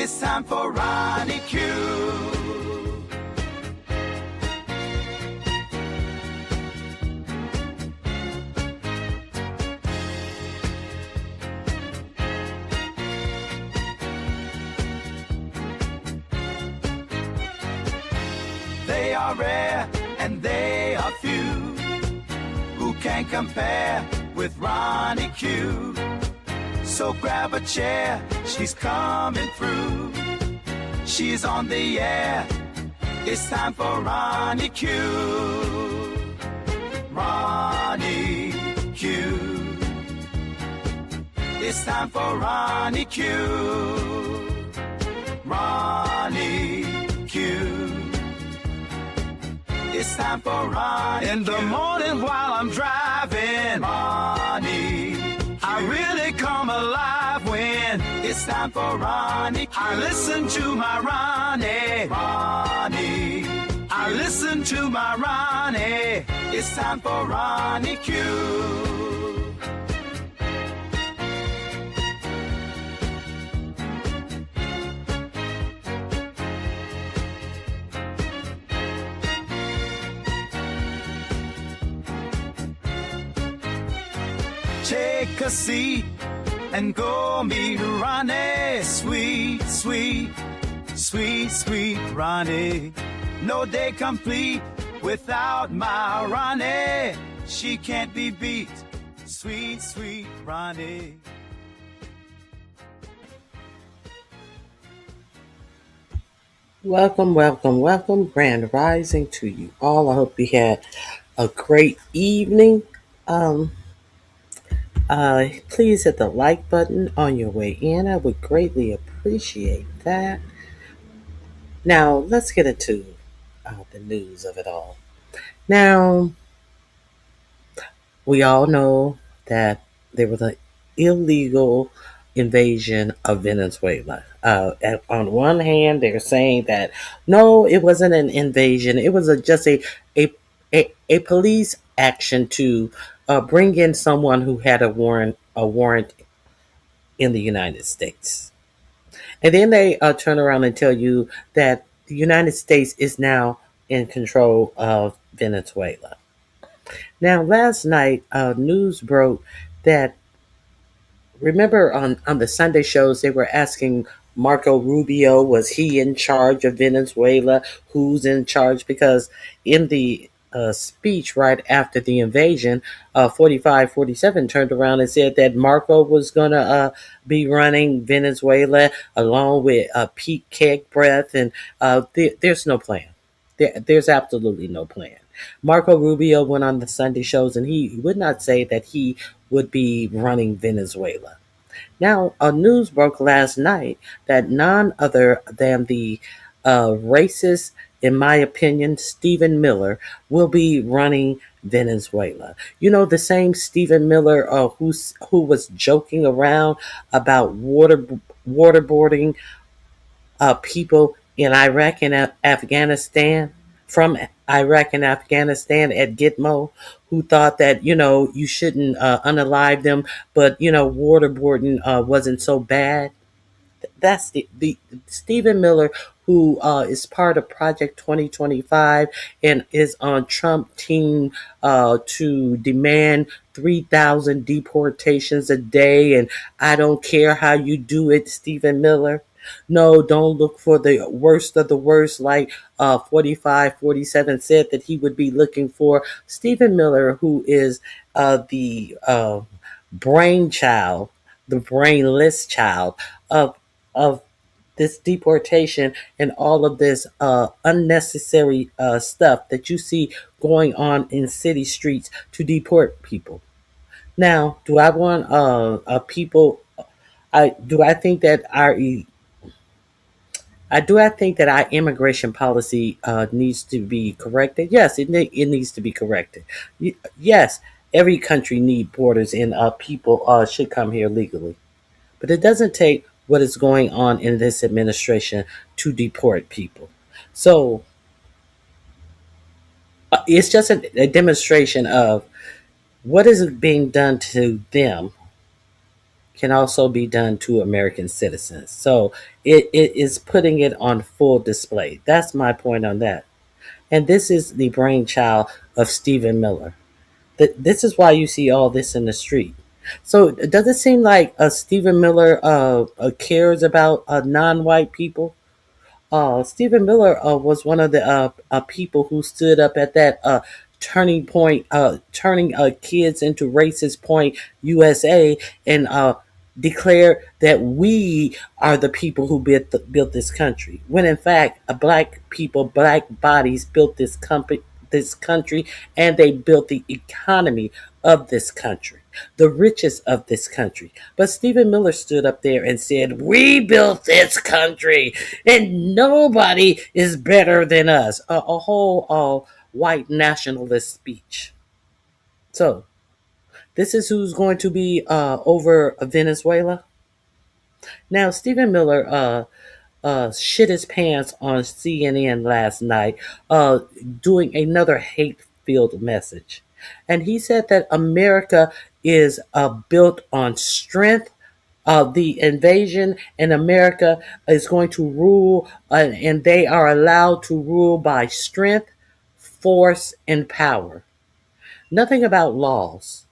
It's time for Ronnie Q. They are rare and they are few. Who can compare with Ronnie Q? So grab a chair, she's coming through. She's on the air, it's time for Ronnie Q. Ronnie Q. It's time for Ronnie Q. Ronnie Q. It's time for Ronnie Q. In the morning while I'm driving, Ronnie Q. I really come alive when it's time for Ronnie Q. I listen to my Ronnie. Ronnie Q. I listen to my Ronnie. It's time for Ronnie Q. Take a seat and go meet Ronnie. Sweet, sweet, sweet, sweet Ronnie. No day complete without my Ronnie. She can't be beat. Sweet, sweet Ronnie. Welcome, welcome, welcome. Grand rising to you all. I hope you had a great evening. Please hit the like button on your way in. I would greatly appreciate that. Now, let's get into the news of it all. Now, we all know that there was an illegal invasion of Venezuela. On one hand, they're saying that no, it wasn't an invasion. It was just a police action to bring in someone who had a warrant in the United States. And then they turn around and tell you that the United States is now in control of Venezuela. Now, last night, news broke that, remember on the Sunday shows, they were asking Marco Rubio, was he in charge of Venezuela? Who's in charge? Because in the speech right after the invasion, 4547 turned around and said that Marco was going to be running Venezuela along with Pete Kegbreath, and there's no plan. There's absolutely no plan. Marco Rubio went on the Sunday shows and he would not say that he would be running Venezuela. Now, news broke last night that none other than the racist, in my opinion, Stephen Miller will be running Venezuela. You know, the same Stephen Miller who was joking around about waterboarding people in Iraq and Afghanistan, from Iraq and Afghanistan at Gitmo, who thought that, you shouldn't unalive them, but, waterboarding wasn't so bad. That's the Stephen Miller who is part of Project 2025 and is on Trump team to demand 3,000 deportations a day. And I don't care how you do it, Stephen Miller. No, don't look for the worst of the worst, like 4547 said that he would be looking for. Stephen Miller, who is the brainchild, the brainless child of this deportation and all of this unnecessary stuff that you see going on in city streets to deport people. Now, do I want people? Do I think that our immigration policy needs to be corrected? Yes, it needs to be corrected. Yes, every country needs borders and people should come here legally. But it doesn't take what is going on in this administration to deport people. So it's just a demonstration of what is being done to them can also be done to American citizens. So it is putting it on full display. That's my point on that. And this is the brainchild of Stephen Miller. This is why you see all this in the street. So does it seem like Stephen Miller cares about non-white people? Stephen Miller was one of the people who stood up at that turning point, turning kids into racist point USA, and declared that we are the people who built this country. When in fact, black people, black bodies built this country, and they built the economy of this country, the richest of this country. But Stephen Miller stood up there and said, "We built this country, and nobody is better than us." A whole white nationalist speech. So this is who's going to be over Venezuela. Now, Stephen Miller shit his pants on CNN last night, doing another hate-filled message, and he said that America is built on strength. The invasion in America is going to rule, and they are allowed to rule by strength, force, and power. Nothing about laws.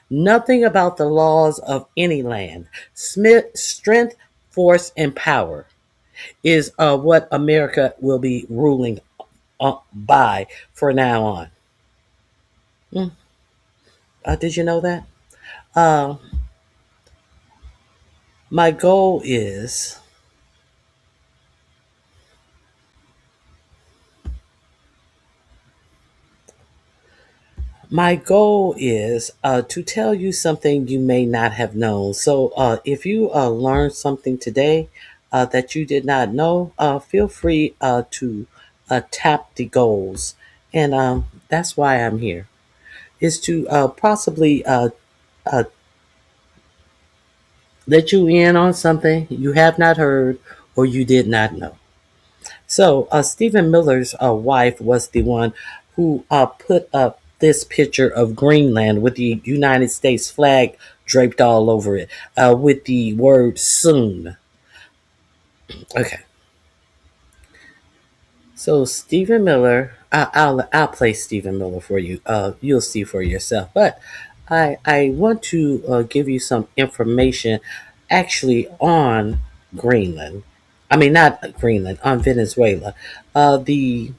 Nothing about the laws of any land. Strength, force, and power is what America will be ruling by for now on. Mm. Did you know that? Uh, my goal is to tell you something you may not have known. So if you learned something today that you did not know, feel free to tap the goals. And that's why I'm here, is to possibly uh, let you in on something you have not heard or you did not know. So, Stephen Miller's wife was the one who put up this picture of Greenland with the United States flag draped all over it, with the word soon. Okay. So, Stephen Miller, I'll play Stephen Miller for you. You'll see for yourself. But I want to give you some information actually on Greenland. I mean, not Greenland, on Venezuela. The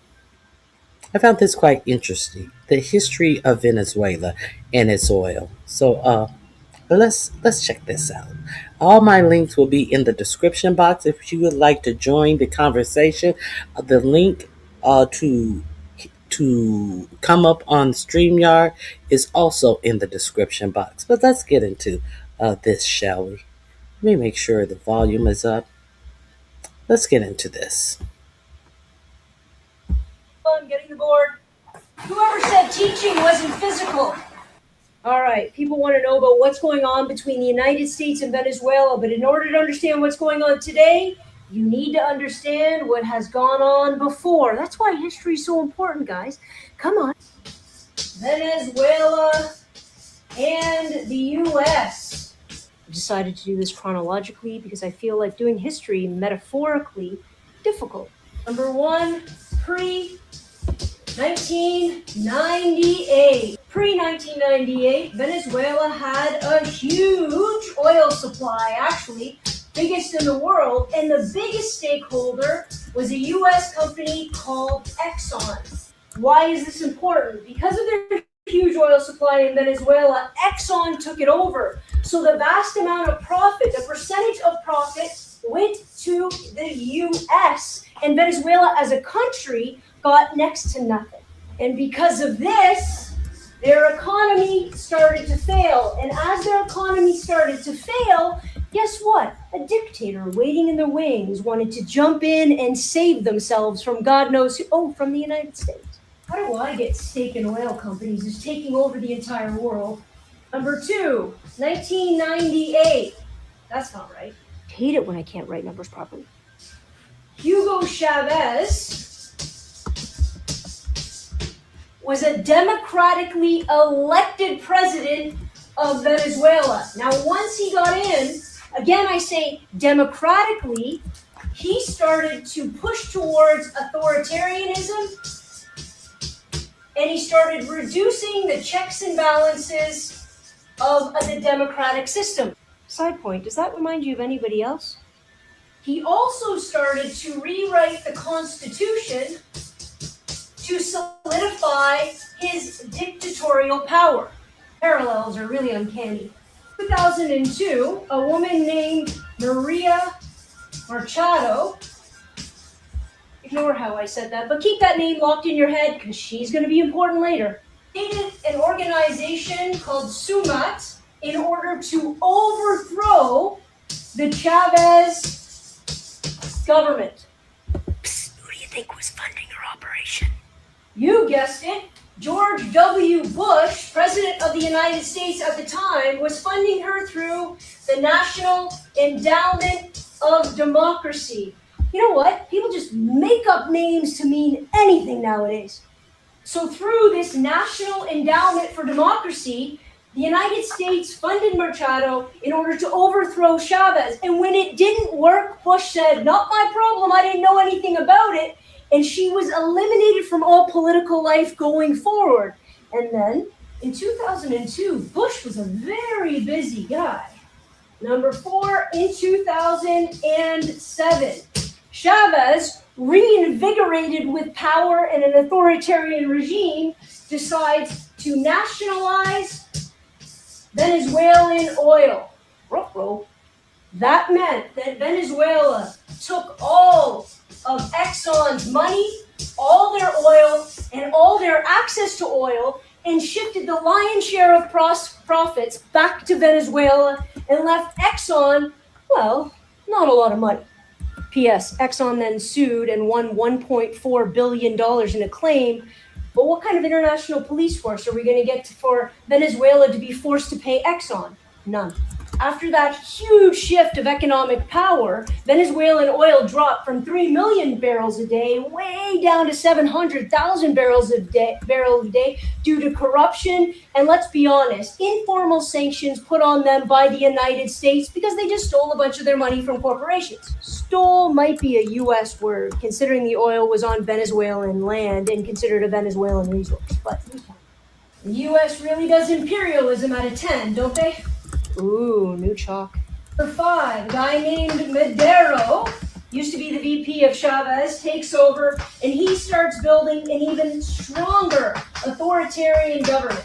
I found this quite interesting. The history of Venezuela and its oil. So let's check this out. All my links will be in the description box if you would like to join the conversation. The link to come up on StreamYard is also in the description box. But let's get into this, shall we? Let me make sure the volume is up. Let's get into this. I'm getting the board. Whoever said teaching wasn't physical? All right, people want to know about what's going on between the United States and Venezuela, but in order to understand what's going on today, you need to understand what has gone on before. That's why history is so important, guys. Come on. Venezuela and the U.S. I decided to do this chronologically because I feel like doing history metaphorically difficult. Number one, pre-1998. Pre-1998, Venezuela had a huge oil supply, actually biggest in the world, and the biggest stakeholder was a U.S. company called Exxon. Why is this important? Because of their huge oil supply in Venezuela, Exxon took it over. So the vast amount of profit, the percentage of profit, went to the U.S., and Venezuela as a country got next to nothing. And because of this, their economy started to fail. And as their economy started to fail, guess what? A dictator waiting in the wings wanted to jump in and save themselves from God knows who. From the United States. How do I get steak and oil companies just taking over the entire world? Number two, 1998. That's not right. I hate it when I can't write numbers properly. Hugo Chavez was a democratically elected president of Venezuela. Now, once he got in, again I say democratically, he started to push towards authoritarianism, and he started reducing the checks and balances of the democratic system. Side point, does that remind you of anybody else? He also started to rewrite the Constitution to solidify his dictatorial power. Parallels are really uncanny. In 2002, a woman named Maria Machado, ignore how I said that, but keep that name locked in your head because she's going to be important later, created an organization called SUMAT in order to overthrow the Chavez government. Psst, who do you think was funding her operation? You guessed it. George W. Bush, President of the United States at the time, was funding her through the National Endowment of Democracy. You know what? People just make up names to mean anything nowadays. So through this National Endowment for Democracy, the United States funded Machado in order to overthrow Chavez. And when it didn't work, Bush said, "Not my problem, I didn't know anything about it." And she was eliminated from all political life going forward. And then, in 2002, Bush was a very busy guy. Number 4, in 2007, Chavez, reinvigorated with power and an authoritarian regime, decides to nationalize Venezuelan oil. Ruh-roh. That meant that Venezuela took all of Exxon's money, all their oil, and all their access to oil, and shifted the lion's share of profits back to Venezuela and left Exxon, well, not a lot of money. P.S. Exxon then sued and won $1.4 billion in a claim. But what kind of international police force are we going to get for Venezuela to be forced to pay Exxon? None. After that huge shift of economic power, Venezuelan oil dropped from 3 million barrels a day way down to 700,000 barrels a day due to corruption and, let's be honest, informal sanctions put on them by the United States because they just stole a bunch of their money from corporations. Stole might be a U.S. word, considering the oil was on Venezuelan land and considered a Venezuelan resource. But the U.S. really does imperialism out of 10, don't they? Ooh, new chalk. Number 5, a guy named Madero, used to be the VP of Chavez, takes over, and he starts building an even stronger authoritarian government.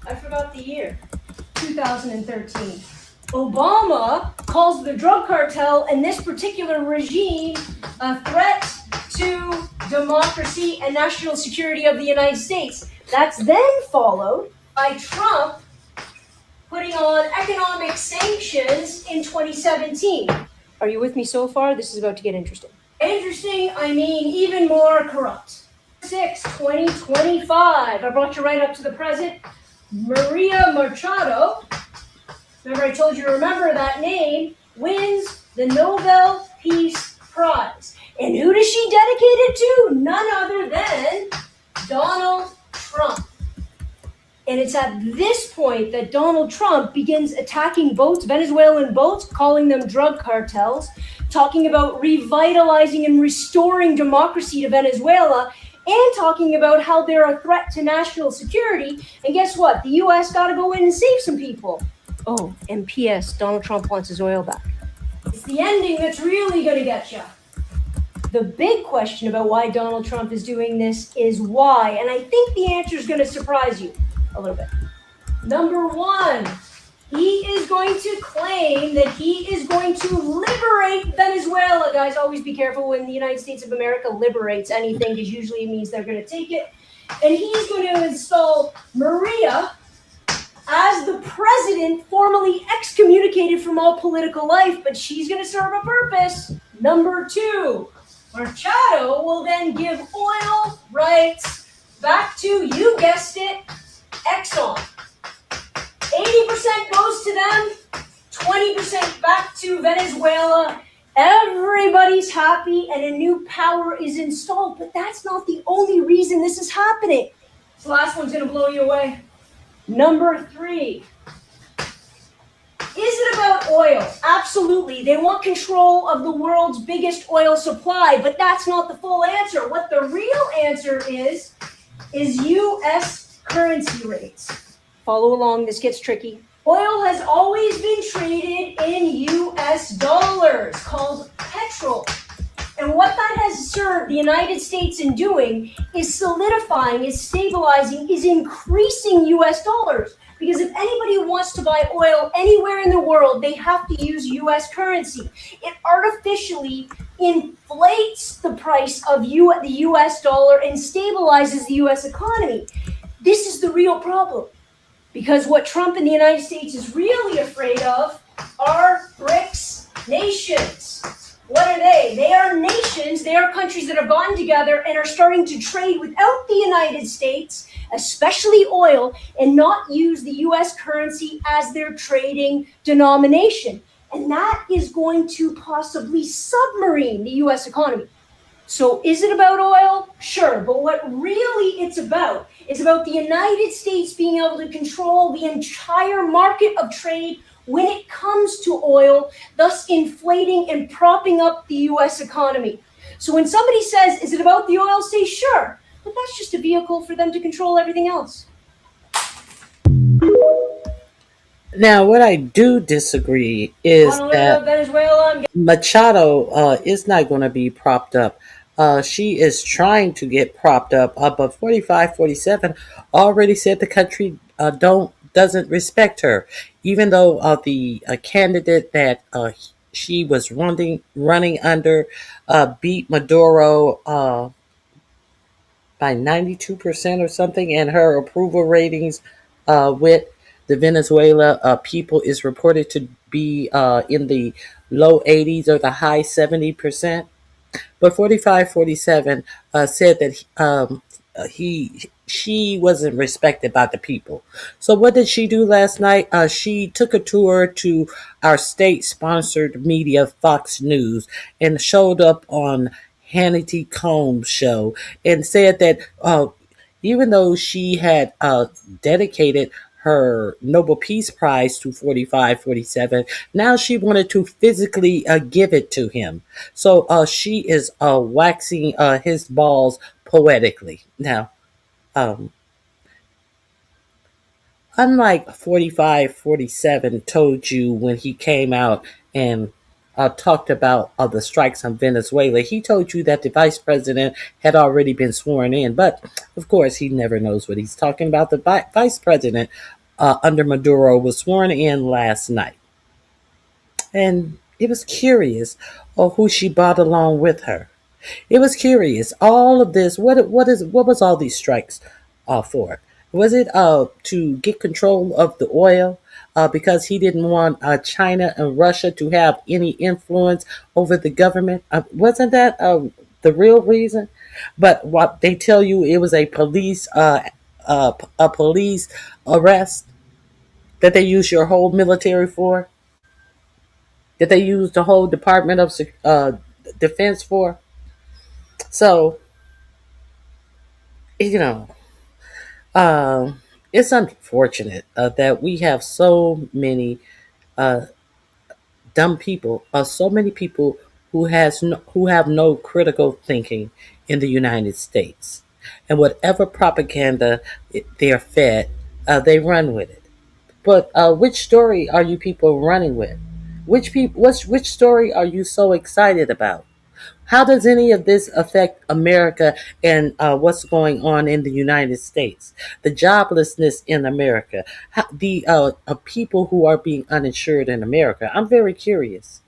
I forgot the year. 2013. Obama calls the drug cartel and this particular regime a threat to democracy and national security of the United States. That's then followed by Trump putting on economic sanctions in 2017. Are you with me so far? This is about to get interesting. Interesting, I mean even more corrupt. 6, 2025. I brought you right up to the present. Maria Machado, remember I told you to remember that name, wins the Nobel Peace Prize. And who does she dedicate it to? None other than Donald Trump. And it's at this point that Donald Trump begins attacking boats, Venezuelan boats, calling them drug cartels, talking about revitalizing and restoring democracy to Venezuela, and talking about how they're a threat to national security. And guess what? The U.S. got to go in and save some people. Oh, and P.S. Donald Trump wants his oil back. It's the ending that's really going to get you. The big question about why Donald Trump is doing this is why, and I think the answer is going to surprise you a little bit. Number 1, he is going to claim that he is going to liberate Venezuela. Guys, always be careful when the United States of America liberates anything, because usually it means they're going to take it. And he's going to install Maria as the president, formally excommunicated from all political life, but she's going to serve a purpose. Number 2, Machado will then give oil rights back to, you guessed it, Exxon. 80% goes to them, 20% back to Venezuela. Everybody's happy and a new power is installed, but that's not the only reason this is happening. This last one's going to blow you away. Number 3. Is it about oil? Absolutely. They want control of the world's biggest oil supply, but that's not the full answer. What the real answer is U.S. currency rates. Follow along, this gets tricky. Oil has always been traded in U.S. dollars, called petrol. And what that has served the United States in doing is solidifying, is stabilizing, is increasing U.S. dollars. Because if anybody wants to buy oil anywhere in the world, they have to use U.S. currency. It artificially inflates the price of the U.S. dollar and stabilizes the U.S. economy. This is the real problem. Because what Trump and the United States is really afraid of are BRICS nations. What are they? They are nations, they are countries that have gotten together and are starting to trade without the United States, especially oil, and not use the US currency as their trading denomination. And that is going to possibly submarine the US economy. So is it about oil? Sure, but what really it's about is about the United States being able to control the entire market of trade when it comes to oil, thus inflating and propping up the US economy. So when somebody says, is it about the oil? Say, sure, but that's just a vehicle for them to control everything else. Now, what I do disagree is that Venezuela, Machado is not going to be propped up. She is trying to get propped up, but 45, 47 already said the country doesn't respect her, even though the candidate that she was running under beat Maduro by 92% or something, and her approval ratings with the Venezuela people is reported to be in the low 80s or the high 70%. But 45, 47 said that she wasn't respected by the people. So what did she do last night? She took a tour to our state-sponsored media, Fox News, and showed up on Hannity Combs' show and said that even though she had dedicated her Nobel Peace Prize to 45, 47, now she wanted to physically give it to him. So she is waxing his balls poetically. Now, unlike 45, 47 told you when he came out and talked about the strikes on Venezuela, he told you that the vice president had already been sworn in. But, of course, he never knows what he's talking about. The vice president under Maduro was sworn in last night. And it was curious who she brought along with her. It was curious. All of this, what was all these strikes for? Was it to get control of the oil because he didn't want China and Russia to have any influence over the government? Wasn't that the real reason? But what they tell you, it was a police arrest that they use your whole military for, that they use the whole Department of Defense for. So, you know, it's unfortunate that we have so many uh, dumb people, so many people who have no critical thinking in the United States, and whatever propaganda they're fed, they run with it. But which story are you people running with? Which story are you so excited about? How does any of this affect America and what's going on in the United States? The joblessness in America, the people who are being uninsured in America. I'm very curious.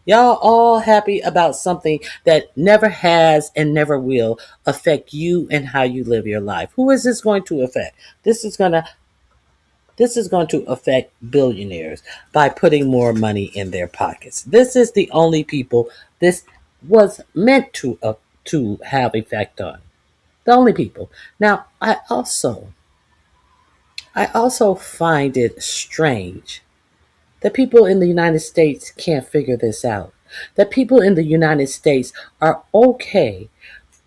Y'all all happy about something that never has and never will affect you and how you live your life. Who is this going to affect? This is going to affect billionaires by putting more money in their pockets. This is the only people this was meant to have effect on. The only people. Now, I also find it strange that people in the United States can't figure this out. That people in the United States are okay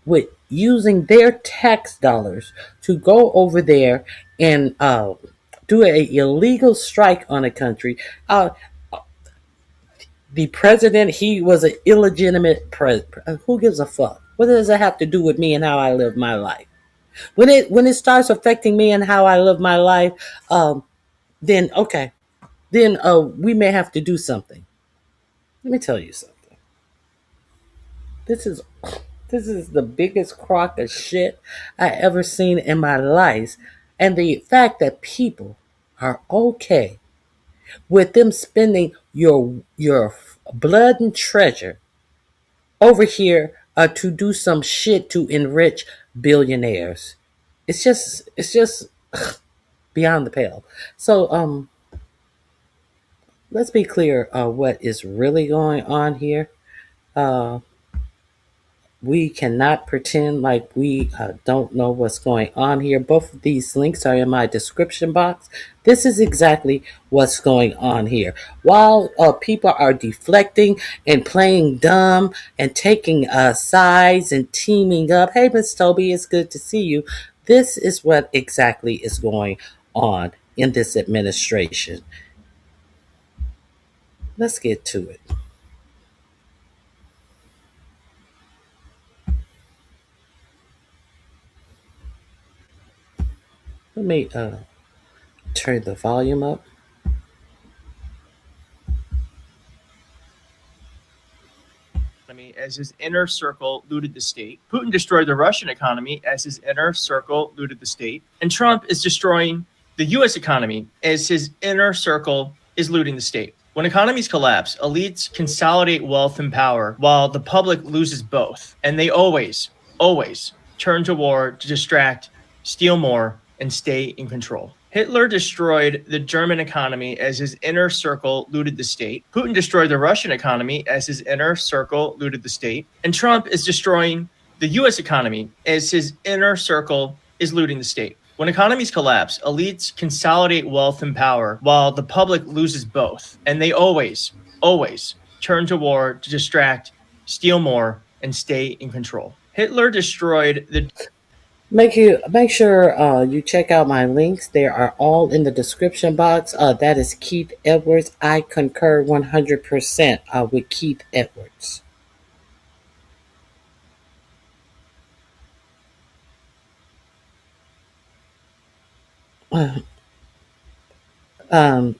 with using their tax dollars to go over there and do an illegal strike on a country. The president, he was an illegitimate president. Who gives a fuck? What does that have to do with me and how I live my life? When it starts affecting me and how I live my life, then okay, then we may have to do something. Let me tell you something. This is this is the biggest crock of shit I ever seen in my life, and the fact that people are okay with them spending your blood and treasure over here to do some shit to enrich billionaires. It's just beyond the pale. So let's be clear what is really going on here. Uh, we cannot pretend like we don't know what's going on here. Both of these links are in my description box. This is exactly what's going on here. While people are deflecting and playing dumb and taking sides and teaming up, hey, Miss Toby, it's good to see you. This is what exactly is going on in this administration. Let's get to it. Let me turn the volume up. As his inner circle looted the state. Putin destroyed the Russian economy as his inner circle looted the state. And Trump is destroying the US economy as his inner circle is looting the state. When economies collapse, elites consolidate wealth and power while the public loses both. And they always turn to war to distract, steal more, and stay in control. Hitler destroyed the German economy as his inner circle looted the state. Putin destroyed the Russian economy as his inner circle looted the state. And Trump is destroying the US economy as his inner circle is looting the state. When economies collapse, elites consolidate wealth and power while the public loses both. And they always turn to war to distract, steal more, and stay in control. Hitler destroyed the Make sure you check out my links. They are all in the description box. That is Keith Edwards. I concur 100% with Keith Edwards.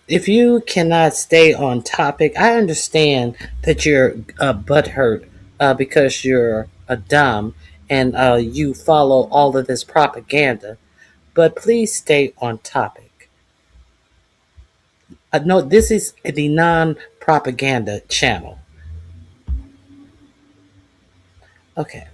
If you cannot stay on topic, I understand that you're butthurt because you're a dumb and you follow all of this propaganda. But please stay on topic. No, this is the non-propaganda channel. Okay.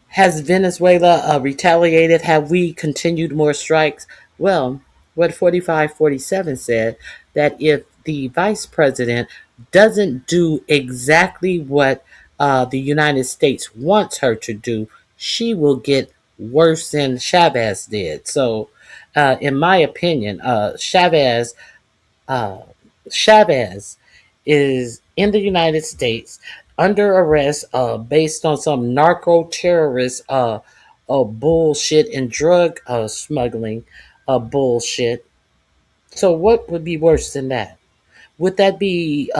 Has Venezuela retaliated? Have we continued more strikes? Well, what 4547 said, that if the vice president doesn't do exactly what the United States wants her to do, she will get worse than Chavez did. So, in my opinion, uh, Chavez is in the United States under arrest based on some narco terrorist bullshit and drug smuggling bullshit. So, what would be worse than that? Would that be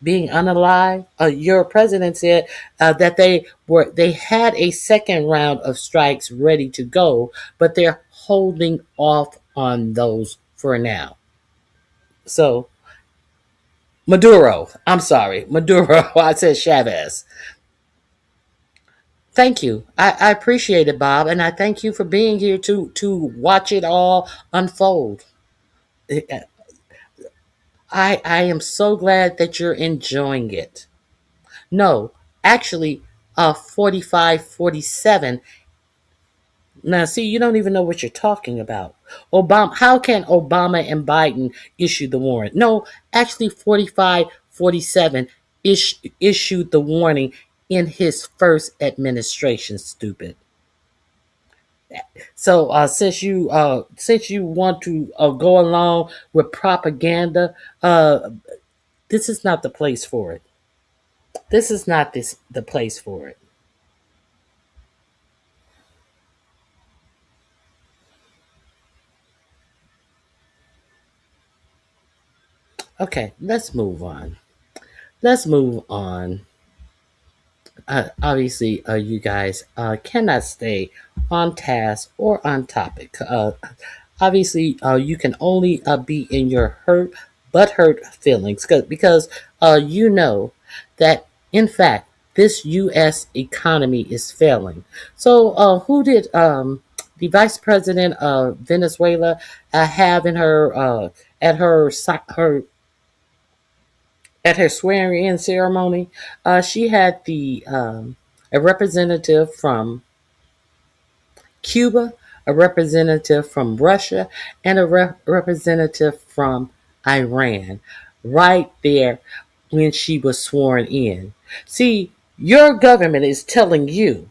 being unalive? Your president said that they had a second round of strikes ready to go, but they're holding off on those for now. So Maduro. I'm sorry, Maduro. I said Chavez. Thank you. I appreciate it, Bob, and I thank you for being here to watch it all unfold. I am so glad that you're enjoying it. No, actually, 4547. Now, see, you don't even know what you're talking about. Obama. How can Obama and Biden issue the warrant? No, actually, 4547 issued the warning in his first administration. Stupid. So, since you want to go along with propaganda, this is not the place for it. This is not the place for it. Okay, let's move on. Let's move on. Obviously, you guys cannot stay on task or on topic. Obviously, you can only be in your hurt feelings because you know that in fact this U.S. economy is failing. So, who did the vice president of Venezuela have in her at her swearing in ceremony? She had the a representative from Cuba, a representative from Russia, and a representative from Iran right there when she was sworn in. See, your government is telling you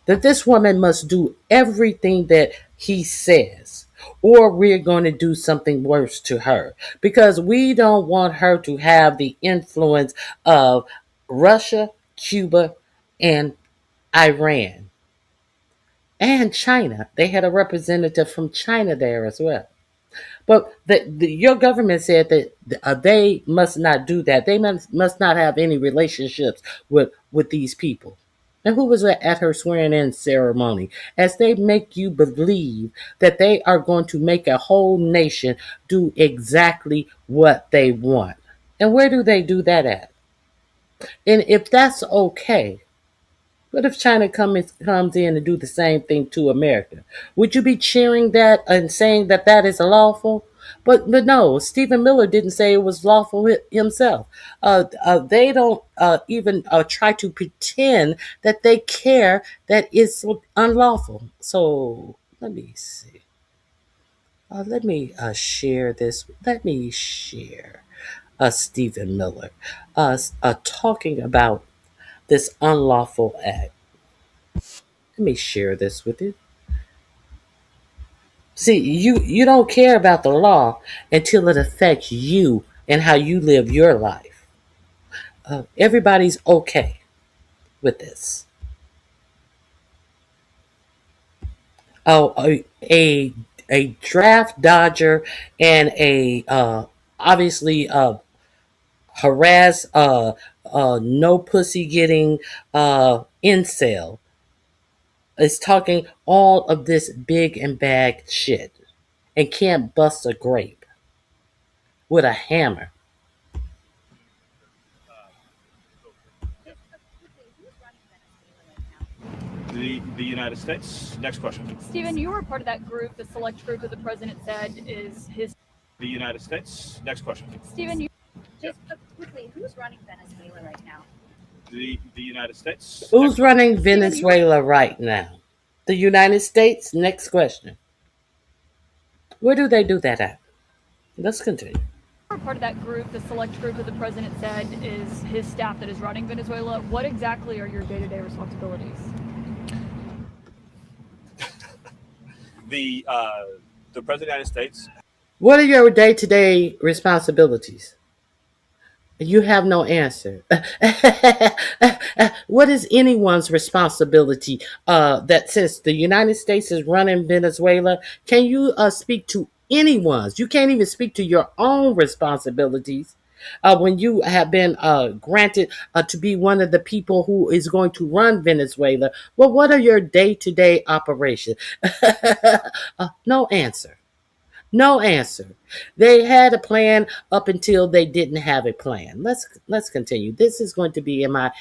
that this woman must do everything that he says, or we're going to do something worse to her because we don't want her to have the influence of Russia, Cuba, and Iran and China. They had a representative from China there as well. But your government said that they must not do that. They must not have any relationships with these people. And who was at her swearing in ceremony? As they make you believe that they are going to make a whole nation do exactly what they want. And where do they do that at? And if that's okay, what if China comes in and do the same thing to America? Would you be cheering that and saying that that is lawful? But no, Stephen Miller didn't say it was lawful himself. They don't even try to pretend that they care that it's unlawful. So let me see. Let me share this. Let me share Stephen Miller talking about this unlawful act. Let me share this with you. See, you don't care about the law until it affects you and how you live your life. Everybody's okay with this. Oh, a draft dodger and a obviously harass no pussy getting incel is talking all of this big and bad shit and can't bust a grape with a hammer. The United States. Next question. Stephen, you were part of that group, the select group that the president said is his. The United States. Next question. Stephen, you. Just quickly, who's running Venezuela right now? The United States. Who's running Venezuela right now? The United States? Next question. Where do they do that at? Let's continue. You were part of that group, the select group that the president said is his staff that is running Venezuela. What exactly are your day-to-day responsibilities? The President of the United States. What are your day-to-day responsibilities? You have no answer. What is anyone's responsibility that since the United States is running Venezuela? Can you speak to anyone's? You can't even speak to your own responsibilities when you have been granted to be one of the people who is going to run Venezuela. Well, what are your day-to-day operations? No answer. No answer. They had a plan up until they didn't have a plan. Let's continue. This is going to be in my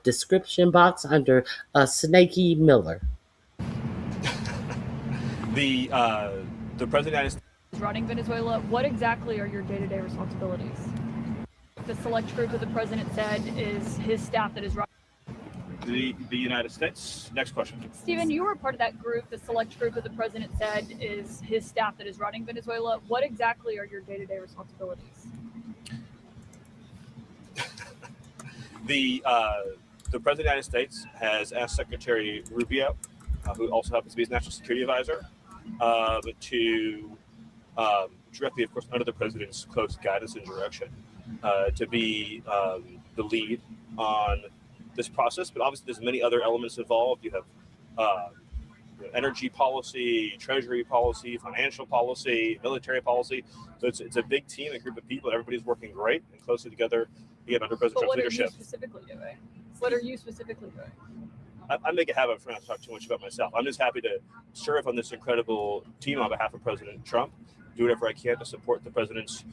description box under Snaky Miller. The President of the United States. Running Venezuela. What exactly are your day-to-day responsibilities? The select group that the president said is his staff that is running. The United States. Next question. Stephen, you were part of that group, the select group that the president said is his staff that is running Venezuela. What exactly are your day-to-day responsibilities? The President of the United States has asked Secretary Rubio, who also happens to be his national security advisor, to directly, of course, under the president's close guidance and direction, to be the lead on this process. But obviously there's many other elements involved. You have energy policy, treasury policy, financial policy, military policy. So it's a big team, a group of people. Everybody's working great and closely together, again, under President Trump's leadership. What are you specifically doing? I make a habit of not to talk too much about myself. I'm just happy to serve on this incredible team on behalf of President Trump, do whatever I can to support the president's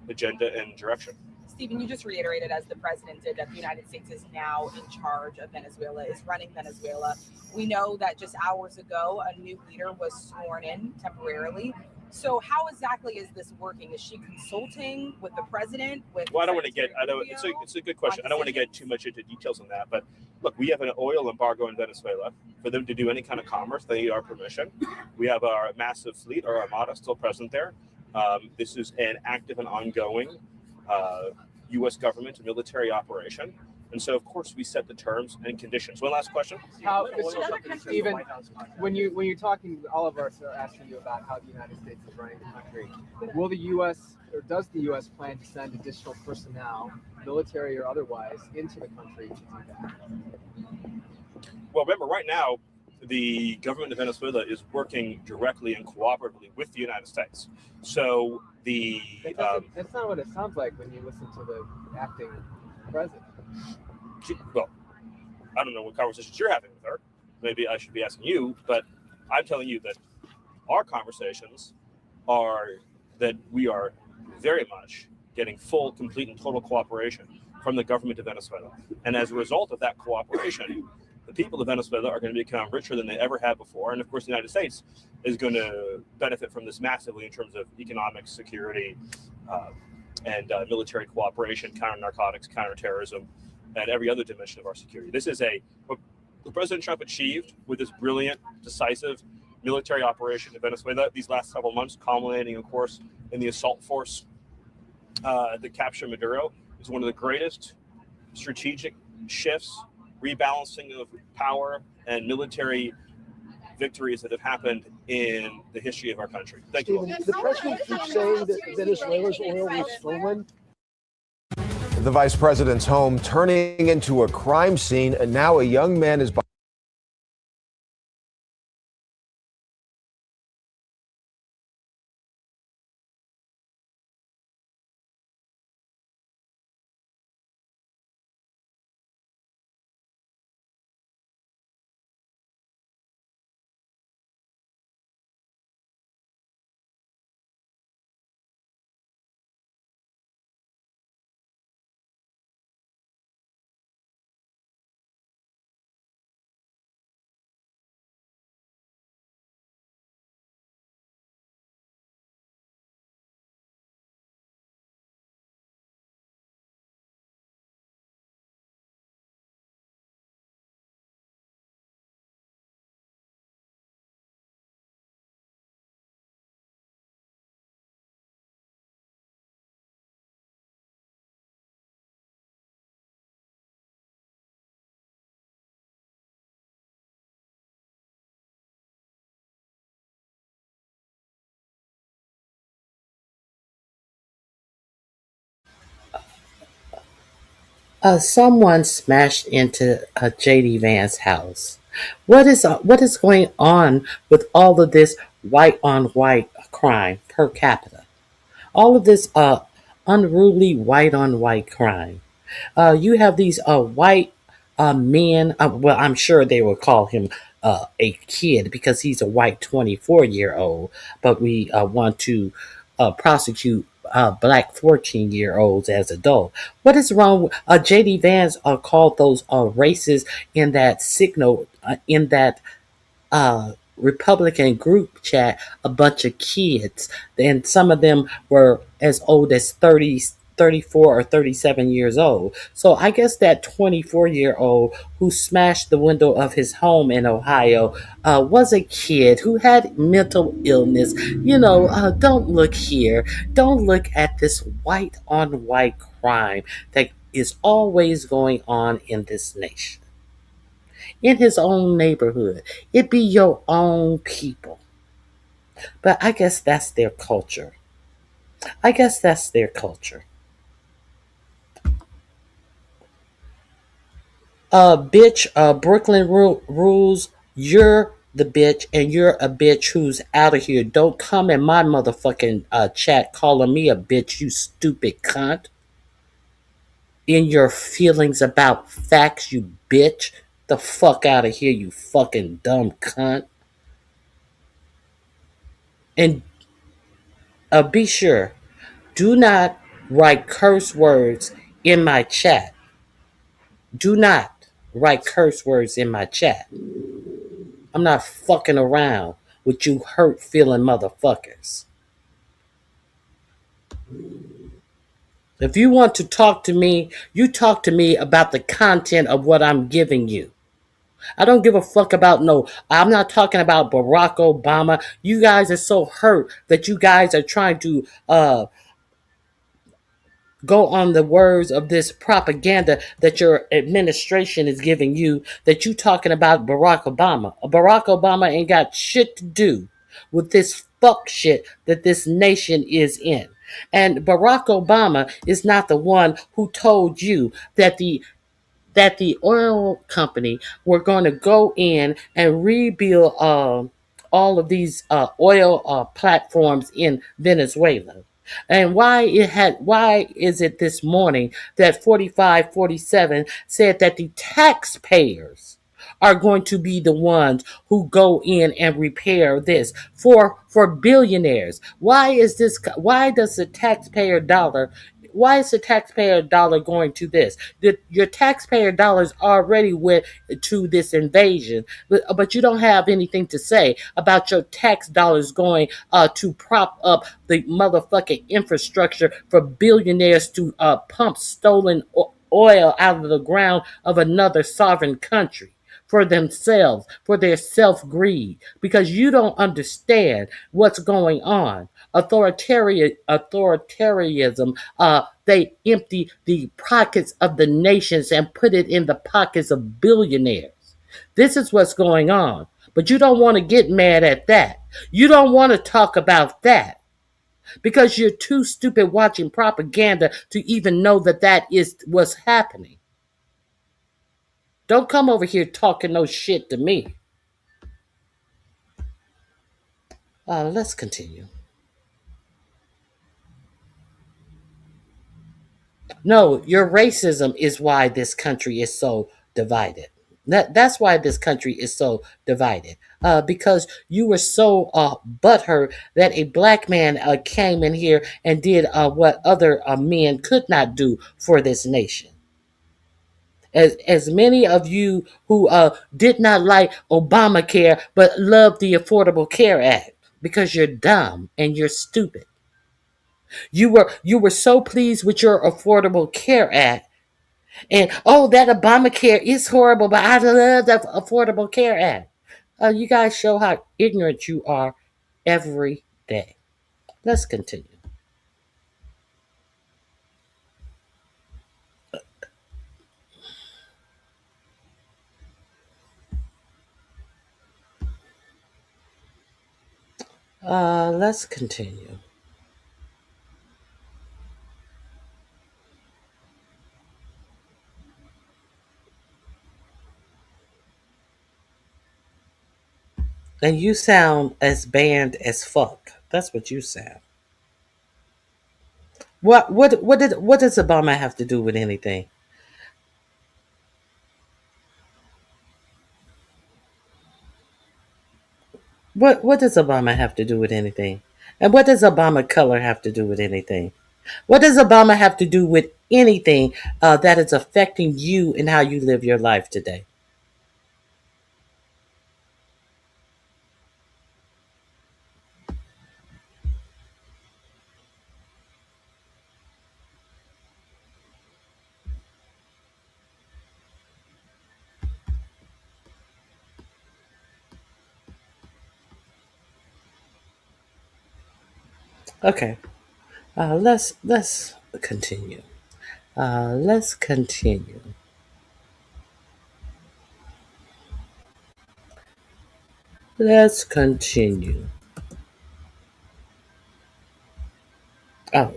agenda and direction. Stephen, you just reiterated, as the president did, that the United States is now in charge of Venezuela, is running Venezuela. We know that just hours ago, a new leader was sworn in temporarily. So how exactly is this working? Is she consulting with the president? Well, I don't want to get, it's a good question. I don't want to get too much into details on that, but look, we have an oil embargo in Venezuela. For them to do any kind of commerce, they need our permission. We have our massive fleet, our armada, still present there. This is an active and ongoing U.S. government and military operation. And so, of course, we set the terms and conditions. One last question. Stephen, when you're talking, all of us are asking you about how the United States is running the country. Will the U.S. or does the U.S. plan to send additional personnel, military or otherwise, into the country to do that? Well, remember, right now, the government of Venezuela is working directly and cooperatively with the United States. So that's not what it sounds like when you listen to the acting president. Well, I don't know what conversations you're having with her. Maybe I should be asking you, but I'm telling you that our conversations are that we are very much getting full, complete, and total cooperation from the government of Venezuela. And as a result of that cooperation, the people of Venezuela are going to become richer than they ever have before. And of course, the United States is going to benefit from this massively in terms of economic security and military cooperation, counter-narcotics, counter-terrorism, and every other dimension of our security. This is what President Trump achieved with this brilliant, decisive military operation in Venezuela these last several months, culminating, of course, in the assault force that captured Maduro, is one of the greatest strategic shifts, rebalancing of power, and military victories that have happened in the history of our country. Thank you. The president keeps saying that Venezuela's oil was stolen. The vice president's home turning into a crime scene, and now a young man is Someone smashed into J.D. Vance's house. What is going on with all of this white on white crime per capita? All of this unruly white on white crime. You have these white men. Well, I'm sure they will call him a kid because he's a white 24-year-old, but we want to prosecute black 14-year-olds as adults. What is wrong? J.D. Vance called those races in that signal, in that Republican group chat, a bunch of kids. And some of them were as old as 30, 34 or 37 years old. So I guess that 24-year-old who smashed the window of his home in Ohio was a kid who had mental illness. Don't look here. Don't look at this white on white crime that is always going on in this nation. In his own neighborhood. It be your own people. But I guess that's their culture. Bitch, Brooklyn rules. You're the bitch, and you're a bitch who's out of here. Don't come in my motherfucking chat calling me a bitch, you stupid cunt. In your feelings about facts, you bitch. The fuck out of here, you fucking dumb cunt. And be sure, do not write curse words in my chat. Do not write curse words in my chat. I'm not fucking around with you hurt feeling motherfuckers. If you want to talk to me, you talk to me about the content of what I'm giving you. I don't give a fuck about I'm not talking about Barack Obama. You guys are so hurt that you guys are trying to go on the words of this propaganda that your administration is giving you, that you talking about Barack Obama. Barack Obama ain't got shit to do with this fuck shit that this nation is in. And Barack Obama is not the one who told you that the oil company were going to go in and rebuild all of these oil platforms in Venezuela. And why is it this morning that 4547 said that the taxpayers are going to be the ones who go in and repair this for billionaires? Why does the taxpayer dollar why is the taxpayer dollar going to this? Your taxpayer dollars already went to this invasion, but you don't have anything to say about your tax dollars going to prop up the motherfucking infrastructure for billionaires to pump stolen oil out of the ground of another sovereign country for themselves, for their self-greed, because you don't understand what's going on. Authoritarianism, they empty the pockets of the nations and put it in the pockets of billionaires. This is what's going on. But you don't want to get mad at that. You don't want to talk about that because you're too stupid watching propaganda to even know that is what's happening. Don't come over here talking no shit to me. Let's continue. No, your racism is why this country is so divided. That's why this country is so divided. Because you were so butthurt that a black man came in here and did what other men could not do for this nation. As many of you who did not like Obamacare but loved the Affordable Care Act because you're dumb and you're stupid. You were so pleased with your Affordable Care Act, and that Obamacare is horrible, but I love the Affordable Care Act. You guys show how ignorant you are every day. Let's continue. Let's continue. And you sound as banned as fuck. That's what you sound. What does Obama have to do with anything? What does Obama have to do with anything? And what does Obama color have to do with anything? What does Obama have to do with anything that is affecting you and how you live your life today? Okay, let's continue. Let's continue. Let's continue.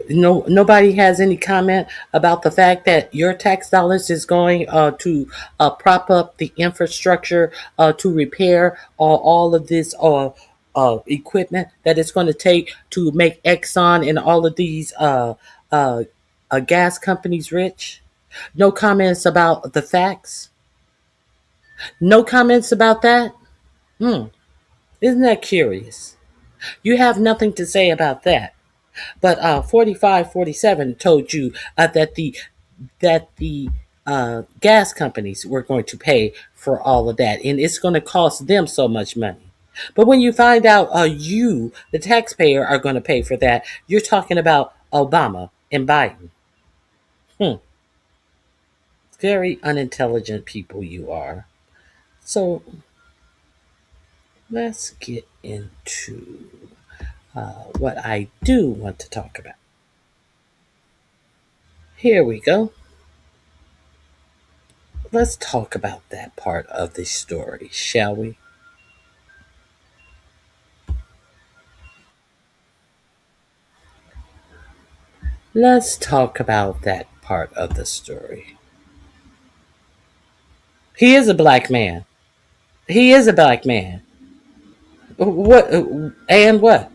No, nobody has any comment about the fact that your tax dollars is going to prop up the infrastructure to repair all of this equipment that it's going to take to make Exxon and all of these uh, gas companies rich. No comments about the facts. No comments about that. Hmm. Isn't that curious? You have nothing to say about that. But 4547 told you that the gas companies were going to pay for all of that, and it's going to cost them so much money. But when you find out you, the taxpayer, are going to pay for that, you're talking about Obama and Biden. Hmm. Very unintelligent people you are. So let's get into what I do want to talk about. Here we go. Let's talk about that part of the story, shall we? Let's talk about that part of the story. He is a black man. He is a black man. What? And what?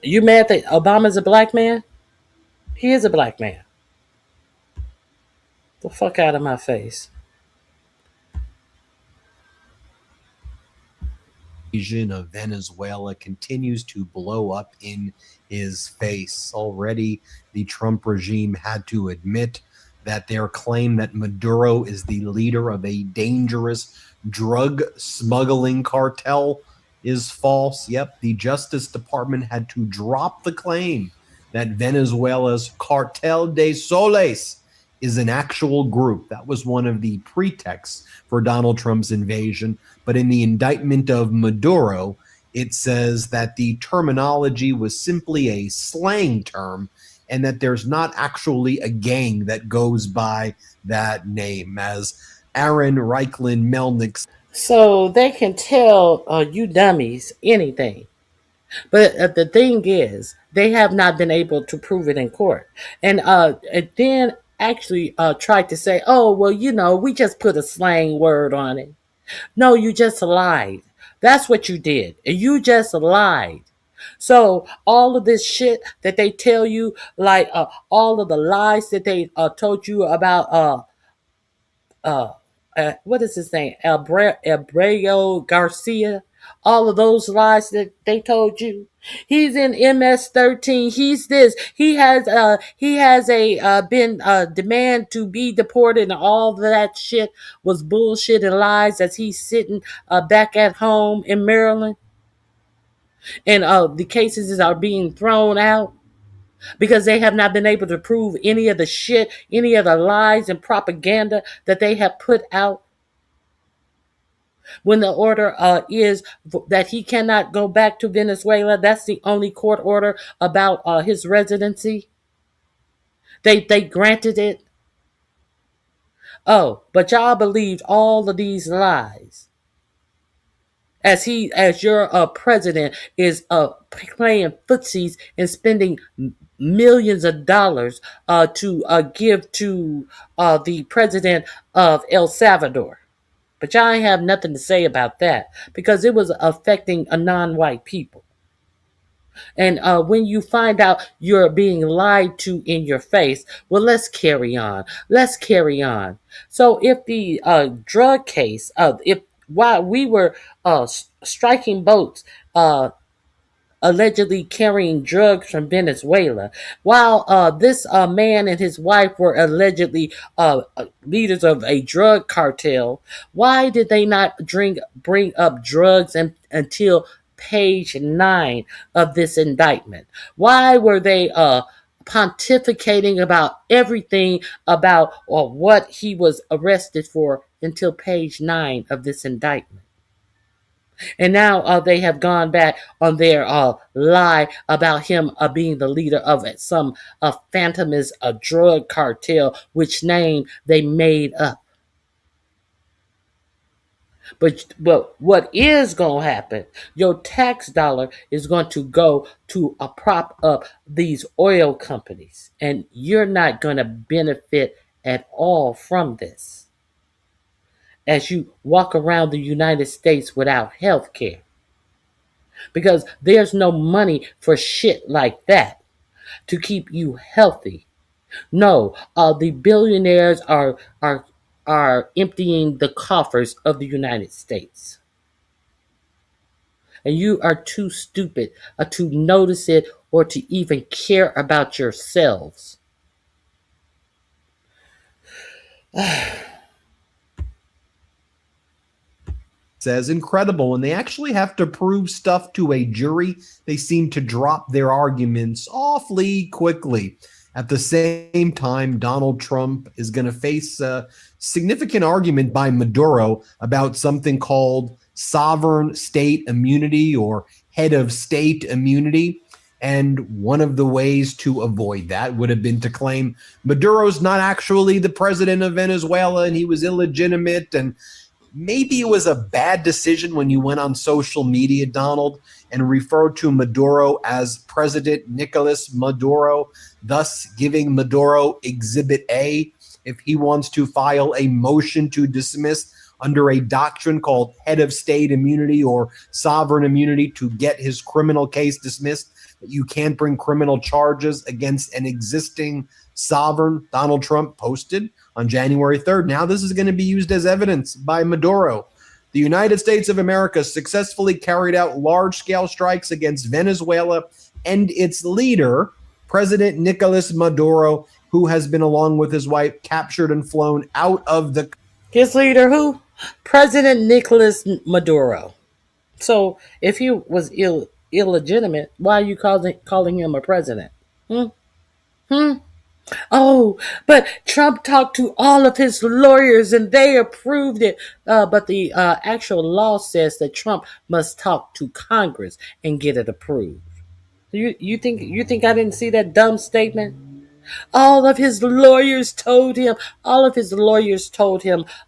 You mad that Obama's a black man? He is a black man. The fuck out of my face. Invasion of Venezuela continues to blow up in his face. Already, the Trump regime had to admit that their claim that Maduro is the leader of a dangerous drug smuggling cartel is false. Yep, the Justice Department had to drop the claim that Venezuela's Cartel de Soles is an actual group. That was one of the pretexts for Donald Trump's invasion. But in the indictment of Maduro, it says that the terminology was simply a slang term and that there's not actually a gang that goes by that name, as Aaron Reichlin Melnick. So they can tell you dummies anything. But the thing is, they have not been able to prove it in court. And then actually tried to say, oh, well, we just put a slang word on it. No, you just lied. That's what you did. You just lied. So all of this shit that they tell you, like all of the lies that they told you about uh, what is his name? Abreu Garcia. All of those lies that they told you. He's in MS-13. He's this. He has been demand to be deported, and all of that shit was bullshit and lies as he's sitting back at home in Maryland. And the cases are being thrown out because they have not been able to prove any of the shit, any of the lies and propaganda that they have put out. When the order is that he cannot go back to Venezuela, that's the only court order about his residency. They granted it. Oh, but y'all believed all of these lies. As your president is playing footsies and spending millions of dollars to give to the president of El Salvador. But y'all ain't have nothing to say about that because it was affecting a non-white people. And when you find out you're being lied to in your face, well, let's carry on. Let's carry on. So if the drug case, if while we were striking boats, allegedly carrying drugs from Venezuela, while this man and his wife were allegedly leaders of a drug cartel, why did they not bring up drugs until page 9 of this indictment? Why were they pontificating about everything about what he was arrested for until page 9 of this indictment? And now they have gone back on their lie about him being the leader of some phantomous drug cartel, which name they made up. But what is going to happen? Your tax dollar is going to go to prop up these oil companies, and you're not going to benefit at all from this as you walk around the United States without health care. Because there's no money for shit like that to keep you healthy. No, the billionaires are emptying the coffers of the United States. And you are too stupid to notice it or to even care about yourselves. Says incredible. When they actually have to prove stuff to a jury, they seem to drop their arguments awfully quickly. At the same time, Donald Trump is going to face a significant argument by Maduro about something called sovereign state immunity or head of state immunity. And one of the ways to avoid that would have been to claim Maduro's not actually the president of Venezuela and he was illegitimate. And maybe it was a bad decision when you went on social media, Donald, and referred to Maduro as President Nicolas Maduro, thus giving Maduro Exhibit A if he wants to file a motion to dismiss under a doctrine called head of state immunity or sovereign immunity to get his criminal case dismissed. That you can't bring criminal charges against an existing sovereign, Donald Trump posted on January 3rd. Now this is going to be used as evidence by Maduro. The United States of America successfully carried out large-scale strikes against Venezuela and its leader, President Nicolas Maduro, who has been, along with his wife, captured and flown out of the... His leader who? President Nicolas Maduro. So if he was illegitimate, why are you calling him a president? Oh, but Trump talked to all of his lawyers and they approved it. But the actual law says that Trump must talk to Congress and get it approved. You think I didn't see that dumb statement? All of his lawyers told him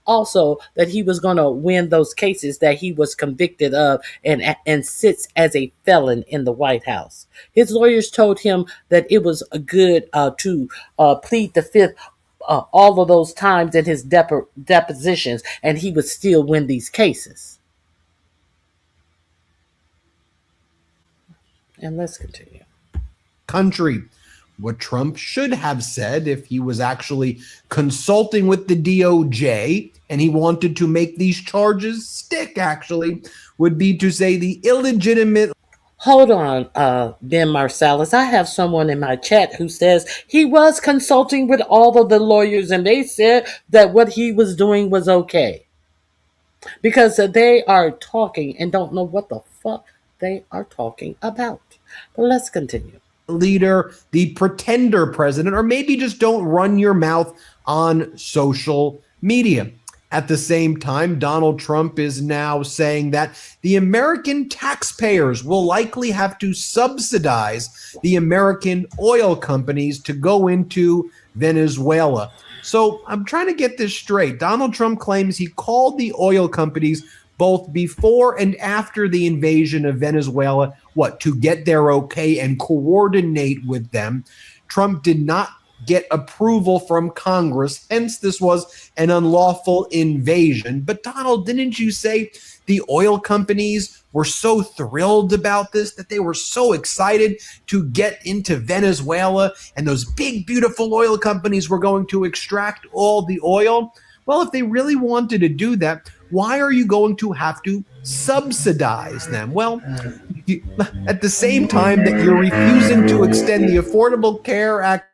also that he was going to win those cases that he was convicted of and sits as a felon in the White House. His lawyers told him that it was good to plead the fifth all of those times in his depositions, and he would still win these cases. And let's continue. Country. What Trump should have said if he was actually consulting with the DOJ and he wanted to make these charges stick, actually, would be to say the illegitimate... Hold on, Ben Marsalis. I have someone in my chat who says he was consulting with all of the lawyers and they said that what he was doing was okay. Because they are talking and don't know what the fuck they are talking about. But let's continue. Leader, the pretender president, or maybe just don't run your mouth on social media. At the same time, Donald Trump is now saying that the American taxpayers will likely have to subsidize the American oil companies to go into Venezuela. So I'm trying to get this straight. Donald Trump claims he called the oil companies both before and after the invasion of Venezuela, to get their okay and coordinate with them. Trump did not get approval from Congress, hence this was an unlawful invasion. But Donald, didn't you say the oil companies were so thrilled about this, that they were so excited to get into Venezuela, and those big, beautiful oil companies were going to extract all the oil? Well, if they really wanted to do that, why are you going to have to subsidize them? Well, at the same time that you're refusing to extend the Affordable Care Act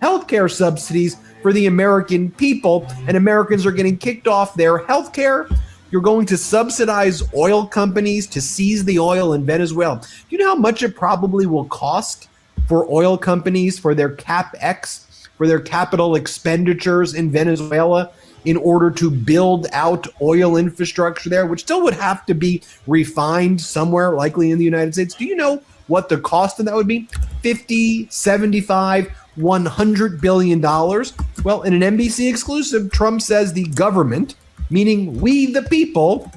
healthcare subsidies for the American people, and Americans are getting kicked off their healthcare, you're going to subsidize oil companies to seize the oil in Venezuela. Do you know how much it probably will cost for oil companies for their CapEx, for their capital expenditures in Venezuela, in order to build out oil infrastructure there, which still would have to be refined somewhere, likely in the United States? Do you know what the cost of that would be? 50, 75, $100 billion. Well, in an NBC exclusive, Trump says the government, meaning we the people,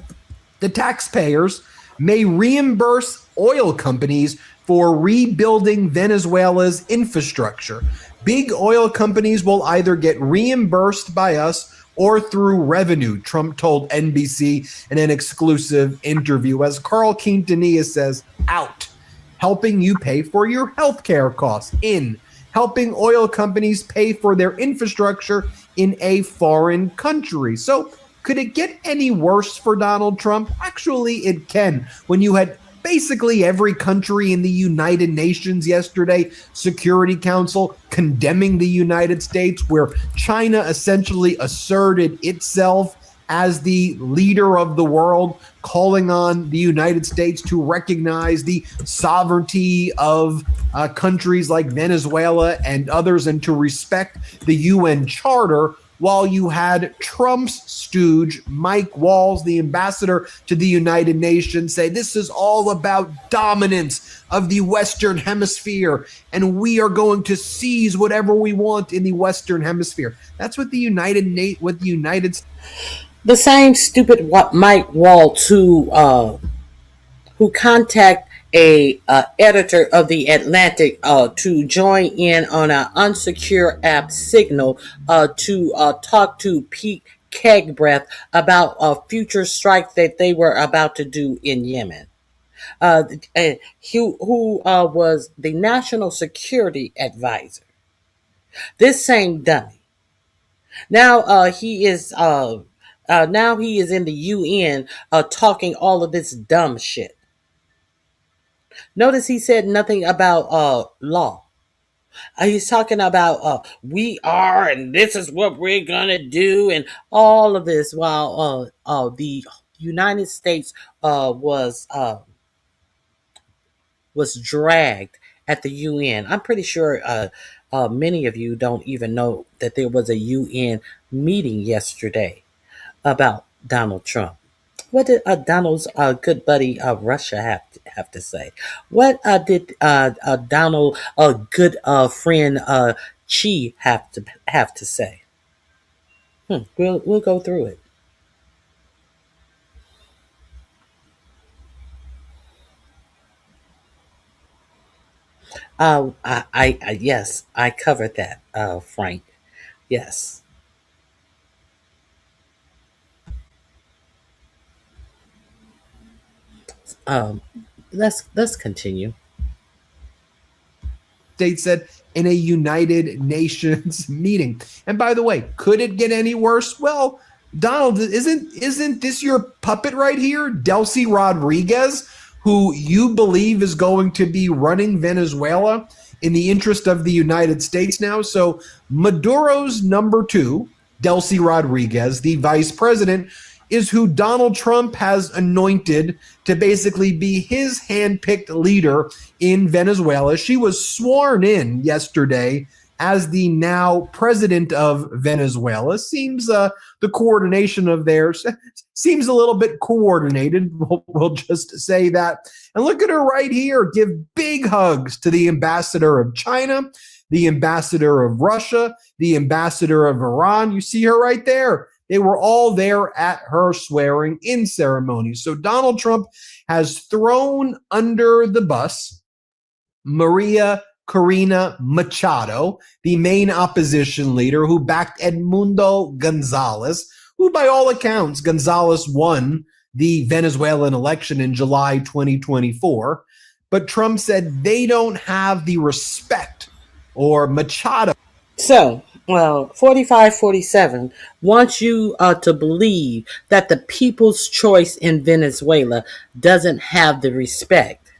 the taxpayers may reimburse oil companies for rebuilding Venezuela's infrastructure. Big oil companies will either get reimbursed by us or through revenue, Trump told NBC in an exclusive interview. As Carl Quintanilla says, out, helping you pay for your healthcare costs, in, helping oil companies pay for their infrastructure in a foreign country. So could it get any worse for Donald Trump? Actually, it can. When you had basically every country in the United Nations yesterday, Security Council condemning the United States, where China essentially asserted itself as the leader of the world, calling on the United States to recognize the sovereignty of countries like Venezuela and others and to respect the UN Charter, while you had Trump's stooge, Mike Walls, the ambassador to the United Nations, say this is all about dominance of the Western Hemisphere, and we are going to seize whatever we want in the Western Hemisphere. That's what the the same stupid Mike Waltz who contact a editor of the Atlantic to join in on an unsecure app Signal to talk to Pete Kegbreath about a future strike that they were about to do in Yemen. Who was the national security advisor. This same dummy. Now he is in the UN talking all of this dumb shit. Notice he said nothing about law. He's talking about we are and this is what we're gonna do and all of this while the United States was dragged at the UN. I'm pretty sure many of you don't even know that there was a UN meeting yesterday about Donald Trump. What did Donald's good buddy Russia have to say? What did Donald good friend Xi have to say? We'll go through it. Yes, I covered that, Frank. Yes. Let's continue. States said in a United Nations meeting. And by the way, could it get any worse? Well, Donald, isn't this your puppet right here, Delcy Rodriguez, who you believe is going to be running Venezuela in the interest of the United States now? So Maduro's number two, Delcy Rodriguez, the vice president, is who Donald Trump has anointed to basically be his handpicked leader in Venezuela. She was sworn in yesterday as the now president of Venezuela. Seems the coordination of theirs seems a little bit coordinated. We'll just say that. And look at her right here. Give big hugs to the ambassador of China, the ambassador of Russia, the ambassador of Iran. You see her right there. They were all there at her swearing in ceremony. So Donald Trump has thrown under the bus Maria Corina Machado, the main opposition leader who backed Edmundo Gonzalez, who by all accounts, Gonzalez won the Venezuelan election in July 2024. But Trump said they don't have the respect, or Machado. So, 4547 wants you to believe that the people's choice in Venezuela doesn't have the respect.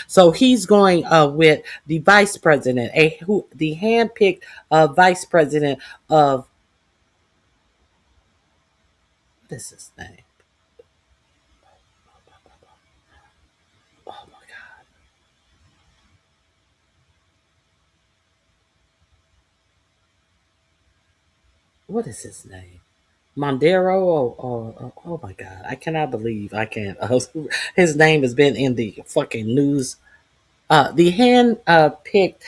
So he's going with the vice president, the handpicked vice president of, what is his name? Oh my God. What is his name? Mondero or oh my God, I cannot believe I can't. His name has been in the fucking news. The hand picked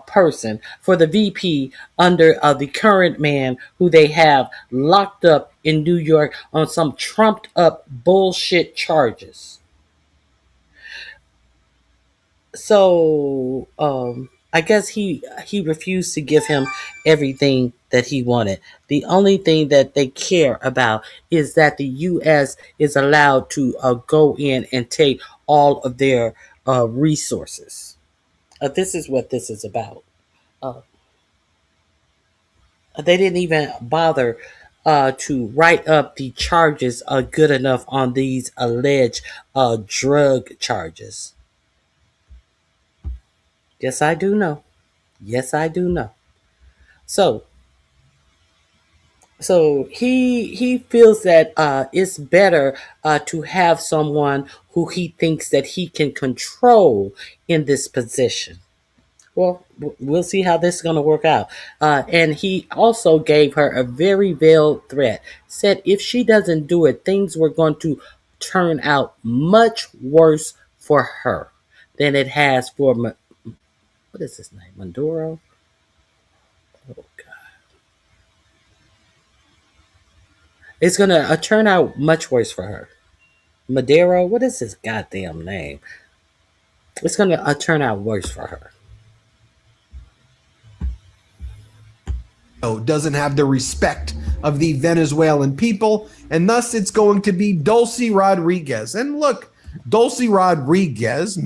person for the VP under the current man who they have locked up in New York on some trumped up bullshit charges. So I guess he refused to give him everything that he wanted. The only thing that they care about is that the U.S. is allowed to go in and take all of their resources. This is what this is about. They didn't even bother to write up the charges good enough on these alleged drug charges. Yes, I do know. Yes, I do know. So he feels that it's better to have someone who he thinks that he can control in this position. Well, we'll see how this is going to work out. And he also gave her a very veiled threat. Said if she doesn't do it, things were going to turn out much worse for her than it has for what is his name? Maduro? Oh, God. It's going to turn out much worse for her. Maduro? What is his goddamn name? It's going to turn out worse for her. Doesn't have the respect of the Venezuelan people, and thus it's going to be Dulce Rodriguez. And look, Dulce Rodriguez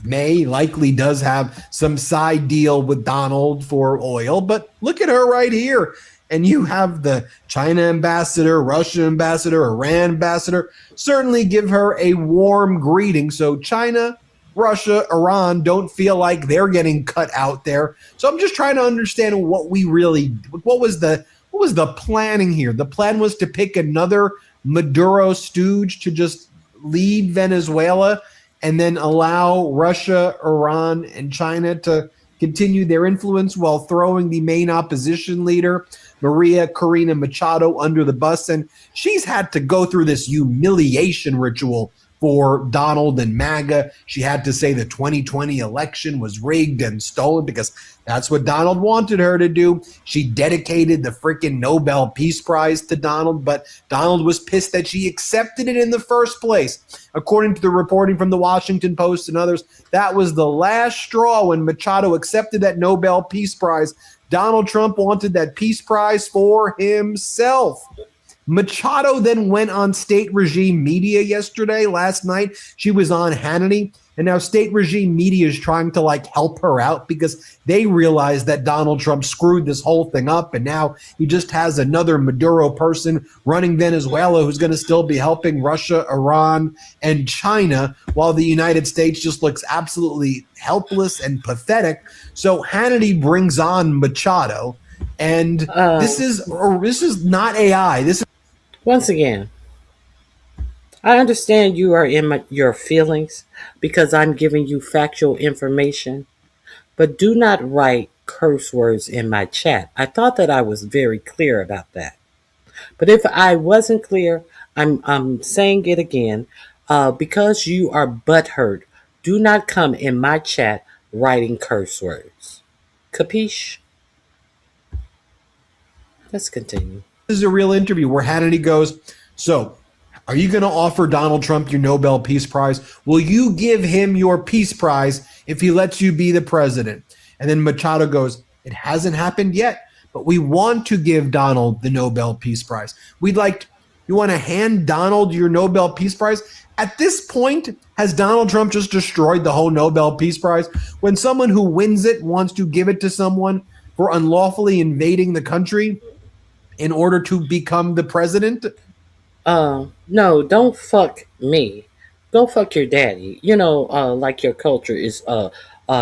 likely does have some side deal with Donald for oil, but look at her right here. And you have the China ambassador, Russia ambassador, Iran ambassador. Certainly give her a warm greeting. So China, Russia, Iran don't feel like they're getting cut out there. So I'm just trying to understand what was the planning here. The plan was to pick another Maduro stooge to just lead Venezuela and then allow Russia, Iran, and China to continue their influence while throwing the main opposition leader, Maria Corina Machado, under the bus. And she's had to go through this humiliation ritual for Donald and MAGA. She had to say the 2020 election was rigged and stolen because that's what Donald wanted her to do. She dedicated the freaking Nobel Peace Prize to Donald, but Donald was pissed that she accepted it in the first place. According to the reporting from the Washington Post and others, that was the last straw when Machado accepted that Nobel Peace Prize. Donald Trump wanted that Peace Prize for himself. Machado then went on state regime media last night. She was on Hannity, and now state regime media is trying to help her out because they realize that Donald Trump screwed this whole thing up, and now he just has another Maduro person running Venezuela who's going to still be helping Russia, Iran, and China, while the United States just looks absolutely helpless and pathetic. So Hannity brings on Machado, and this is not AI. This is Once again, I understand you are in your feelings because I'm giving you factual information, but do not write curse words in my chat. I thought that I was very clear about that. But if I wasn't clear, I'm saying it again. Because you are butthurt, do not come in my chat writing curse words. Capiche? Let's continue. This is a real interview where Hannity goes, so are you going to offer Donald Trump your Nobel Peace Prize? Will you give him your Peace Prize if he lets you be the president? And then Machado goes, it hasn't happened yet, but we want to give Donald the Nobel Peace Prize. You want to hand Donald your Nobel Peace Prize? At this point, has Donald Trump just destroyed the whole Nobel Peace Prize? When someone who wins it wants to give it to someone for unlawfully invading the country in order to become the president? No, don't fuck me. Go fuck your daddy. Like your culture is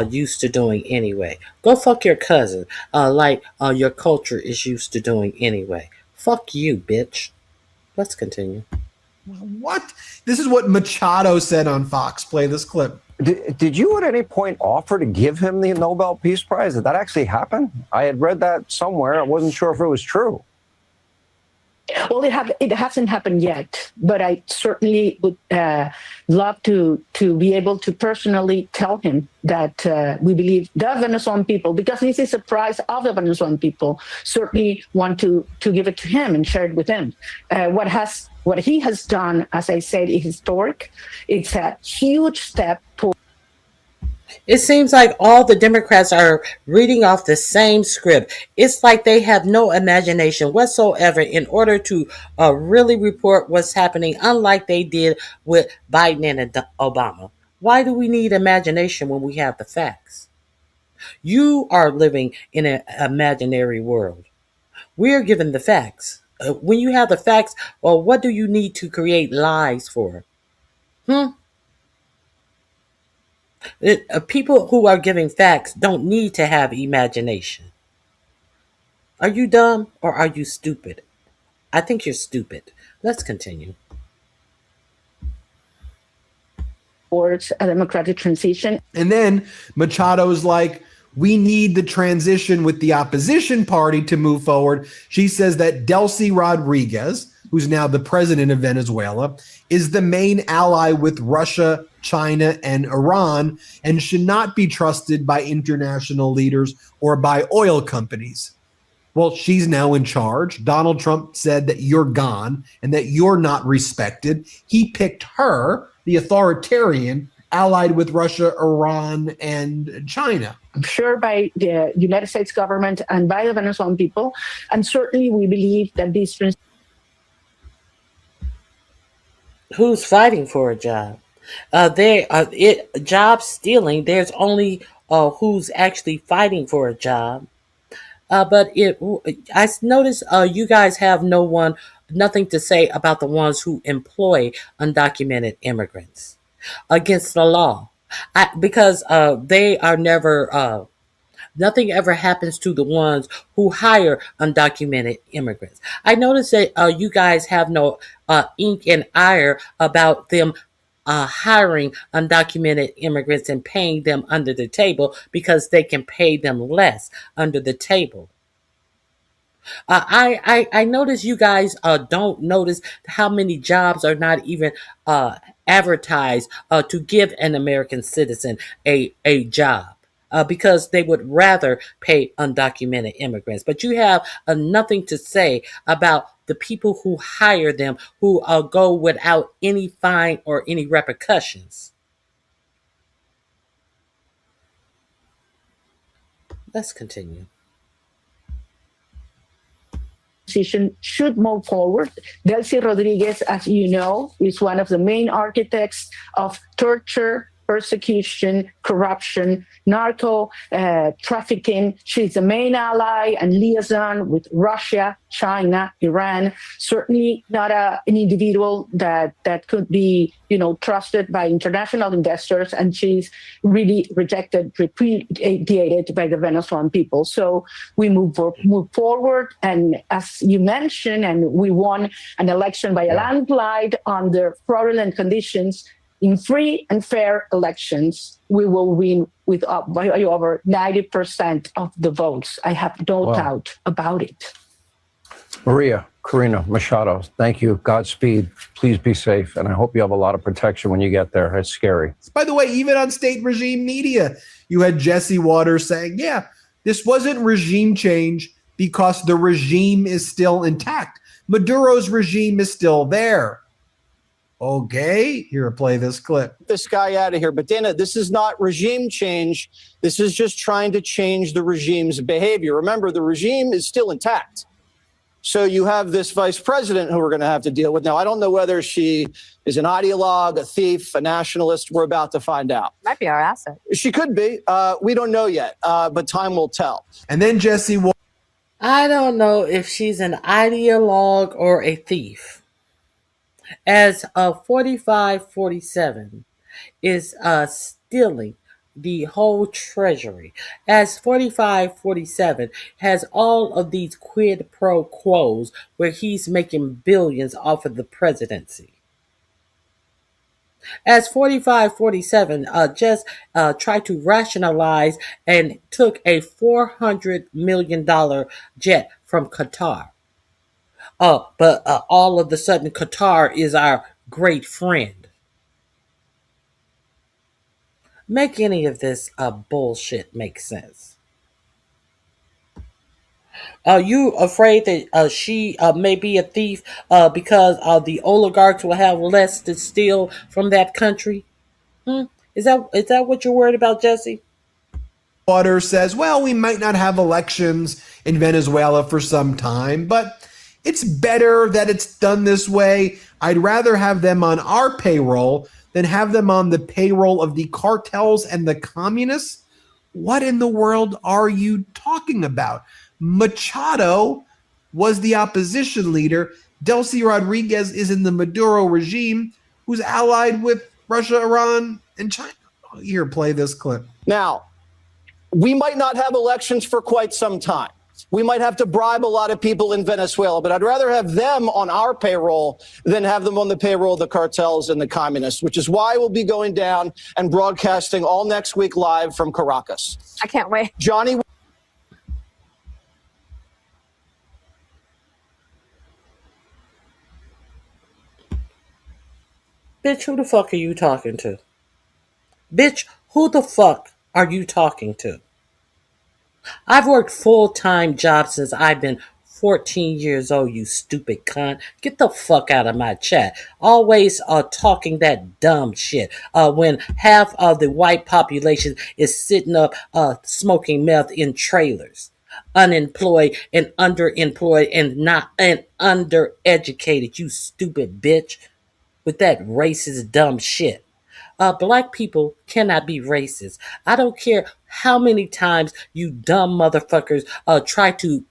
used to doing anyway. Go fuck your cousin, like your culture is used to doing anyway. Fuck you, bitch. Let's continue. What? This is what Machado said on Fox. Play this clip. Did you at any point offer to give him the Nobel Peace Prize? Did that actually happen? I had read that somewhere. I wasn't sure if it was true. Well, it hasn't happened yet, but I certainly would love to be able to personally tell him that we believe the Venezuelan people, because this is a prize of the Venezuelan people, certainly want to give it to him and share it with him. What he has done, as I said, is historic. It's a huge step toward. It seems like all the Democrats are reading off the same script. It's like they have no imagination whatsoever in order to really report what's happening, unlike they did with Biden and Obama. Why do we need imagination when we have the facts? You are living in an imaginary world. We're given the facts. When you have the facts, well, what do you need to create lies for? People who are giving facts don't need to have imagination. Are you dumb or are you stupid? I think you're stupid. Let's continue. Towards a democratic transition. And then Machado's like, we need the transition with the opposition party to move forward. She says that Delcy Rodriguez, who's now the president of Venezuela, is the main ally with Russia, China, and Iran, and should not be trusted by international leaders or by oil companies. Well, she's now in charge. Donald Trump said that you're gone and that you're not respected. He picked her, the authoritarian, allied with Russia, Iran, and China. I'm sure by the United States government and by the Venezuelan people. And certainly we believe that these. Who's fighting for a job? Job stealing. There's only who's actually fighting for a job. But I noticed you guys have nothing to say about the ones who employ undocumented immigrants against the law. Because they are never, nothing ever happens to the ones who hire undocumented immigrants. I noticed that you guys have no ink and ire about them hiring undocumented immigrants and paying them under the table because they can pay them less under the table. I notice you guys don't notice how many jobs are not even advertised to give an American citizen a job. Because they would rather pay undocumented immigrants. But you have nothing to say about the people who hire them, who go without any fine or any repercussions. Let's continue. Should move forward. Delcy Rodriguez, as you know, is one of the main architects of torture, persecution, corruption, narco trafficking. She's the main ally and liaison with Russia, China, Iran. Certainly not an individual that could be, trusted by international investors, and she's really repudiated by the Venezuelan people. So we move forward, and as you mentioned, and we won an election by a landslide under fraudulent conditions. In free and fair elections, we will win by over 90% of the votes. I have no doubt about it. Maria Corina Machado, thank you. Godspeed. Please be safe. And I hope you have a lot of protection when you get there. It's scary. By the way, even on state regime media, you had Jesse Waters saying, yeah, this wasn't regime change because the regime is still intact. Maduro's regime is still there. Okay, here, play this clip. This guy out of here. But Dana, this is not regime change. This is just trying to change the regime's behavior. Remember, the regime is still intact. So you have this vice president who we're going to have to deal with. Now, I don't know whether she is an ideologue, a thief, a nationalist. We're about to find out. Might be our asset. She could be. We don't know yet, but time will tell. And then Jesse Waters. I don't know if she's an ideologue or a thief. As 4547 is stealing the whole treasury, as 4547 has all of these quid pro quos where he's making billions off of the presidency. As 4547 just tried to rationalize and took a $400 million jet from Qatar. But all of a sudden, Qatar is our great friend. Make any of this bullshit make sense? Are you afraid that she may be a thief because the oligarchs will have less to steal from that country? Is that what you're worried about, Jesse? Water says, well, we might not have elections in Venezuela for some time, but it's better that it's done this way. I'd rather have them on our payroll than have them on the payroll of the cartels and the communists. What in the world are you talking about? Machado was the opposition leader. Delcy Rodriguez is in the Maduro regime, who's allied with Russia, Iran, and China. Here, play this clip. Now, we might not have elections for quite some time. We might have to bribe a lot of people in Venezuela, but I'd rather have them on our payroll than have them on the payroll of the cartels and the communists, which is why we'll be going down and broadcasting all next week live from Caracas. I can't wait. Johnny. Bitch, who the fuck are you talking to? Bitch, who the fuck are you talking to? I've worked full-time jobs since I've been 14 years old, you stupid cunt. Get the fuck out of my chat. Always talking that dumb shit when half of the white population is sitting up smoking meth in trailers. Unemployed and underemployed and not and undereducated, you stupid bitch. With that racist dumb shit. Black people cannot be racist. I don't care how many times you dumb motherfuckers try to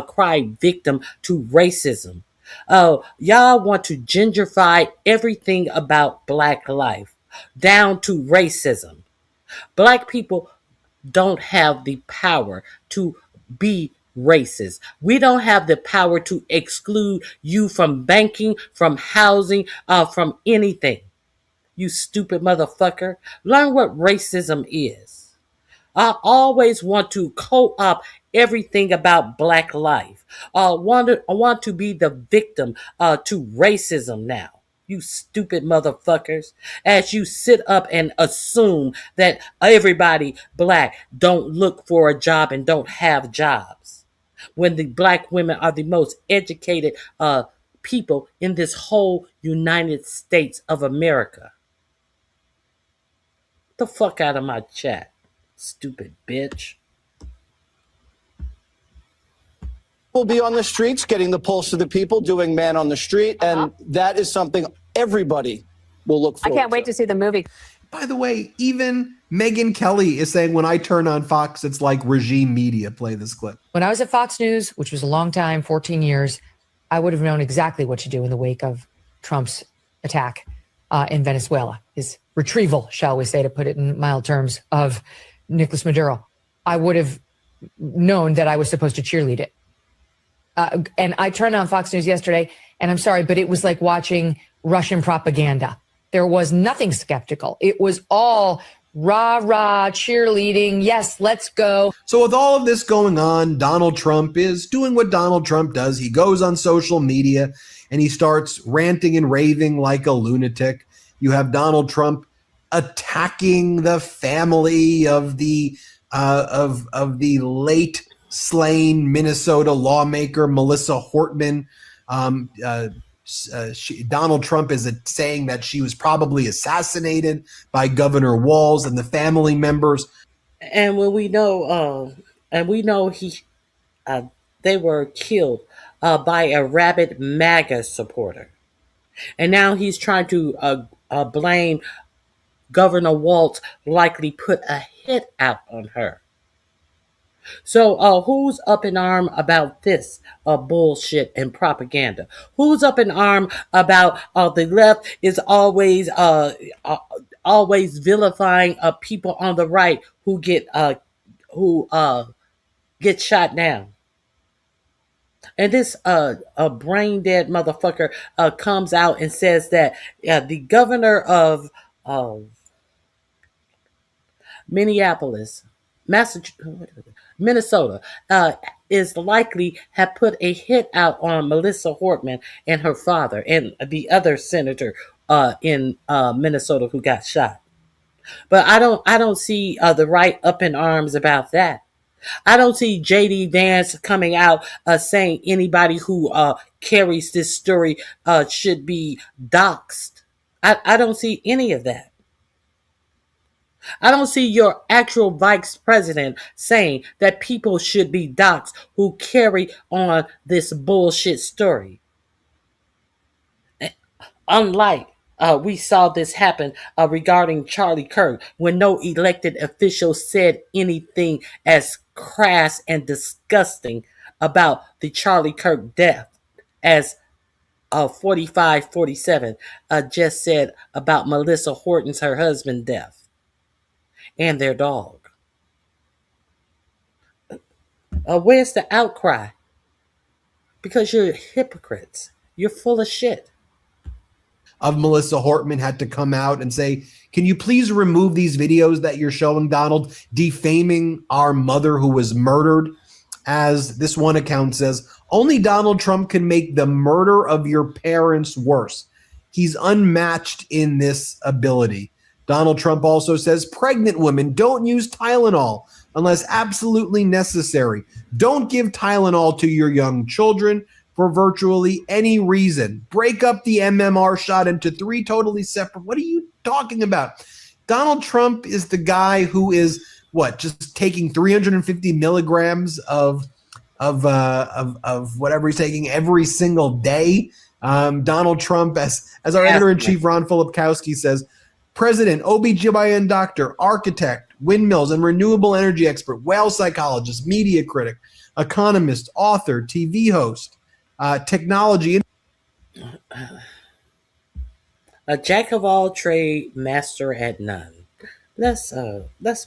cry victim to racism. Y'all want to genderify everything about black life down to racism. Black people don't have the power to be racist. We don't have the power to exclude you from banking, from housing, from anything. You stupid motherfucker. Learn what racism is. I always want to co-opt everything about black life. I want to be the victim to racism now. You stupid motherfuckers. As you sit up and assume that everybody black don't look for a job and don't have jobs. When the black women are the most educated people in this whole United States of America. The fuck out of my chat, stupid bitch. We'll be on the streets, getting the pulse of the people, doing man on the street, and that is something everybody will look forward to. I can't wait to see the movie. By the way, even Megyn Kelly is saying when I turn on Fox, it's like regime media. Play this clip. When I was at Fox News, which was a long time, 14 years, I would have known exactly what to do in the wake of Trump's attack in Venezuela, his retrieval, shall we say, to put it in mild terms, of Nicolas Maduro. I would have known that I was supposed to cheerlead it. And I turned on Fox News yesterday, and I'm sorry, but it was like watching Russian propaganda. There was nothing skeptical. It was all rah-rah, cheerleading. Yes, let's go. So with all of this going on, Donald Trump is doing what Donald Trump does. He goes on social media and he starts ranting and raving like a lunatic. You have Donald Trump attacking the family of the late slain Minnesota lawmaker Melissa Hortman. Donald Trump is saying that she was probably assassinated by Governor Walz and the family members. And when we know, they were killed by a rabid MAGA supporter, and now he's trying to blame Governor Walz likely put a hit out on her. So who's up in arm about this bullshit and propaganda? Who's up in arm about the left is always vilifying people on the right who get shot down? And this brain dead motherfucker comes out and says that the governor of Minnesota, is likely have put a hit out on Melissa Hortman and her father and the other senator in Minnesota who got shot. But I don't see the right up in arms about that. I don't see JD Vance coming out saying anybody who carries this story should be doxxed. I don't see any of that. I don't see your actual vice president saying that people should be doxxed who carry on this bullshit story. Unlike we saw this happen regarding Charlie Kirk when no elected official said anything as crass and disgusting about the Charlie Kirk death as 4547 just said about Melissa Horton's, her husband's death and their dog. Where's the outcry? Because you're hypocrites. You're full of shit. Of Melissa Hortman had to come out and say, can you please remove these videos that you're showing, Donald, defaming our mother who was murdered? As this one account says, only Donald Trump can make the murder of your parents worse. He's unmatched in this ability. Donald Trump also says, pregnant women don't use Tylenol unless absolutely necessary. Don't give Tylenol to your young children for virtually any reason. Break up the MMR shot into 3 totally separate. What are you talking about? Donald Trump is the guy who is just taking 350 milligrams of whatever he's taking every single day. Donald Trump, as our editor-in-chief Ron Filipkowski says, president, OBGYN doctor, architect, windmills and renewable energy expert, whale psychologist, media critic, economist, author, TV host, technology. A jack of all trade, master at none. Let's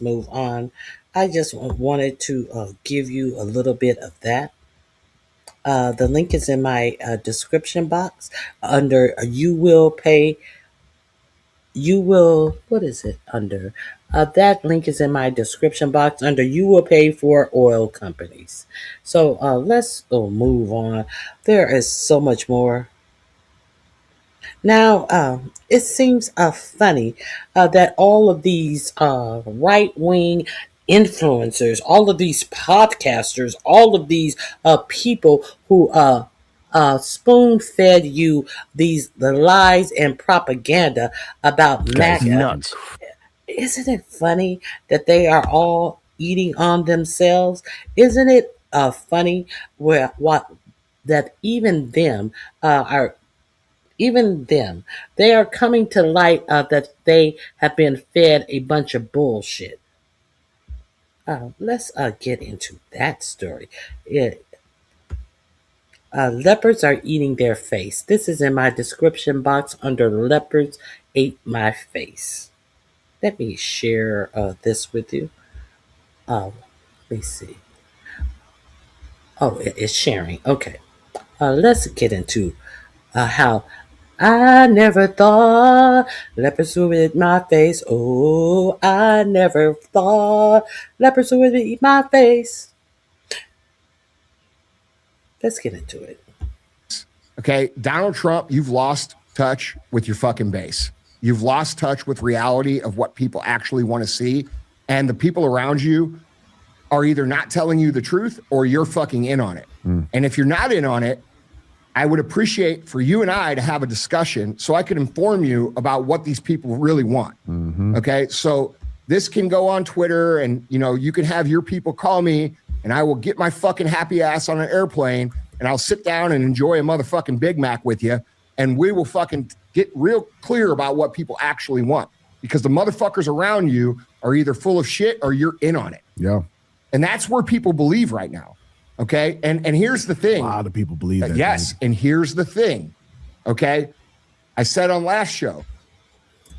move on. I just wanted to give you a little bit of that. The link is in my description box under you will pay. You will, what is it under? That link is in my description box under you will pay for oil companies. So let's move on. There is so much more. Now, it seems funny that all of these right-wing influencers, all of these podcasters, all of these people who spoon-fed you the lies and propaganda about MAGA. Nuts. Isn't it funny that they are all eating on themselves? Isn't it funny that even them they are coming to light that they have been fed a bunch of bullshit. Let's get into that story. Leopards are eating their face. This is in my description box under leopards ate my face. Let me share this with you. Let me see. Oh, it's sharing. Okay. Let's get into how I never thought leopards would eat my face. Oh, I never thought leopards would eat my face. Let's get into it. Okay, Donald Trump, you've lost touch with your fucking base. You've lost touch with reality of what people actually want to see. And the people around you are either not telling you the truth or you're fucking in on it. And if you're not in on it, I would appreciate for you and I to have a discussion so I could inform you about what these people really want. Okay, so this can go on Twitter and, you can have your people call me and I will get my fucking happy ass on an airplane and I'll sit down and enjoy a motherfucking Big Mac with you. And we will fucking get real clear about what people actually want, because the motherfuckers around you are either full of shit or you're in on it. Yeah. And that's where people believe right now. Okay. And here's the thing. A lot of people believe that. Yes. And here's the thing. Okay. I said on last show,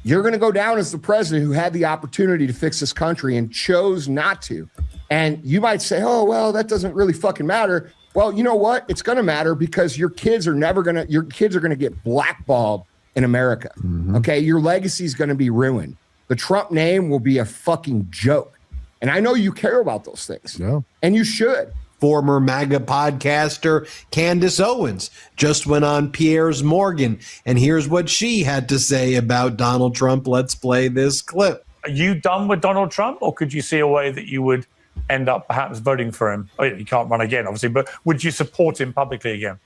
you're going to go down as the president who had the opportunity to fix this country and chose not to. And you might say, oh, well, that doesn't really fucking matter. Well, you know what? It's going to matter because your kids are going to get blackballed in America. Okay. Your legacy is going to be ruined. The Trump name will be a fucking joke. And I know you care about those things. Yeah. And you should. Former MAGA podcaster Candace Owens just went on Piers Morgan, and here's what she had to say about Donald Trump. Let's play this clip. Are you done with Donald Trump, or could you see a way that you would end up perhaps voting for him? Oh, you can't run again, obviously, but would you support him publicly again?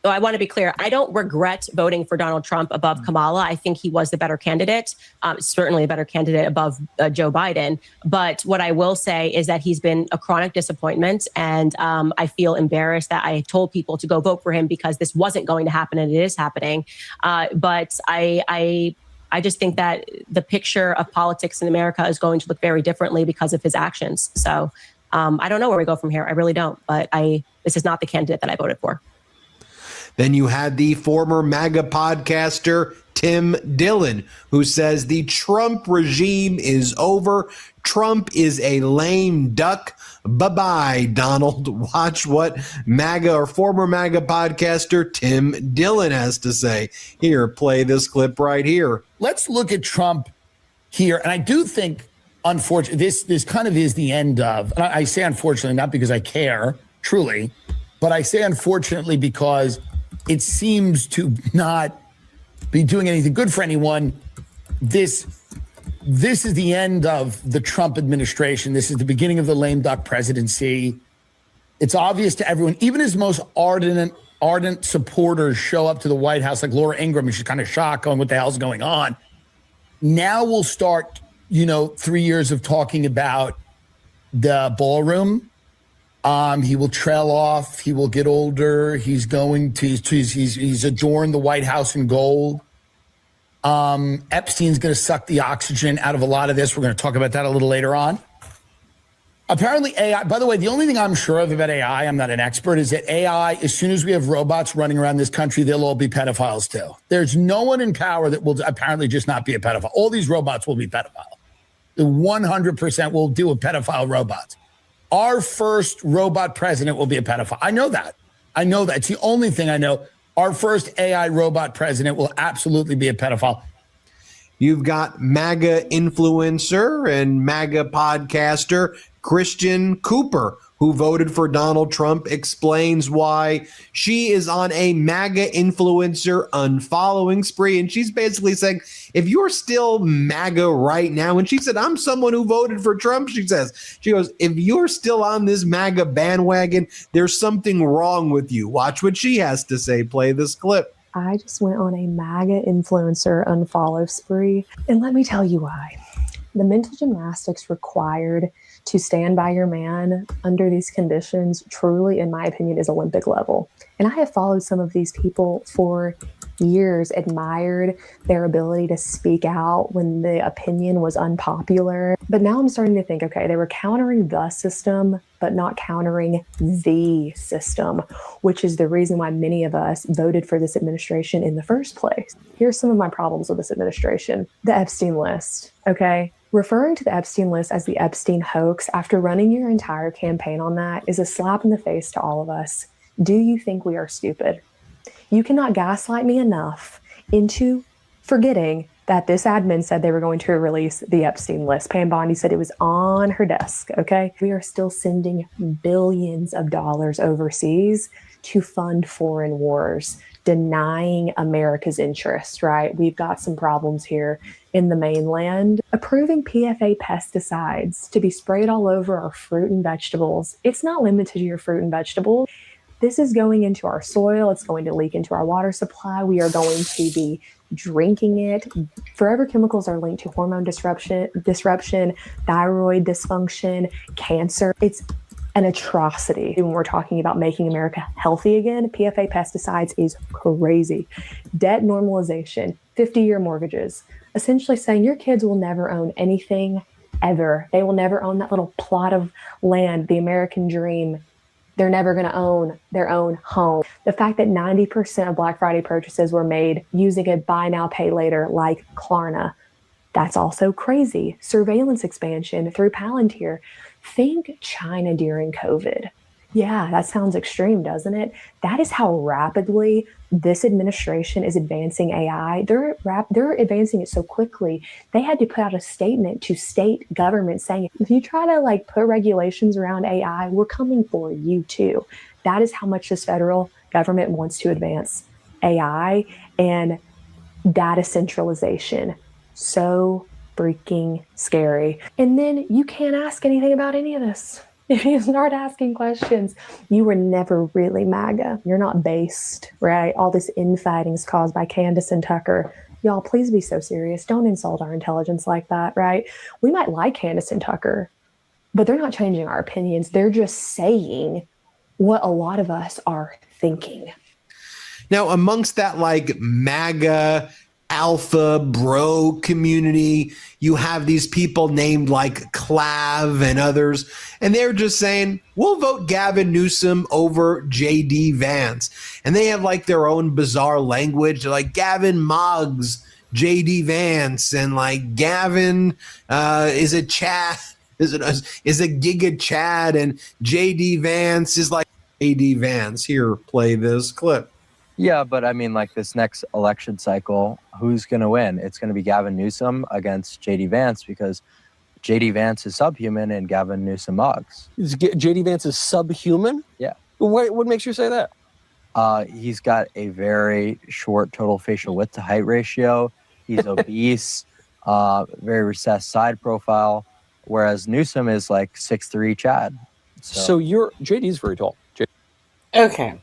So I want to be clear. I don't regret voting for Donald Trump above Kamala. I think he was the better candidate, certainly a better candidate above Joe Biden. But what I will say is that he's been a chronic disappointment. And I feel embarrassed that I told people to go vote for him because this wasn't going to happen and it is happening. But I just think that the picture of politics in America is going to look very differently because of his actions. So I don't know where we go from here. I really don't. But this is not the candidate that I voted for. Then you had the former MAGA podcaster, Tim Dillon, who says the Trump regime is over. Trump is a lame duck. Bye-bye, Donald. Watch what MAGA or former MAGA podcaster Tim Dillon has to say. Here, play this clip right here. Let's look at Trump here. And I do think, unfortunately, this kind of is the end of, and I say unfortunately, not because I care, truly, but I say unfortunately because it seems to not be doing anything good for anyone. This is the end of the Trump administration. This is the beginning of the lame duck presidency. It's obvious to everyone, even his most ardent supporters show up to the White House, like Laura Ingraham, and she's kind of shocked, going, what the hell's going on? Now we'll start, 3 years of talking about the ballroom. He will trail off. He will get older. He's adorned the White House in gold. Epstein's going to suck the oxygen out of a lot of this. We're going to talk about that a little later on. Apparently AI, by the way, the only thing I'm sure of about AI, I'm not an expert, is that AI, as soon as we have robots running around this country, they'll all be pedophiles too. There's no one in power that will apparently just not be a pedophile. All these robots will be pedophiles. The 100% will do with pedophile robots. Our first robot president will be a pedophile. I know that. It's the only thing I know. Our first AI robot president will absolutely be a pedophile. You've got MAGA influencer and MAGA podcaster Christian Cooper, who voted for Donald Trump, explains why she is on a MAGA influencer unfollowing spree. And she's basically saying, if you're still MAGA right now, and she said, I'm someone who voted for Trump, she goes, if you're still on this MAGA bandwagon, there's something wrong with you. Watch what she has to say. Play this clip. I just went on a MAGA influencer unfollow spree. And let me tell you why. The mental gymnastics required to stand by your man under these conditions truly, in my opinion, is Olympic level. And I have followed some of these people for years, admired their ability to speak out when the opinion was unpopular. But now I'm starting to think, okay, they were countering the system, but not countering the system, which is the reason why many of us voted for this administration in the first place. Here's some of my problems with this administration. The Epstein list, okay? Referring to the Epstein list as the Epstein hoax after running your entire campaign on that is a slap in the face to all of us. Do you think we are stupid? You cannot gaslight me enough into forgetting that this admin said they were going to release the Epstein list. Pam Bondi said it was on her desk, okay? We are still sending billions of dollars overseas to fund foreign wars, denying America's interests, right? We've got some problems here in the mainland. Approving PFA pesticides to be sprayed all over our fruit and vegetables. It's not limited to your fruit and vegetables. This is going into our soil. It's going to leak into our water supply. We are going to be drinking it. Forever chemicals are linked to hormone disruption, thyroid dysfunction, cancer. It's an atrocity. When we're talking about making America healthy again, PFA pesticides is crazy. Debt normalization, 50-year mortgages, essentially saying your kids will never own anything ever. They will never own that little plot of land, the American dream. They're never going to own their own home. The fact that 90% of Black Friday purchases were made using a buy now, pay later like Klarna, that's also crazy. Surveillance expansion through Palantir. Think China during COVID. Yeah, that sounds extreme, doesn't it? That is how rapidly this administration is advancing AI. They're advancing it so quickly. They had to put out a statement to state governments saying, if you try to like put regulations around AI, we're coming for you too. That is how much this federal government wants to advance AI and data centralization. So freaking scary. And then you can't ask anything about any of this. If you start asking questions, you were never really MAGA. You're not based, right? All this infighting is caused by Candace and Tucker. Y'all, please be so serious. Don't insult our intelligence like that, right? We might like Candace and Tucker, but they're not changing our opinions. They're just saying what a lot of us are thinking. Now, amongst that like MAGA alpha bro community, you have these people named like Clav and others, and they're just saying, we'll vote Gavin Newsom over JD Vance. And they have like their own bizarre language. They're like Gavin Moggs, JD Vance, and like Gavin is a Chad, is a Giga Chad, and JD Vance is like JD Vance. Here, play this clip. Yeah, but I mean, like this next election cycle, who's going to win? It's going to be Gavin Newsom against JD Vance because JD Vance is subhuman and Gavin Newsom mugs. JD Vance is subhuman? Yeah. What makes you say that? He's got a very short total facial width to height ratio. He's obese, very recessed side profile, whereas Newsom is like 6'3" Chad. So JD's very tall. Okay.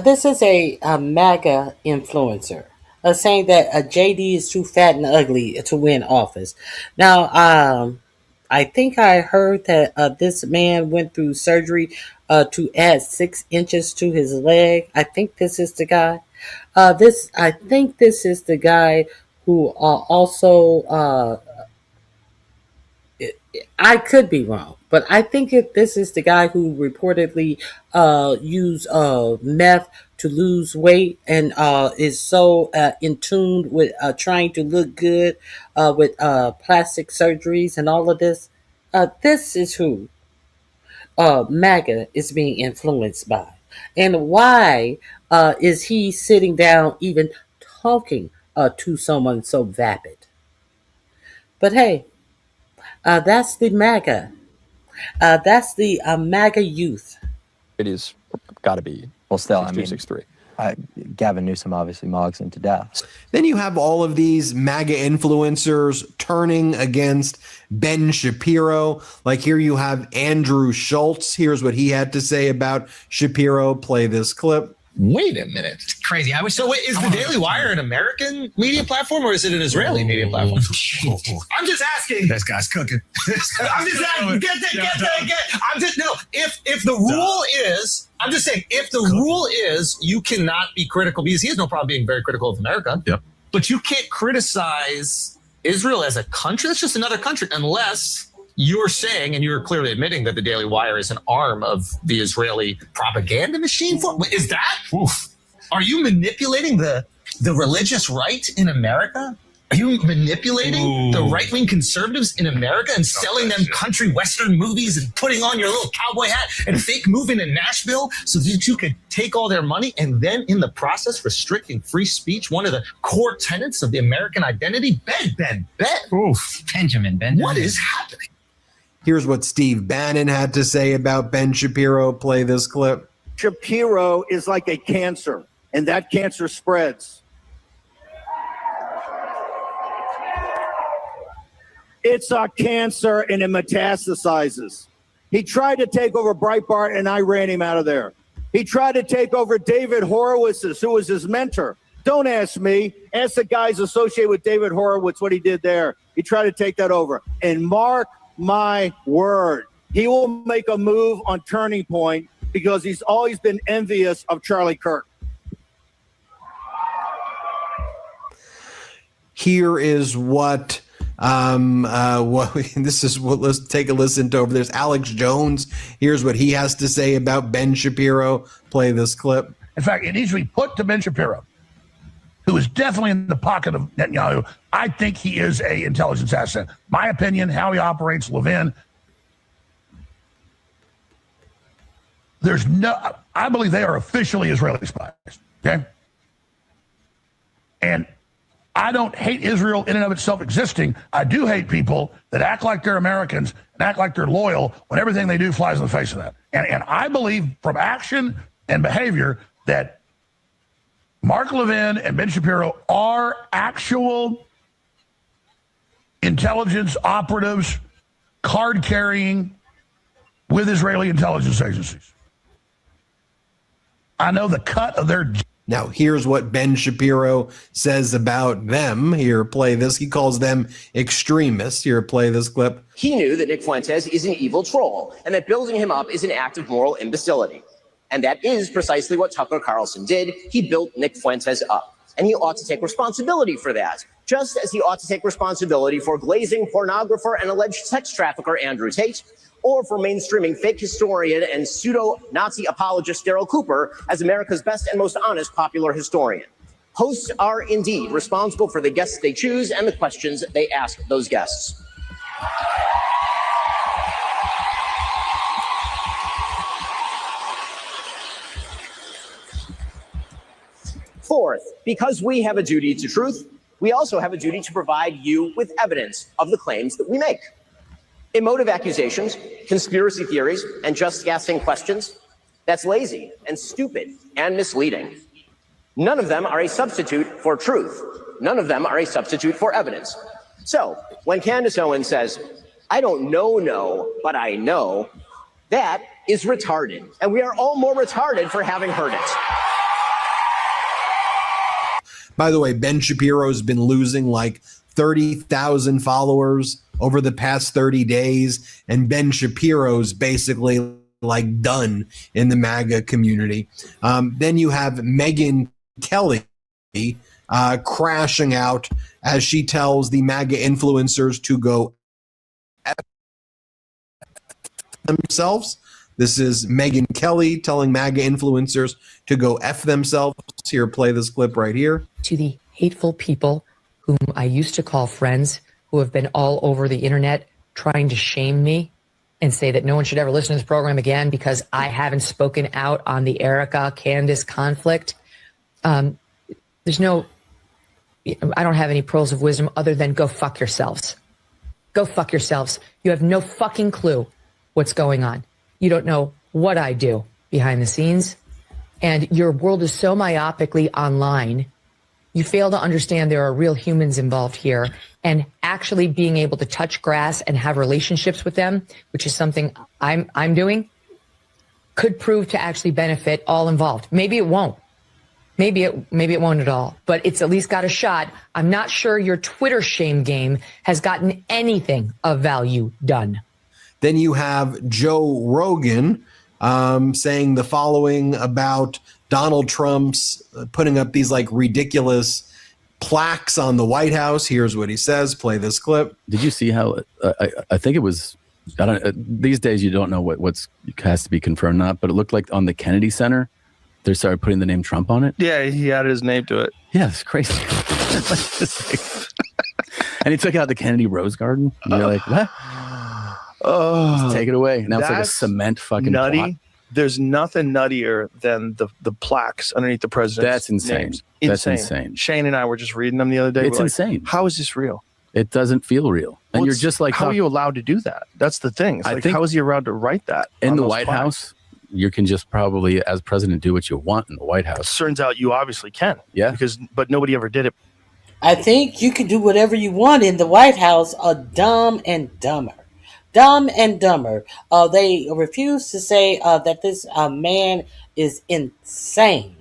This is a MAGA influencer saying that JD is too fat and ugly to win office. Now, I think I heard that this man went through surgery to add 6 inches to his leg. I think this is the guy. I think this is the guy who also. I could be wrong, but I think this is the guy who reportedly used meth to lose weight and is so in tune with trying to look good with plastic surgeries and all of this. This is who MAGA is being influenced by. And why is he sitting down even talking to someone so vapid? But hey, that's the MAGA. That's the MAGA youth. It is got to be. Well, still, I mean, 6'3". Gavin Newsom obviously mogs him to death. Then you have all of these MAGA influencers turning against Ben Shapiro. Like here you have Andrew Schultz. Here's what he had to say about Shapiro. Play this clip. Wait a minute. It's crazy. So wait, is the Daily Wire an American media platform or is it an Israeli media platform? I'm just asking. This guy's cooking. I'm just asking. If the rule is, I'm just saying, if the rule is you cannot be critical, because he has no problem being very critical of America, but you can't criticize Israel as a country. That's just another country, unless you're saying, and you're clearly admitting, that the Daily Wire is an arm of the Israeli propaganda machine. Is that? Oof. Are you manipulating the religious right in America? Are you manipulating the right-wing conservatives in America and selling them country western movies and putting on your little cowboy hat and fake moving in Nashville so that you could take all their money and then in the process restricting free speech, one of the core tenets of the American identity? Ben. Oof. Benjamin. What is happening? Here's what Steve Bannon had to say about Ben Shapiro. Play this clip. Shapiro is like a cancer, and that cancer spreads. It's a cancer, and it metastasizes. He tried to take over Breitbart, and I ran him out of there. He tried to take over David Horowitz's, who was his mentor. Don't ask me. Ask the guys associated with David Horowitz what he did there. He tried to take that over. And mark my word, he will make a move on Turning Point because he's always been envious of Charlie Kirk. Here is what this is what, let's take a listen to over. There's Alex Jones. Here's what he has to say about Ben Shapiro. Play this clip. In fact, it needs to be put to Ben Shapiro, who is definitely in the pocket of Netanyahu. I think he is an intelligence asset. My opinion, how he operates, Levin, I believe they are officially Israeli spies. Okay? And I don't hate Israel in and of itself existing. I do hate people that act like they're Americans and act like they're loyal when everything they do flies in the face of that. And I believe from action and behavior that Mark Levin and Ben Shapiro are actual intelligence operatives card carrying with Israeli intelligence agencies. I know the cut of their... Now, here's what Ben Shapiro says about them. Here, play this. He calls them extremists. Here, play this clip. He knew that Nick Fuentes is an evil troll and that building him up is an act of moral imbecility. And that is precisely what Tucker Carlson did. He built Nick Fuentes up. And he ought to take responsibility for that, just as he ought to take responsibility for glazing pornographer and alleged sex trafficker Andrew Tate, or for mainstreaming fake historian and pseudo-Nazi apologist Daryl Cooper as America's best and most honest popular historian. Hosts are indeed responsible for the guests they choose and the questions they ask those guests. Fourth, because we have a duty to truth, we also have a duty to provide you with evidence of the claims that we make. Emotive accusations, conspiracy theories, and just guessing questions, that's lazy and stupid and misleading. None of them are a substitute for truth. None of them are a substitute for evidence. So when Candace Owens says, I don't know, but I know, that is retarded. And we are all more retarded for having heard it. By the way, Ben Shapiro's been losing like 30,000 followers over the past 30 days, and Ben Shapiro's basically like done in the MAGA community. Then you have Megyn Kelly crashing out as she tells the MAGA influencers to go F themselves. This is Megyn Kelly telling MAGA influencers to go F themselves. Here, play this clip right here. To the hateful people whom I used to call friends, who have been all over the internet trying to shame me and say that no one should ever listen to this program again because I haven't spoken out on the Erica Candace conflict. There's no, I don't have any pearls of wisdom other than go fuck yourselves. Go fuck yourselves. You have no fucking clue what's going on. You don't know what I do behind the scenes. And your world is so myopically online. You fail to understand there are real humans involved here, and actually being able to touch grass and have relationships with them, which is something I'm doing, could prove to actually benefit all involved. Maybe it won't. Maybe it won't at all, but it's at least got a shot. I'm not sure your Twitter shame game has gotten anything of value done. Then you have Joe Rogan saying the following about Donald Trump's putting up these like ridiculous plaques on the White House. Here's what he says. Play this clip. Did you see how I think it was, I don't, these days you don't know what's has to be confirmed or not, but it looked like on the Kennedy Center, they started putting the name Trump on it. Yeah, he added his name to it. Yeah, it's crazy. And he took out the Kennedy Rose Garden. And you're like, what? Oh, just take it away. Now it's like a cement fucking nutty. plot. There's nothing nuttier than the plaques underneath the president's That's insane. names. That's insane. Shane and I were just reading them the other day. It's We're like, insane. How is this real? It doesn't feel real. And Well, you're just like, how are you allowed to do that? That's the thing. It's I like, think how is he allowed to write that in on the those White plaques? House? You can just probably, as president, do what you want in the White House. Turns out you obviously can. Yeah. But nobody ever did it. I think you can do whatever you want in the White House. Dumb and Dumber. Dumb and Dumber. They refuse to say that this man is insane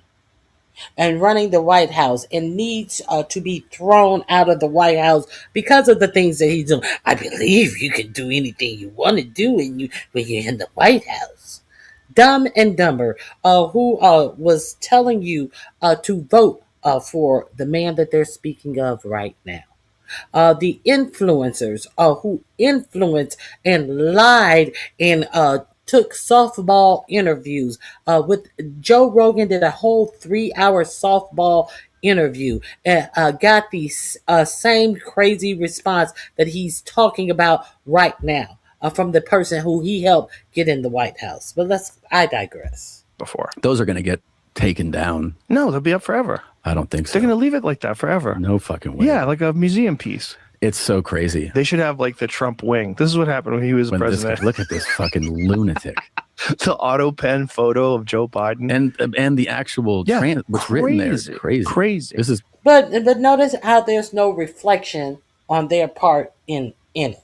and running the White House and needs to be thrown out of the White House because of the things that he's doing. I believe you can do anything you want to do when you're in the White House. Dumb and Dumber, who was telling you to vote for the man that they're speaking of right now. The influencers who influenced and lied and took softball interviews with Joe Rogan, did a whole 3-hour softball interview and got the same crazy response that he's talking about right now. from the person who he helped get in the White House. But I digress. Before those are going to get taken down. No, they'll be up forever. I don't think so. They're going to leave it like that forever. No fucking way. Yeah, like a museum piece. It's so crazy. They should have like the Trump wing. This is what happened when he was president. Look at this fucking lunatic. The auto pen photo of Joe Biden and the actual what's written there is crazy. Crazy. This is But notice how there's no reflection on their part in it,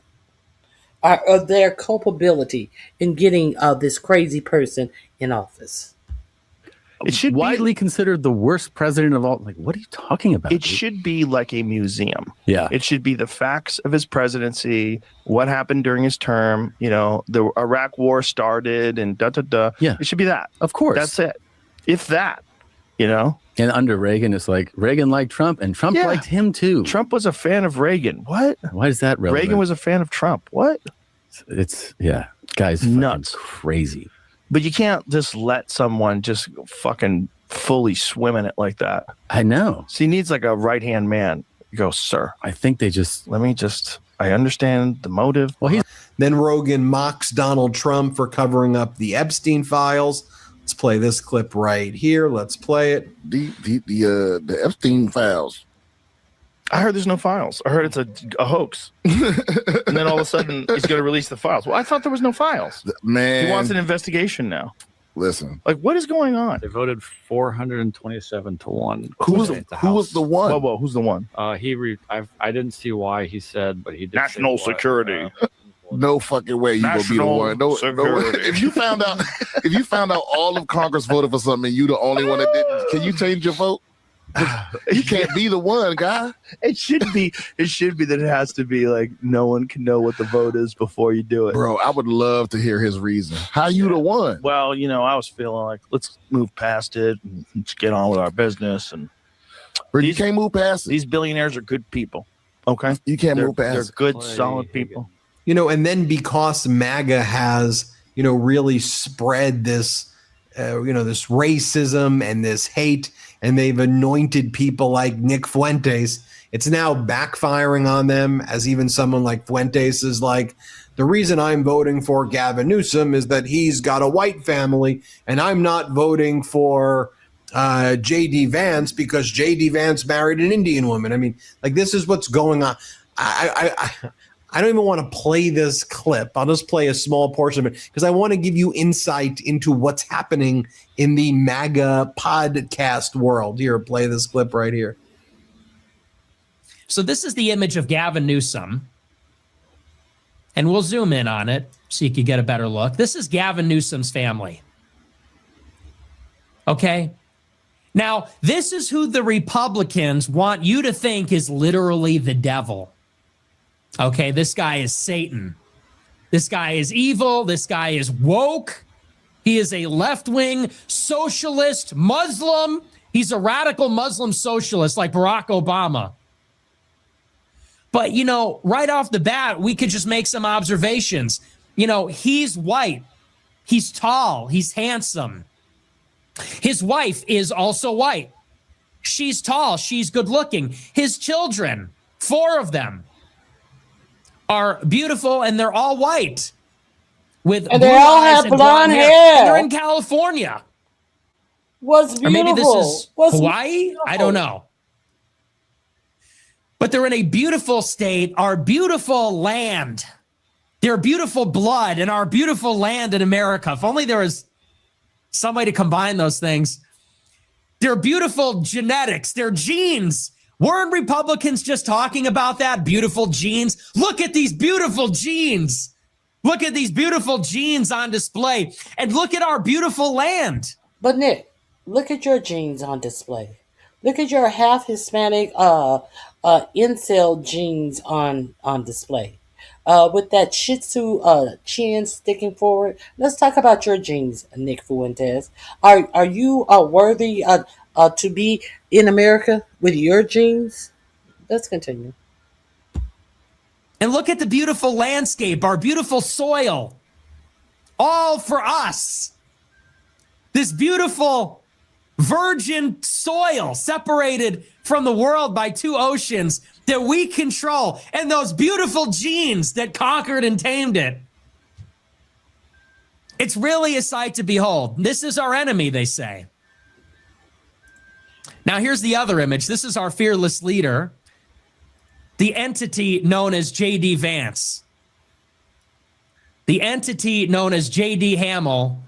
or their culpability in getting this crazy person in office. It should widely considered the worst president of all. Like, what are you talking about? It should be like a museum. Yeah. It should be the facts of his presidency, what happened during his term. You know, the Iraq war started and da-da-da. Yeah. It should be that. Of course. That's it. If that, you know. And under Reagan, it's like Reagan liked Trump and Trump liked him too. Trump was a fan of Reagan. What? Why is that relevant? Reagan was a fan of Trump. What? It's guys, nuts, crazy. But you can't just let someone just fucking fully swim in it like that. I know. So he needs like a right-hand man. You go, sir. I think they just... I understand the motive. Well, then Rogan mocks Donald Trump for covering up the Epstein files. Let's play this clip right here. Let's play it. The Epstein files. I heard there's no files. I heard it's a hoax. And then all of a sudden he's going to release the files. Well, I thought there was no files. Man. He wants an investigation now. Listen. Like, what is going on? They voted 427 to 1. Who was the one? Whoa, who's the one? I didn't see why he said, but he did. National security. No fucking way you gonna be the one. No, if you found out all of Congress voted for something and you the only one that didn't, can you change your vote? You can't be the one, guy. It should be that it has to be like no one can know what the vote is before you do it. Bro, I would love to hear his reason. How you the one? Well, you know, I was feeling like let's move past it and let's get on with our business. And you can't move past it. These billionaires are good people. Okay, you can't move past. They're good, solid people. You know, and then because MAGA has, you know, really spread this, this racism and this hate, and they've anointed people like Nick Fuentes, it's now backfiring on them, as even someone like Fuentes is like, the reason I'm voting for Gavin Newsom is that he's got a white family, and I'm not voting for J.D. Vance because J.D. Vance married an Indian woman. I mean, like, this is what's going on. I don't even want to play this clip. I'll just play a small portion of it because I want to give you insight into what's happening in the MAGA podcast world. Here, play this clip right here. So this is the image of Gavin Newsom, and we'll zoom in on it so you can get a better look. This is Gavin Newsom's family. Okay? Now, this is who the Republicans want you to think is literally the devil. Okay, this guy is Satan. This guy is evil. This guy is woke. He is a left-wing socialist Muslim. He's a radical Muslim socialist like Barack Obama. But, you know, right off the bat, we could just make some observations. You know, he's white. He's tall. He's handsome. His wife is also white. She's tall. She's good-looking. His children, 4 of them, are beautiful, and they're all white with and they all have blonde hair. And they're in California. What's beautiful? Or maybe this is Hawaii? Beautiful? I don't know. But they're in a beautiful state, our beautiful land. Their beautiful blood and our beautiful land in America. If only there was some way to combine those things. Their beautiful genetics, their genes. Weren't Republicans just talking about that? Beautiful genes. Look at these beautiful genes. Look at these beautiful genes on display. And look at our beautiful land. But Nick, look at your genes on display. Look at your half Hispanic incel genes on display. With that Shih Tzu chin sticking forward. Let's talk about your genes, Nick Fuentes. Are you worthy to be in America with your genes? Let's continue. And look at the beautiful landscape, our beautiful soil. All for us. This beautiful virgin soil separated from the world by 2 oceans that we control. And those beautiful genes that conquered and tamed it. It's really a sight to behold. This is our enemy, they say. Now, here's the other image. This is our fearless leader, the entity known as J.D. Vance. The entity known as J.D. Hamill,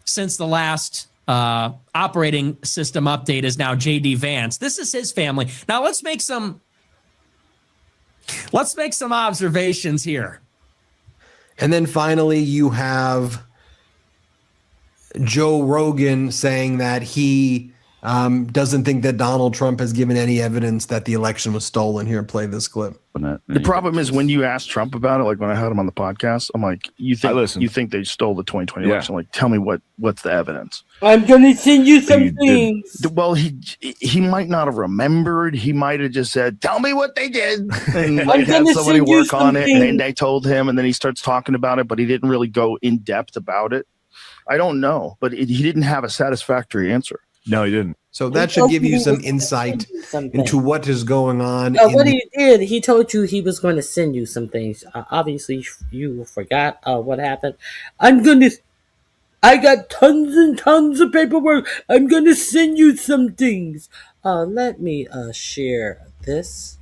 since the last operating system update, is now J.D. Vance. This is his family. Now, let's make some observations here. And then finally, you have Joe Rogan saying that he doesn't think that Donald Trump has given any evidence that the election was stolen. Here, play this clip. The problem is when you ask Trump about it, like when I had him on the podcast, I'm like, you think they stole the 2020 election? Like, tell me what's the evidence? I'm gonna send you some things. Well, he might not have remembered. He might have just said, "Tell me what they did," and I'm like, had gonna somebody send you work on it. And then something. they told him, and then he starts talking about it, but he didn't really go in depth about it. I don't know, but he didn't have a satisfactory answer. No, he didn't. So that should give you some insight into what is going on. What he did, he told you he was going to send you some things. Obviously, you forgot what happened. I got tons and tons of paperwork. I'm going to send you some things. Let me share this.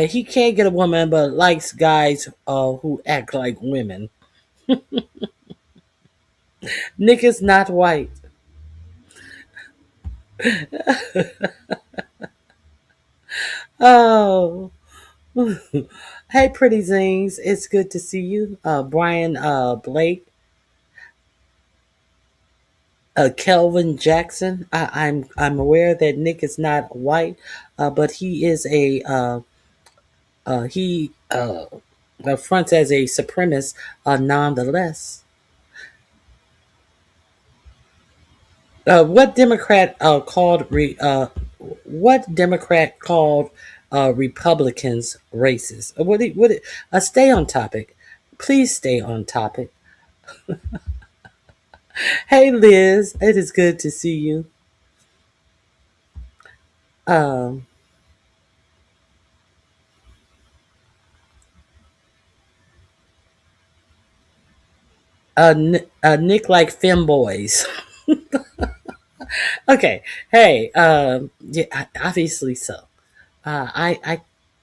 He can't get a woman, but likes guys who act like women. Nick is not white. Oh. Hey, pretty zings. It's good to see you. Brian Blake. Kelvin Jackson. I'm aware that Nick is not white, but he is he fronts as a supremacist nonetheless. What Democrat called Republicans racist? Stay on topic. Please stay on topic. Hey Liz, it is good to see you. Nick like femboys. Okay. Hey, yeah, obviously so. I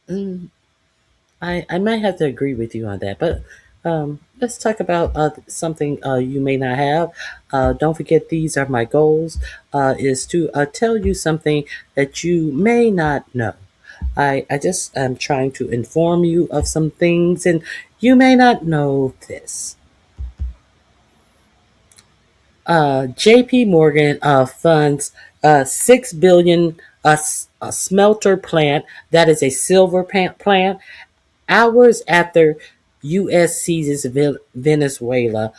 might have to agree with you on that, but let's talk about something you may not have. Don't forget, these are my goals, is to tell you something that you may not know. I just am trying to inform you of some things, and you may not know this. JP Morgan funds $6 billion a smelter plant that is a silver plant hours after U.S. seizes Venezuela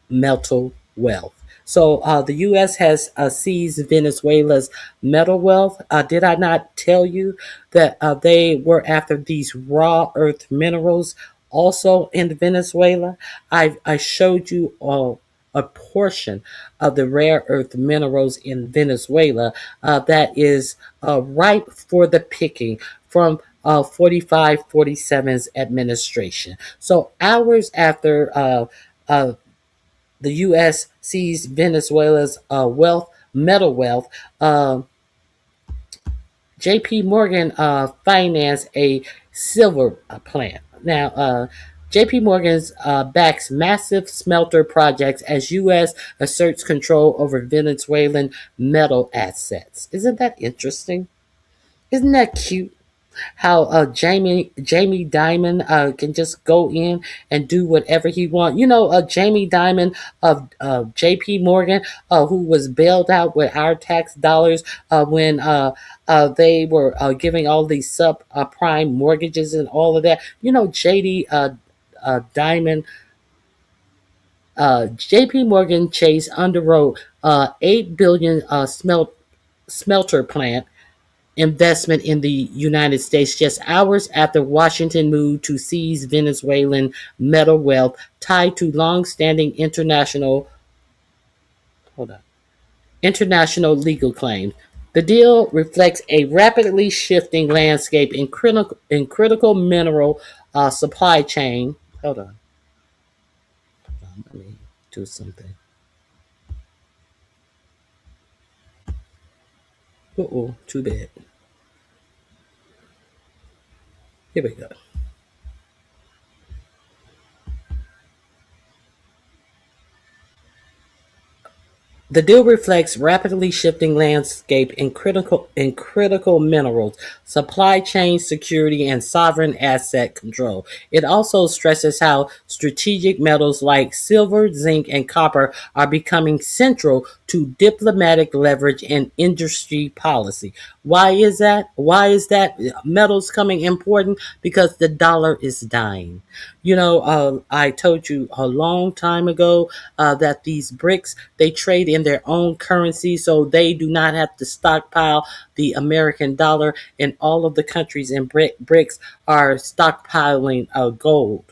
metal wealth. So the U.S. has seized Venezuela's metal wealth. Did I not tell you that they were after these raw earth minerals also in Venezuela? I showed you a portion of the rare earth minerals in Venezuela that is ripe for the picking from 45-47's administration. So hours after the U.S. seized Venezuela's metal wealth, J.P. Morgan financed a silver plant. Now, J.P. Morgan's backs massive smelter projects as U.S. asserts control over Venezuelan metal assets. Isn't that interesting? Isn't that cute? How Jamie Dimon can just go in and do whatever he wants. You know, Jamie Dimon of J.P. Morgan, who was bailed out with our tax dollars when they were giving all these subprime mortgages and all of that. You know, Dimon. J.P. Morgan Chase underwrote $8 billion smelter plant investment in the United States just hours after Washington moved to seize Venezuelan metal wealth tied to long-standing international legal claims. The deal reflects a rapidly shifting landscape in critical mineral supply chain Hold on. Let me do something. Uh-oh, too bad. Here we go. The deal reflects rapidly shifting landscape in critical minerals, supply chain security, and sovereign asset control. It also stresses how strategic metals like silver, zinc, and copper are becoming central to diplomatic leverage and industry policy. Why is that? Why is that metals coming important? Because the dollar is dying. I told you a long time ago that these BRICS, they trade in their own currency, so they do not have to stockpile the American dollar, and all of the countries in BRICS are stockpiling gold.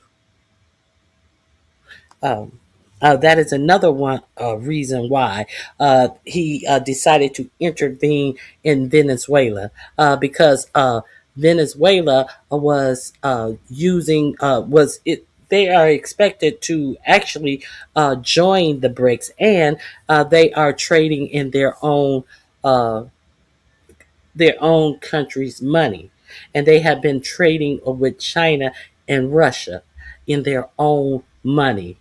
That is another one reason why he decided to intervene in Venezuela, because Venezuela was using was it. They are expected to actually join the BRICS, and they are trading in uh, their own country's money, and they have been trading with China and Russia in their own money,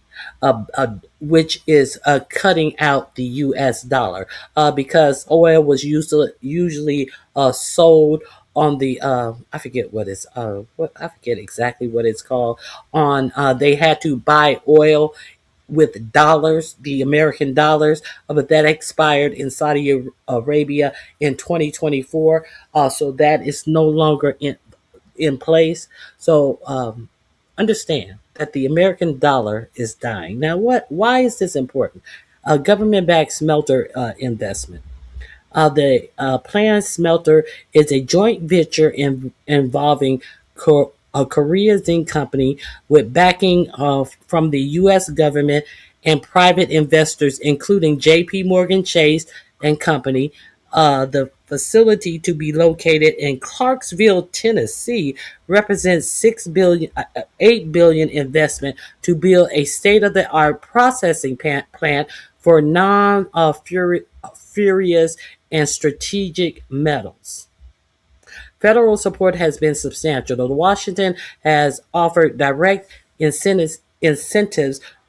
which is cutting out the U.S. dollar, because oil was usually sold on the I forget what it's I forget exactly what it's called. On They had to buy oil with dollars, the American dollars, but that expired in Saudi Arabia in 2024. So that is no longer in place. So understand that the American dollar is dying. Now, why is this important? A government-backed smelter investment. The planned smelter is a joint venture involving a Korea Zinc Company with backing from the U.S. government and private investors, including J.P. Morgan Chase and Company. The facility, to be located in Clarksville, Tennessee, represents $8 billion investment to build a state-of-the-art processing plant for non-ferrous and strategic metals. Federal support has been substantial, though Washington has offered direct incentives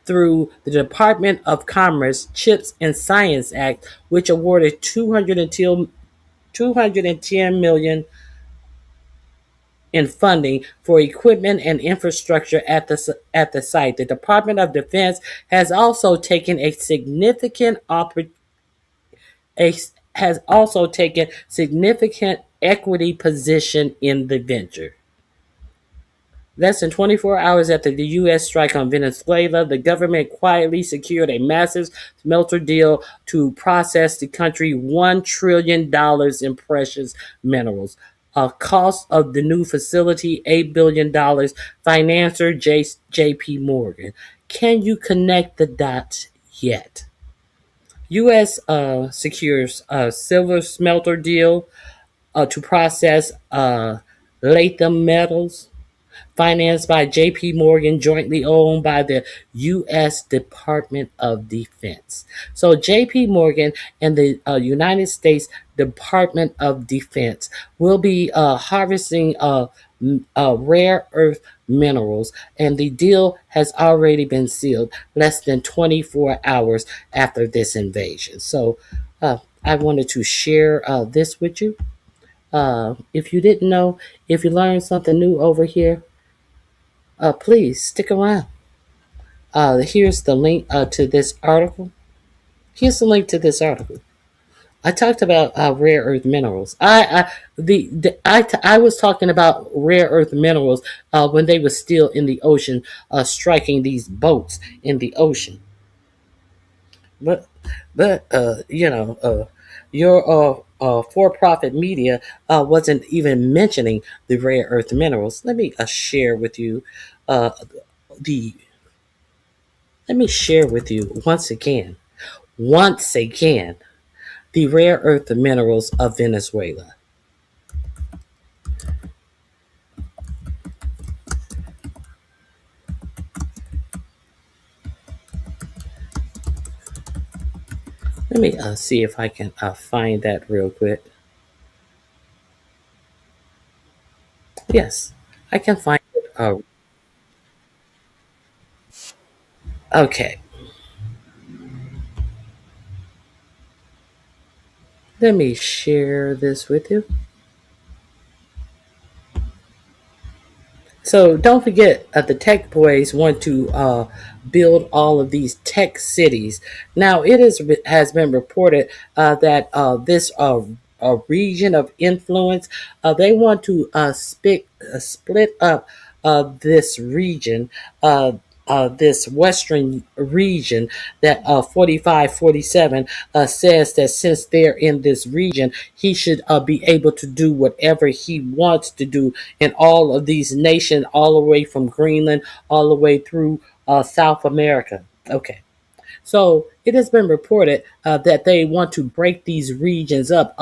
through the Department of Commerce Chips and Science Act, which awarded $210 million in funding for equipment and infrastructure at the site. The Department of Defense has also taken significant equity position in the venture. Less than 24 hours after the U.S. strike on Venezuela, the government quietly secured a massive smelter deal to process the country's $1 trillion in precious minerals. Cost of the new facility, $8 billion. Financier, J.P. Morgan. Can you connect the dots yet? U.S. secures a silver smelter deal to process lithium metals, financed by J.P. Morgan, jointly owned by the U.S. Department of Defense. So J.P. Morgan and the United States Department of Defense will be harvesting rare earth minerals, and the deal has already been sealed less than 24 hours after this invasion. So I wanted to share this with you. If you didn't know, if you learned something new over here, please stick around. Here's the link to this article. Here's the link to this article. I talked about rare earth minerals. I was talking about rare earth minerals when they were still in the ocean, striking these boats in the ocean. But your for-profit media wasn't even mentioning the rare earth minerals. Let me share with you the. Let me share with you once again, the rare earth minerals of Venezuela. Let me see if I can find that real quick. Yes, I can find it. Okay. Let me share this with you. So don't forget, the tech boys want to build all of these tech cities. Now, has been reported that this region of influence, they want to split up this region. This western region that 4547 says that since they're in this region, he should be able to do whatever he wants to do in all of these nations, all the way from Greenland, all the way through South America. Okay. So it has been reported that they want to break these regions up.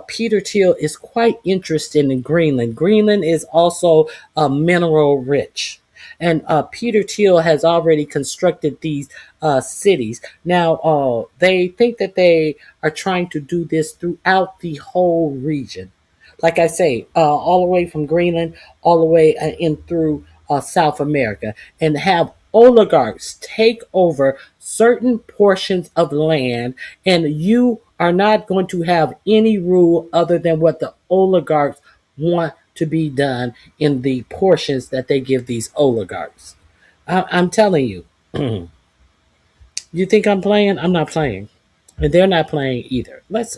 Peter Thiel is quite interested in Greenland. Greenland is also mineral rich. And Peter Thiel has already constructed these cities. Now, they think that they are trying to do this throughout the whole region. Like I say, all the way from Greenland, all the way in through South America, and have oligarchs take over certain portions of land, and you are not going to have any rule other than what the oligarchs want to be done in the portions that they give these oligarchs. I'm telling you. You think I'm playing? I'm not playing. And they're not playing either. Let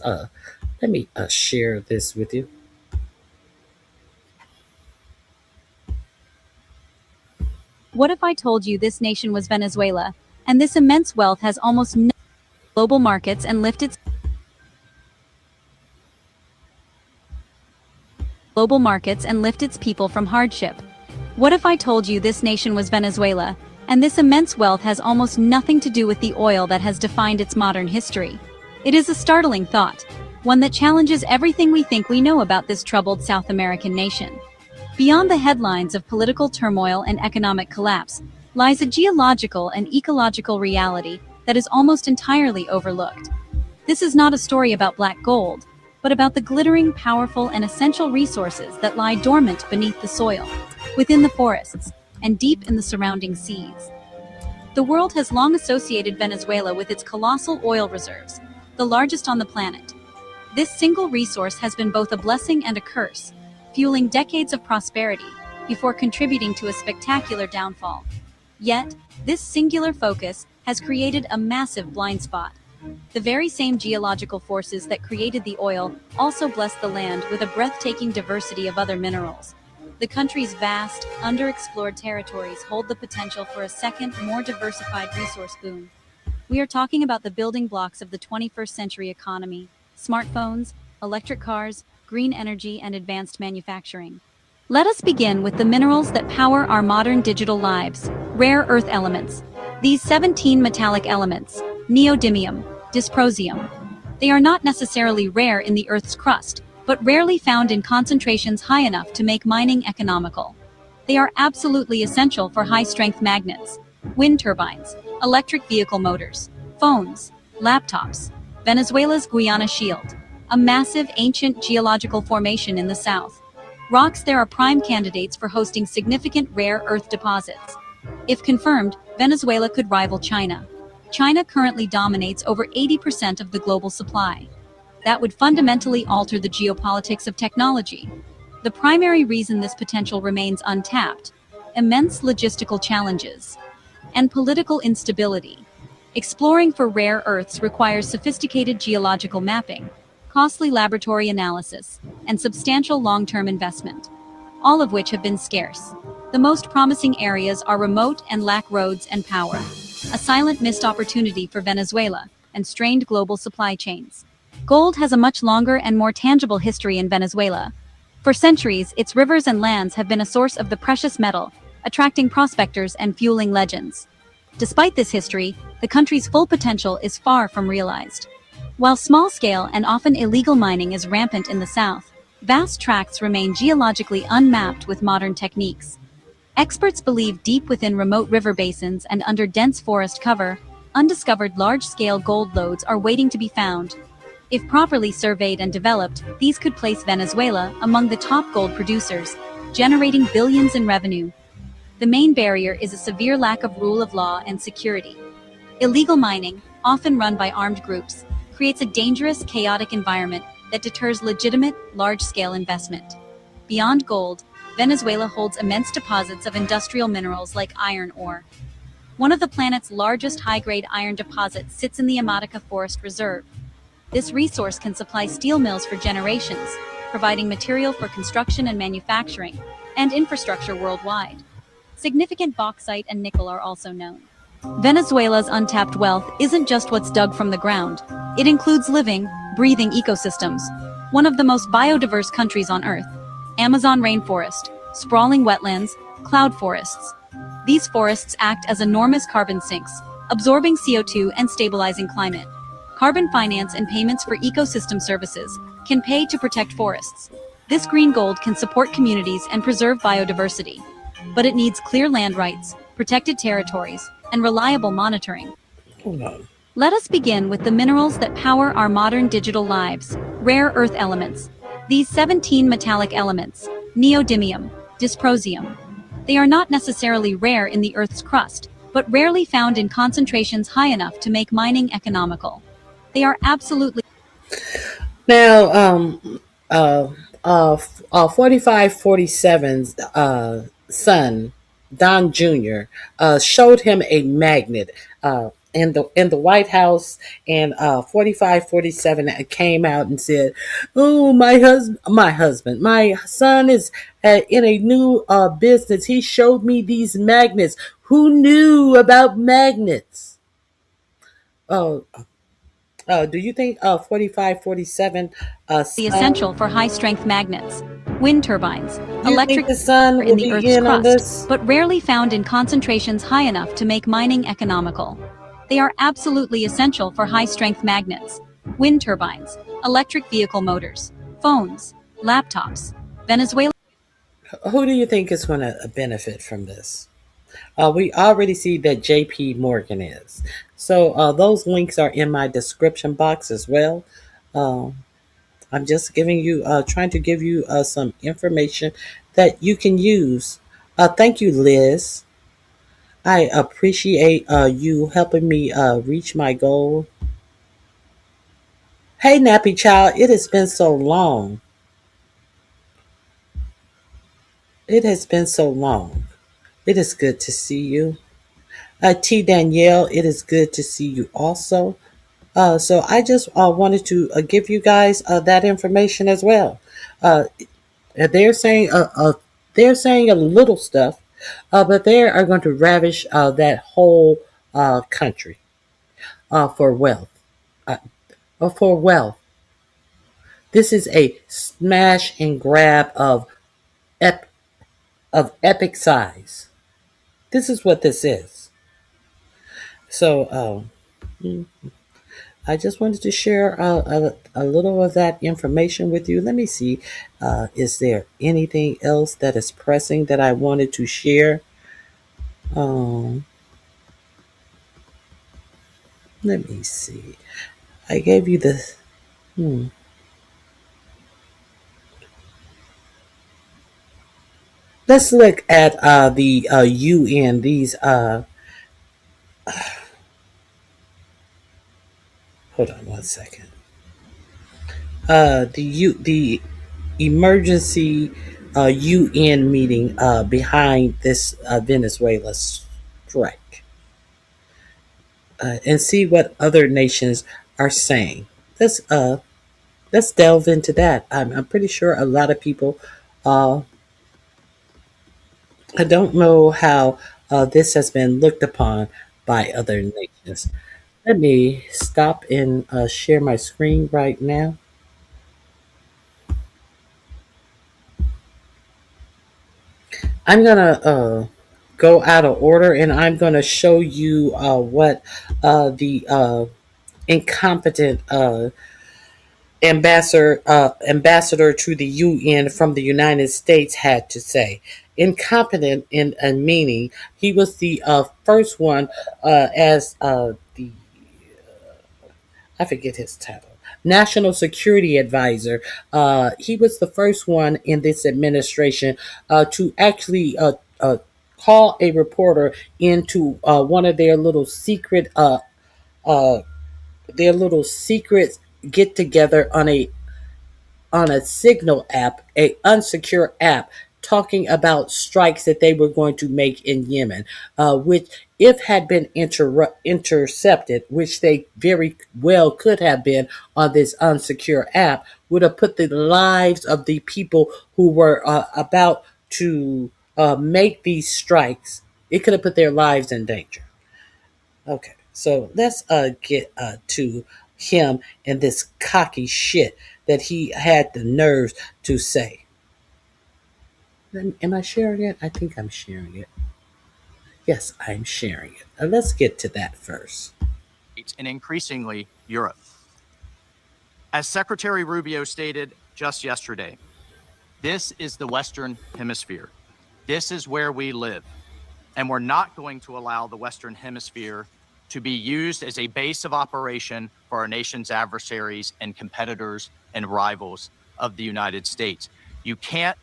me share this with you. What if I told you this nation was Venezuela, and this immense wealth has almost no global markets and lifted its people from hardship? What if I told you this nation was Venezuela, and this immense wealth has almost nothing to do with the oil that has defined its modern history? It is a startling thought, one that challenges everything we think we know about this troubled South American nation. Beyond the headlines of political turmoil and economic collapse lies a geological and ecological reality that is almost entirely overlooked. This is not a story about black gold, but about the glittering, powerful, and essential resources that lie dormant beneath the soil, within the forests, and deep in the surrounding seas. The world has long associated Venezuela with its colossal oil reserves, the largest on the planet. This single resource has been both a blessing and a curse, fueling decades of prosperity before contributing to a spectacular downfall. Yet, this singular focus has created a massive blind spot. The very same geological forces that created the oil also bless the land with a breathtaking diversity of other minerals. The country's vast, underexplored territories hold the potential for a second, more diversified resource boom. We are talking about the building blocks of the 21st century economy: smartphones, electric cars, green energy, and advanced manufacturing. Let us begin with the minerals that power our modern digital lives: rare earth elements. These 17 metallic elements, neodymium, dysprosium, they are not necessarily rare in the Earth's crust, but rarely found in concentrations high enough to make mining economical. They are absolutely essential for high-strength magnets, wind turbines, electric vehicle motors, phones, laptops. Venezuela's Guiana Shield, a massive ancient geological formation in the south. Rocks there are prime candidates for hosting significant rare earth deposits. If confirmed, Venezuela could rival China. China currently dominates over 80% of the global supply. That would fundamentally alter the geopolitics of technology. The primary reason this potential remains untapped: immense logistical challenges and political instability. Exploring for rare earths requires sophisticated geological mapping, costly laboratory analysis, and substantial long-term investment, all of which have been scarce. The most promising areas are remote and lack roads and power, a silent missed opportunity for Venezuela and strained global supply chains. Gold has a much longer and more tangible history in Venezuela. For centuries, its rivers and lands have been a source of the precious metal, attracting prospectors and fueling legends. Despite this history, the country's full potential is far from realized. While small-scale and often illegal mining is rampant in the south, vast tracts remain geologically unmapped with modern techniques. Experts believe deep within remote river basins and under dense forest cover, undiscovered large-scale gold lodes are waiting to be found. If properly surveyed and developed, these could place Venezuela among the top gold producers, generating billions in revenue. The main barrier is a severe lack of rule of law and security. Illegal mining, often run by armed groups, creates a dangerous, chaotic environment that deters legitimate, large-scale investment. Beyond gold, Venezuela holds immense deposits of industrial minerals like iron ore. One of the planet's largest high-grade iron deposits sits in the Amataca Forest Reserve. This resource can supply steel mills for generations, providing material for construction and manufacturing, and infrastructure worldwide. Significant bauxite and nickel are also known. Venezuela's untapped wealth isn't just what's dug from the ground. It includes living, breathing ecosystems. One of the most biodiverse countries on Earth. Amazon rainforest, sprawling wetlands, cloud forests. These forests act as enormous carbon sinks, absorbing CO2 and stabilizing climate. Carbon finance and payments for ecosystem services can pay to protect forests. This green gold can support communities and preserve biodiversity. But it needs clear land rights, protected territories, and reliable monitoring. Hold on. Let us begin with the minerals that power our modern digital lives, rare earth elements. These 17 metallic elements, neodymium, dysprosium. They are not necessarily rare in the Earth's crust, but rarely found in concentrations high enough to make mining economical. They are absolutely... Now, 4547's son, Don Jr., showed him a magnet in the White House, and 4547 came out and said, "Oh, my son is in a new business. He showed me these magnets. Who knew about magnets?" Do you think 4547 essential for high-strength magnets, wind turbines, electric the sun in the will Earth's be in on crust, this? but rarely found in concentrations high enough to make mining economical. They are absolutely essential for high-strength magnets, wind turbines, electric vehicle motors, phones, laptops. Venezuela. Who do you think is going to benefit from this? We already see that JP Morgan is. So those links are in my description box as well. I'm just giving you, trying to give you some information that you can use. Thank you, Liz. I appreciate you helping me reach my goal. Hey, Nappy Child, it has been so long. It has been so long. It is good to see you. T. Danielle, it is good to see you also. So I just wanted to give you guys that information as well. They're saying a little stuff, but they are going to ravish that whole country for wealth. For wealth. This is a smash and grab of epic size. This is what this is. So I just wanted to share a little of that information with you. Let me see. Is there anything else that is pressing that I wanted to share? Let me see. I gave you the... Let's look at the UN. These... hold on one second. The emergency UN meeting behind this Venezuela strike, and see what other nations are saying. Let's delve into that. I'm pretty sure a lot of people. I don't know how this has been looked upon by other nations. Let me stop and share my screen right now. I'm gonna go out of order, and I'm gonna show you what the incompetent ambassador to the UN from the United States had to say. Incompetent in a meaning, he was the first one as the I forget his title. National Security Advisor. He was the first one in this administration to actually call a reporter into one of their little secret get together on a Signal app, a unsecure app, talking about strikes that they were going to make in Yemen, which, if had been intercepted, which they very well could have been on this unsecure app, would have put the lives of the people who were about to make these strikes. It could have put their lives in danger. Okay, so let's get to him and this cocky shit that he had the nerves to say. Am I sharing it? I think I'm sharing it. Yes, I'm sharing it. Let's get to that first. And increasingly, Europe. As Secretary Rubio stated just yesterday, this is the Western Hemisphere. This is where we live. And we're not going to allow the Western Hemisphere to be used as a base of operation for our nation's adversaries and competitors and rivals of the United States. You can't.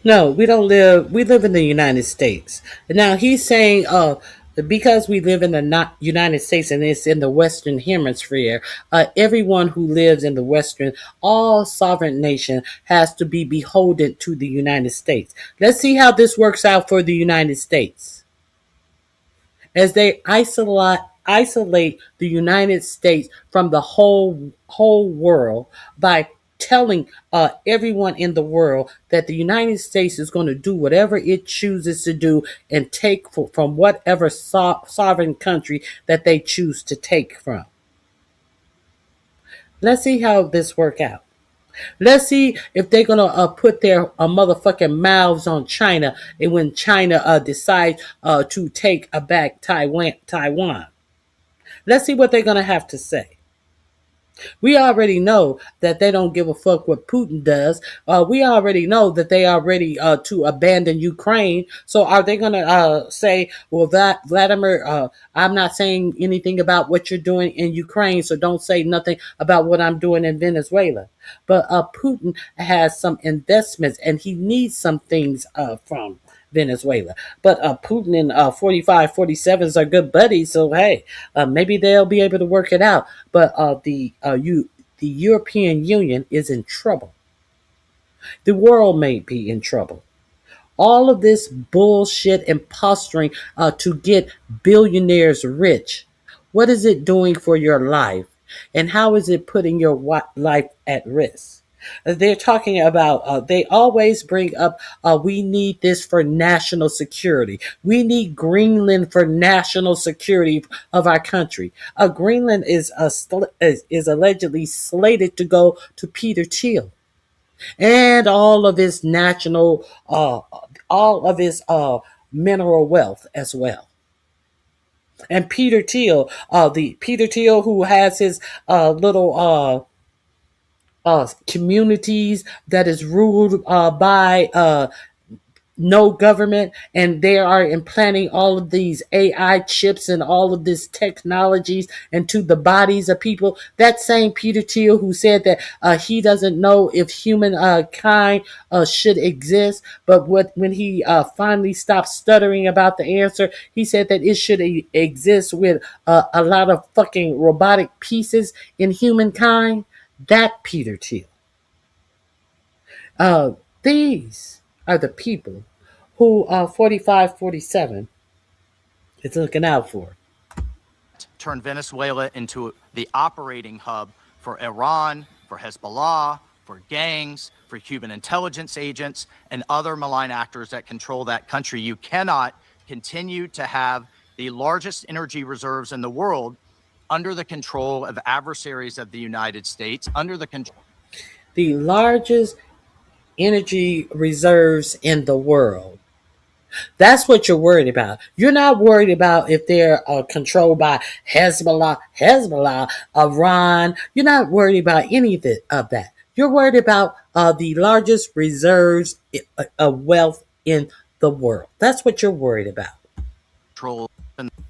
No, we don't live. We live in the United States. Now he's saying, because we live in the United States and it's in the Western Hemisphere, everyone who lives in the Western, all sovereign nation has to be beholden to the United States. Let's see how this works out for the United States. As they isolate the United States from the whole world by telling everyone in the world that the United States is going to do whatever it chooses to do and take from whatever sovereign country that they choose to take from. Let's see how this work out. Let's see if they're going to put their motherfucking mouths on China and when China decides to take back Taiwan. Let's see what they're going to have to say. We already know that they don't give a fuck what Putin does. We already know that they are ready to abandon Ukraine. So are they going to say, well, Vladimir, I'm not saying anything about what you're doing in Ukraine, so don't say nothing about what I'm doing in Venezuela. But Putin has some investments and he needs some things from Venezuela. But Putin and 45-47s are good buddies, so hey, maybe they'll be able to work it out. But the European Union is in trouble. The world may be in trouble. All of this bullshit and posturing to get billionaires rich, what is it doing for your life? And how is it putting your life at risk? They're talking about, they always bring up, we need this for national security. We need Greenland for national security of our country. Greenland is allegedly slated to go to Peter Thiel. And all of his national, all of his mineral wealth as well. And Peter Thiel, the Peter Thiel who has his little communities that is ruled by no government, and they are implanting all of these AI chips and all of this technologies into the bodies of people. That same Peter Thiel who said that he doesn't know if humankind should exist, but when he finally stopped stuttering about the answer, he said that it should exist with a lot of fucking robotic pieces in humankind. That Peter Thiel. These are the people who 45-47 is looking out for. Turn Venezuela into the operating hub for Iran, for Hezbollah, for gangs, for Cuban intelligence agents, and other malign actors that control that country. You cannot continue to have the largest energy reserves in the world under the control of adversaries of the United States, under the control. The largest energy reserves in the world. That's what you're worried about. You're not worried about if they're controlled by Hezbollah, Iran. You're not worried about any of that. You're worried about the largest reserves of wealth in the world. That's what you're worried about. Control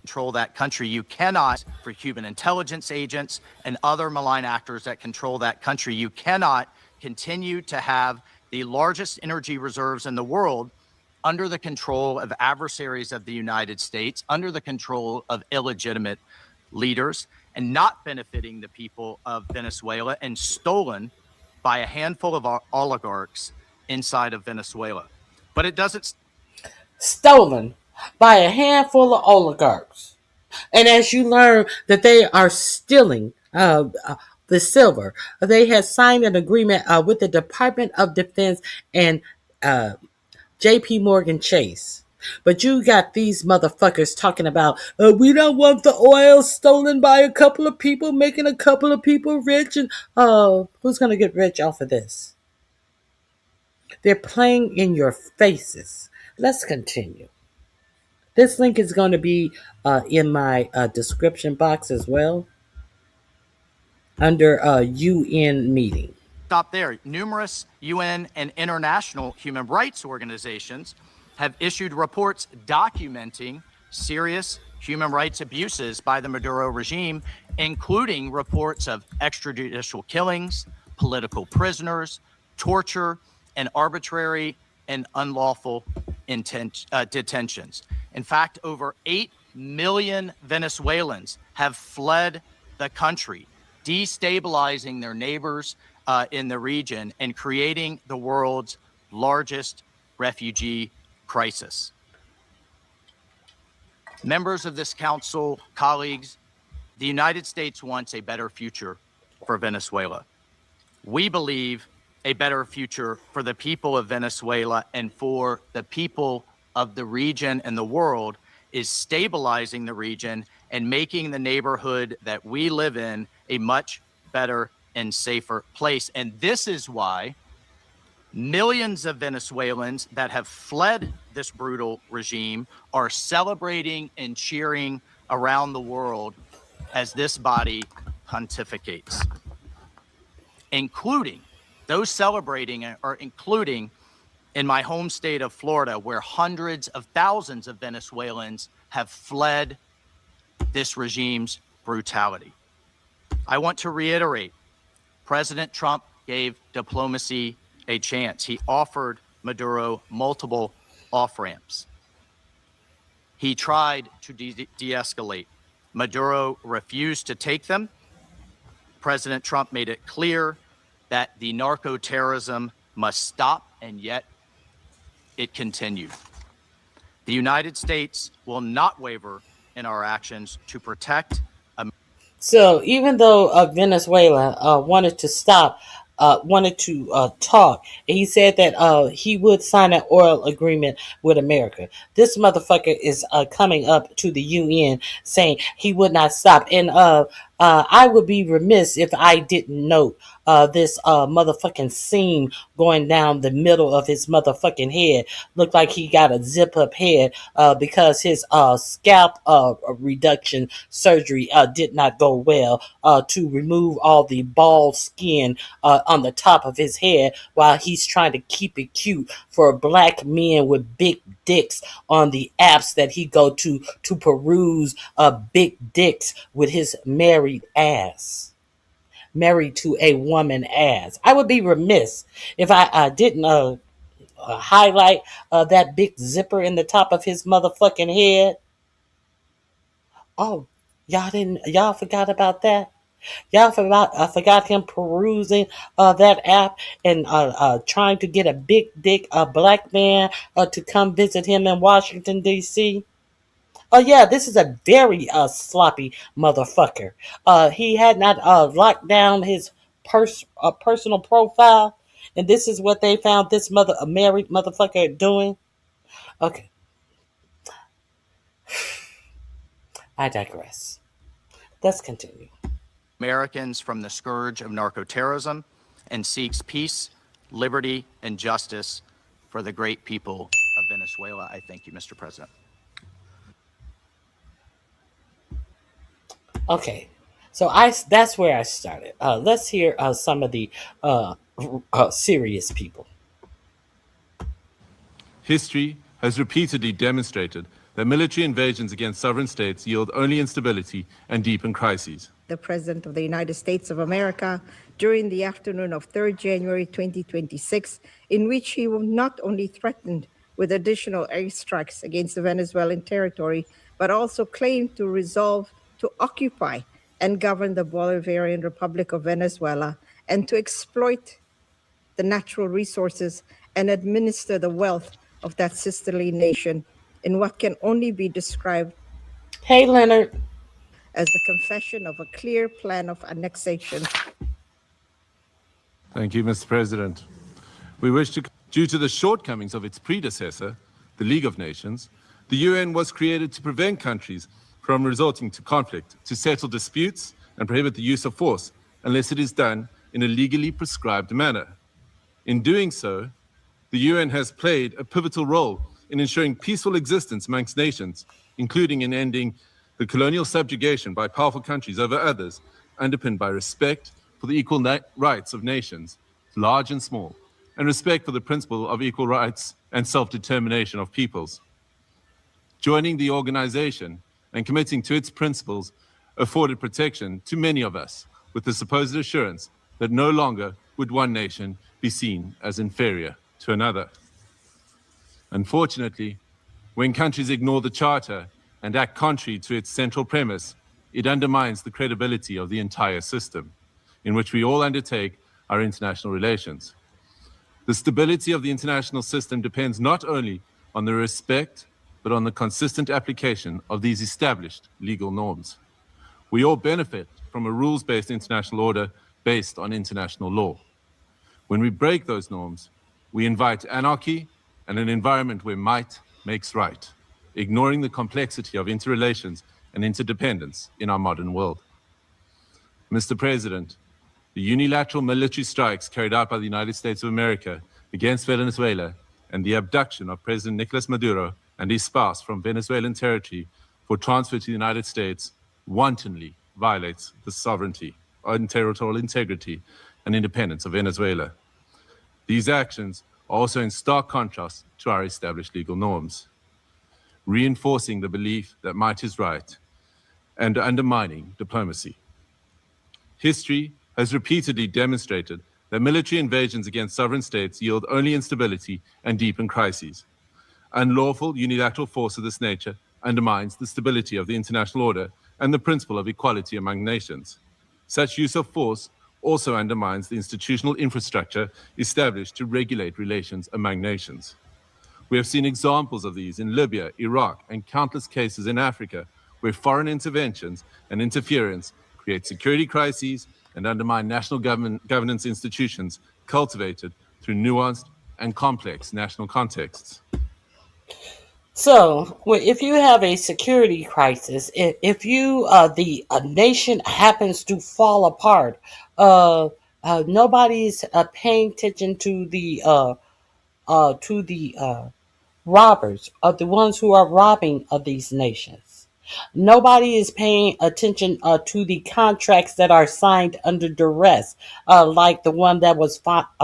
control that country. You cannot, for Cuban intelligence agents and other malign actors that control that country, you cannot continue to have the largest energy reserves in the world under the control of adversaries of the United States, under the control of illegitimate leaders, and not benefiting the people of Venezuela, and stolen by a handful of oligarchs inside of Venezuela. But it doesn't. Stolen by a handful of oligarchs. And as you learn that they are stealing the silver, they had signed an agreement with the Department of Defense and JP Morgan Chase. But you got these motherfuckers talking about, we don't want the oil stolen by a couple of people, making a couple of people rich. And who's going to get rich off of this? They're playing in your faces. Let's continue. This link is going to be in my description box as well, under UN meeting. Stop there. Numerous UN and international human rights organizations have issued reports documenting serious human rights abuses by the Maduro regime, including reports of extrajudicial killings, political prisoners, torture, and arbitrary and unlawful detentions. In fact, over 8 million Venezuelans have fled the country, destabilizing their neighbors in the region and creating the world's largest refugee crisis. Members of this council, colleagues, the United States wants a better future for Venezuela. We believe a better future for the people of Venezuela and for the people of the region and the world is stabilizing the region and making the neighborhood that we live in a much better and safer place. And this is why millions of Venezuelans that have fled this brutal regime are celebrating and cheering around the world as this body pontificates, including those celebrating are including in my home state of Florida, where hundreds of thousands of Venezuelans have fled this regime's brutality. I want to reiterate, President Trump gave diplomacy a chance. He offered Maduro multiple off-ramps. He tried to de-escalate. Maduro refused to take them. President Trump made it clear that the narco-terrorism must stop, and yet it continued. The United States will not waver in our actions to protect America. So even though Venezuela wanted to stop, wanted to talk, and he said that he would sign an oil agreement with America, this motherfucker is coming up to the UN saying he would not stop. And I would be remiss if I didn't note this motherfucking seam going down the middle of his motherfucking head. Looked like he got a zip up head because his scalp reduction surgery did not go well to remove all the bald skin on the top of his head, while he's trying to keep it cute for black men with big dicks on the apps that he go to peruse big dicks with his married ass. Married to a woman ass. I would be remiss if I didn't highlight that big zipper in the top of his motherfucking head. Oh, y'all forgot about that? Y'all forgot him perusing that app and trying to get a big dick black man to come visit him in Washington, D.C.? Oh yeah, this is a very sloppy motherfucker. He had not locked down his personal profile, and this is what they found this married motherfucker doing. Okay, I digress. Let's continue. Americans from the scourge of narco-terrorism and seeks peace, liberty, and justice for the great people of Venezuela. I thank you, Mr. President. Okay, so that's where I started. Let's hear some of the serious people. History has repeatedly demonstrated that military invasions against sovereign states yield only instability and deepen crises. The President of the United States of America during the afternoon of 3rd January 2026, in which he not only threatened with additional airstrikes against the Venezuelan territory, but also claimed to resolve to occupy and govern the Bolivarian Republic of Venezuela and to exploit the natural resources and administer the wealth of that sisterly nation in what can only be described, hey Leonard, as the confession of a clear plan of annexation. Thank you, Mr. President. We wish to, due to the shortcomings of its predecessor, the League of Nations, the UN was created to prevent countries from resorting to conflict, to settle disputes and prohibit the use of force unless it is done in a legally prescribed manner. In doing so, the UN has played a pivotal role in ensuring peaceful existence amongst nations, including in ending the colonial subjugation by powerful countries over others, underpinned by respect for the equal rights of nations, large and small, and respect for the principle of equal rights and self-determination of peoples. Joining the organization and committing to its principles afforded protection to many of us, with the supposed assurance that no longer would one nation be seen as inferior to another. Unfortunately, when countries ignore the Charter and act contrary to its central premise, it undermines the credibility of the entire system, in which we all undertake our international relations. The stability of the international system depends not only on the respect, but on the consistent application of these established legal norms. We all benefit from a rules-based international order based on international law. When we break those norms, we invite anarchy and an environment where might makes right, ignoring the complexity of interrelations and interdependence in our modern world. Mr. President, the unilateral military strikes carried out by the United States of America against Venezuela and the abduction of President Nicolas Maduro and his spouse from Venezuelan territory for transfer to the United States wantonly violates the sovereignty and territorial integrity and independence of Venezuela. These actions are also in stark contrast to our established legal norms, reinforcing the belief that might is right and undermining diplomacy. History has repeatedly demonstrated that military invasions against sovereign states yield only instability and deepen crises. Unlawful unilateral force of this nature undermines the stability of the international order and the principle of equality among nations. Such use of force also undermines the institutional infrastructure established to regulate relations among nations. We have seen examples of these in Libya, Iraq, and countless cases in Africa, where foreign interventions and interference create security crises and undermine national governance institutions cultivated through nuanced and complex national contexts. So, if you have a security crisis, if you a nation happens to fall apart, nobody's paying attention to the robbers, of the ones who are robbing of these nations. Nobody is paying attention to the contracts that are signed under duress, like the one that was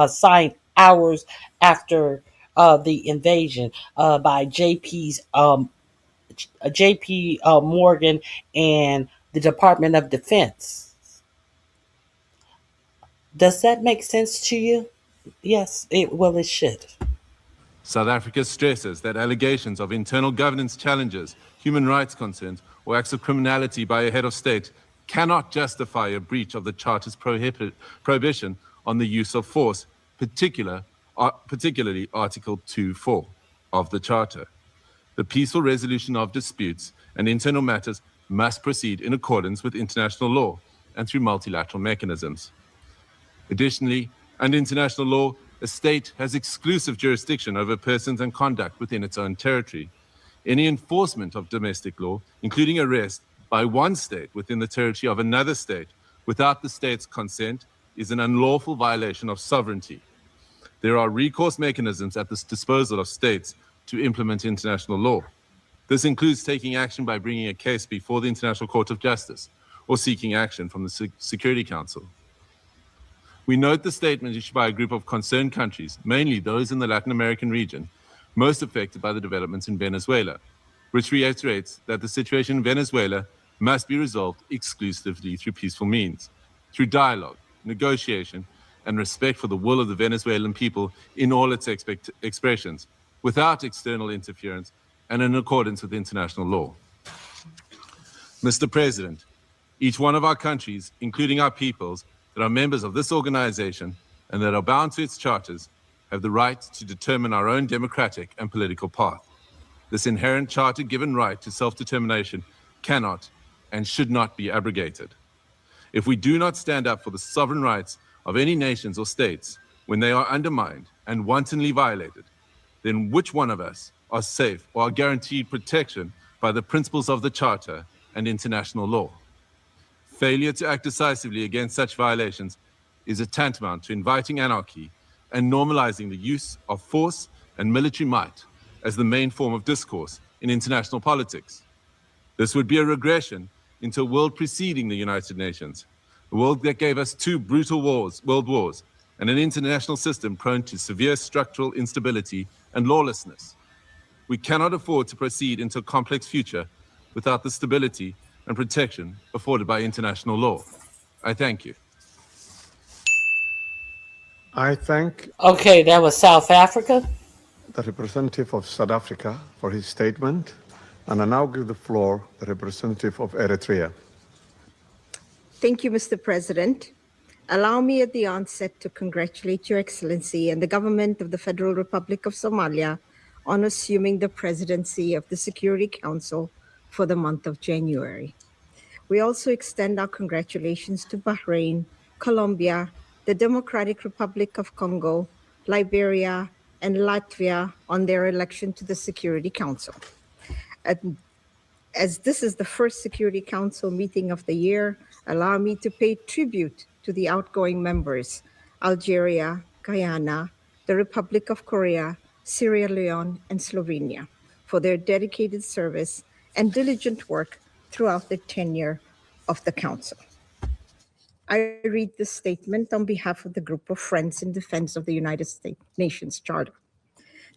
signed hours after the invasion by JP Morgan and the Department of Defense. Does that make sense to you? Yes, it should. South Africa stresses that allegations of internal governance challenges, human rights concerns, or acts of criminality by a head of state cannot justify a breach of the Charter's prohibition on the use of force, particularly Article 2.4 of the Charter. The peaceful resolution of disputes and internal matters must proceed in accordance with international law and through multilateral mechanisms. Additionally, under international law, a state has exclusive jurisdiction over persons and conduct within its own territory. Any enforcement of domestic law, including arrest by one state within the territory of another state without the state's consent, is an unlawful violation of sovereignty. There are recourse mechanisms at the disposal of states to implement international law. This includes taking action by bringing a case before the International Court of Justice or seeking action from the Security Council. We note the statement issued by a group of concerned countries, mainly those in the Latin American region, most affected by the developments in Venezuela. which reiterates that the situation in Venezuela must be resolved exclusively through peaceful means, through dialogue, negotiation, and respect for the will of the Venezuelan people in all its expressions, without external interference and in accordance with international law. Mr. President, each one of our countries, including our peoples, that are members of this organization and that are bound to its charters, have the right to determine our own democratic and political path. This inherent charter-given right to self-determination cannot and should not be abrogated. If we do not stand up for the sovereign rights of any nations or states when they are undermined and wantonly violated, then which one of us are safe or are guaranteed protection by the principles of the Charter and international law? Failure to act decisively against such violations is a tantamount to inviting anarchy and normalizing the use of force and military might as the main form of discourse in international politics. This would be a regression into a world preceding the United Nations, a world that gave us two brutal world wars, and an international system prone to severe structural instability and lawlessness. We cannot afford to proceed into a complex future without the stability and protection afforded by international law. I thank you. I thank Okay, that was South Africa. the representative of South Africa for his statement, and I now give the floor to the representative of Eritrea. Thank you, Mr. President. Allow me at the onset to congratulate Your Excellency and the government of the Federal Republic of Somalia on assuming the presidency of the Security Council for the month of January. We also extend our congratulations to Bahrain, Colombia, the Democratic Republic of Congo, Liberia, and Latvia on their election to the Security Council. As this is the first Security Council meeting of the year, allow me to pay tribute to the outgoing members, Algeria, Guyana, the Republic of Korea, Sierra Leone, and Slovenia, for their dedicated service and diligent work throughout the tenure of the Council. I read this statement on behalf of the Group of Friends in Defense of the United Nations Charter.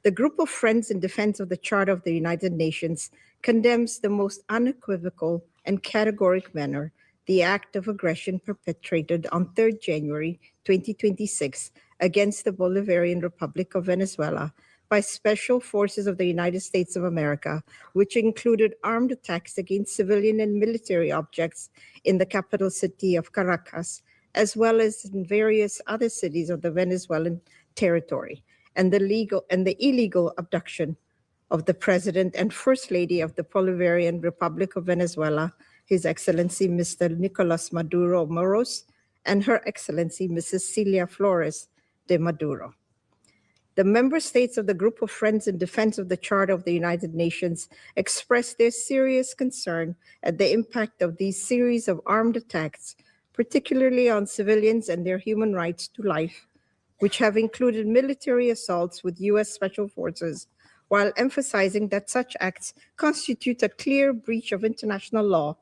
The Group of Friends in Defense of the Charter of the United Nations condemns the most unequivocal and categoric manner the act of aggression perpetrated on 3rd January 2026 against the Bolivarian Republic of Venezuela by special forces of the United States of America, which included armed attacks against civilian and military objects in the capital city of Caracas, as well as in various other cities of the Venezuelan territory, and the illegal abduction of the President and First Lady of the Bolivarian Republic of Venezuela, His Excellency Mr. Nicolas Maduro Moros, and Her Excellency Mrs. Celia Flores de Maduro. The member states of the Group of Friends in Defense of the Charter of the United Nations expressed their serious concern at the impact of these series of armed attacks, particularly on civilians and their human rights to life, which have included military assaults with U.S. Special Forces, while emphasizing that such acts constitute a clear breach of international law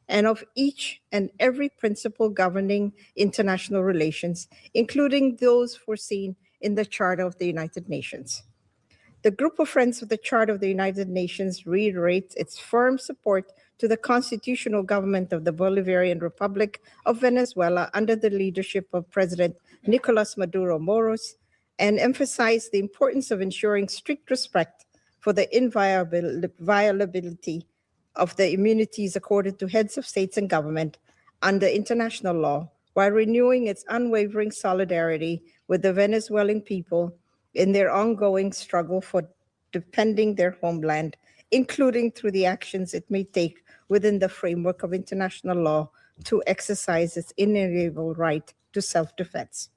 and of each and every principle governing international relations, including those foreseen in the Charter of the United Nations. The Group of Friends of the Charter of the United Nations reiterates its firm support to the constitutional government of the Bolivarian Republic of Venezuela under the leadership of President Nicolas Maduro Moros, and emphasize the importance of ensuring strict respect for the inviolability of the immunities accorded to heads of states and government under international law, while renewing its unwavering solidarity with the Venezuelan people in their ongoing struggle for defending their homeland, including through the actions it may take within the framework of international law to exercise its inalienable right to self-defense.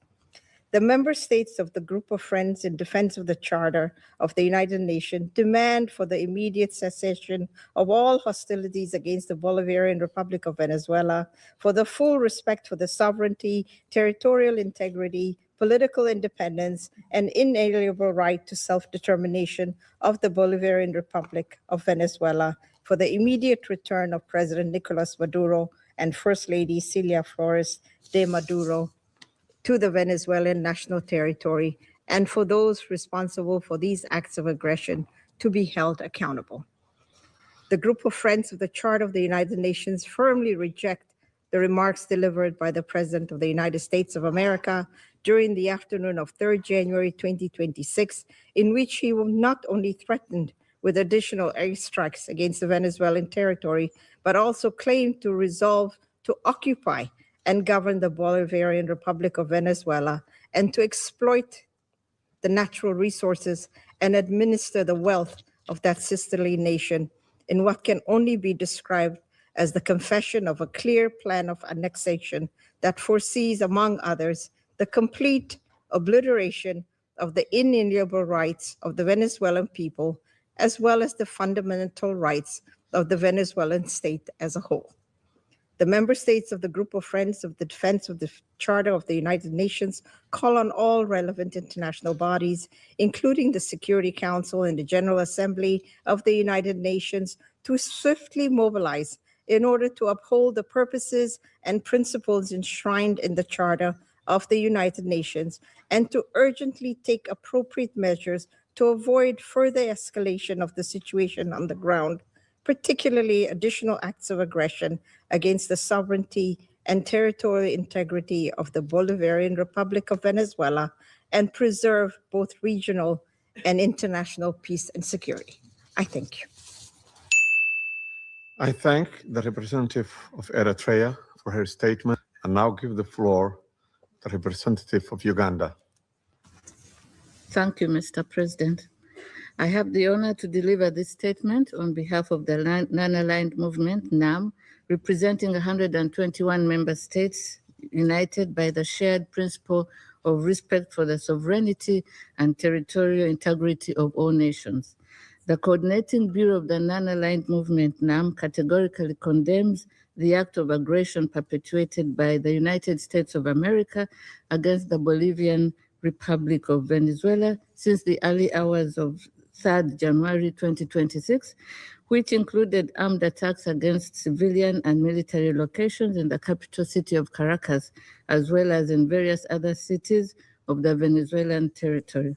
The member states of the Group of Friends in Defense of the Charter of the United Nations demand for the immediate cessation of all hostilities against the Bolivarian Republic of Venezuela, for the full respect for the sovereignty, territorial integrity, political independence, and inalienable right to self-determination of the Bolivarian Republic of Venezuela, for the immediate return of President Nicolas Maduro and First Lady Celia Flores de Maduro to the Venezuelan national territory, and for those responsible for these acts of aggression to be held accountable. The group of friends of the Charter of the United Nations firmly reject the remarks delivered by the President of the United States of America during the afternoon of 3rd January 2026, in which he not only threatened with additional airstrikes against the Venezuelan territory, but also claimed to resolve to occupy and govern the Bolivarian Republic of Venezuela and to exploit the natural resources and administer the wealth of that sisterly nation in what can only be described as the confession of a clear plan of annexation that foresees, among others, the complete obliteration of the inalienable rights of the Venezuelan people, as well as the fundamental rights of the Venezuelan state as a whole. The member states of the Group of Friends of the Defense of the Charter of the United Nations call on all relevant international bodies, including the Security Council and the General Assembly of the United Nations, to swiftly mobilize in order to uphold the purposes and principles enshrined in the Charter of the United Nations and to urgently take appropriate measures to avoid further escalation of the situation on the ground, particularly additional acts of aggression against the sovereignty and territorial integrity of the Bolivarian Republic of Venezuela, and preserve both regional and international peace and security. I thank you. I thank the representative of Eritrea for her statement and now give the floor to the representative of Uganda. Thank you, Mr. President. I have the honor to deliver this statement on behalf of the Non-Aligned Movement, NAM, representing 121 member states united by the shared principle of respect for the sovereignty and territorial integrity of all nations. The Coordinating Bureau of the Non-Aligned Movement, NAM, categorically condemns the act of aggression perpetuated by the United States of America against the Bolivian Republic of Venezuela since the early hours of 3rd January 2026, which included armed attacks against civilian and military locations in the capital city of Caracas, as well as in various other cities of the Venezuelan territory.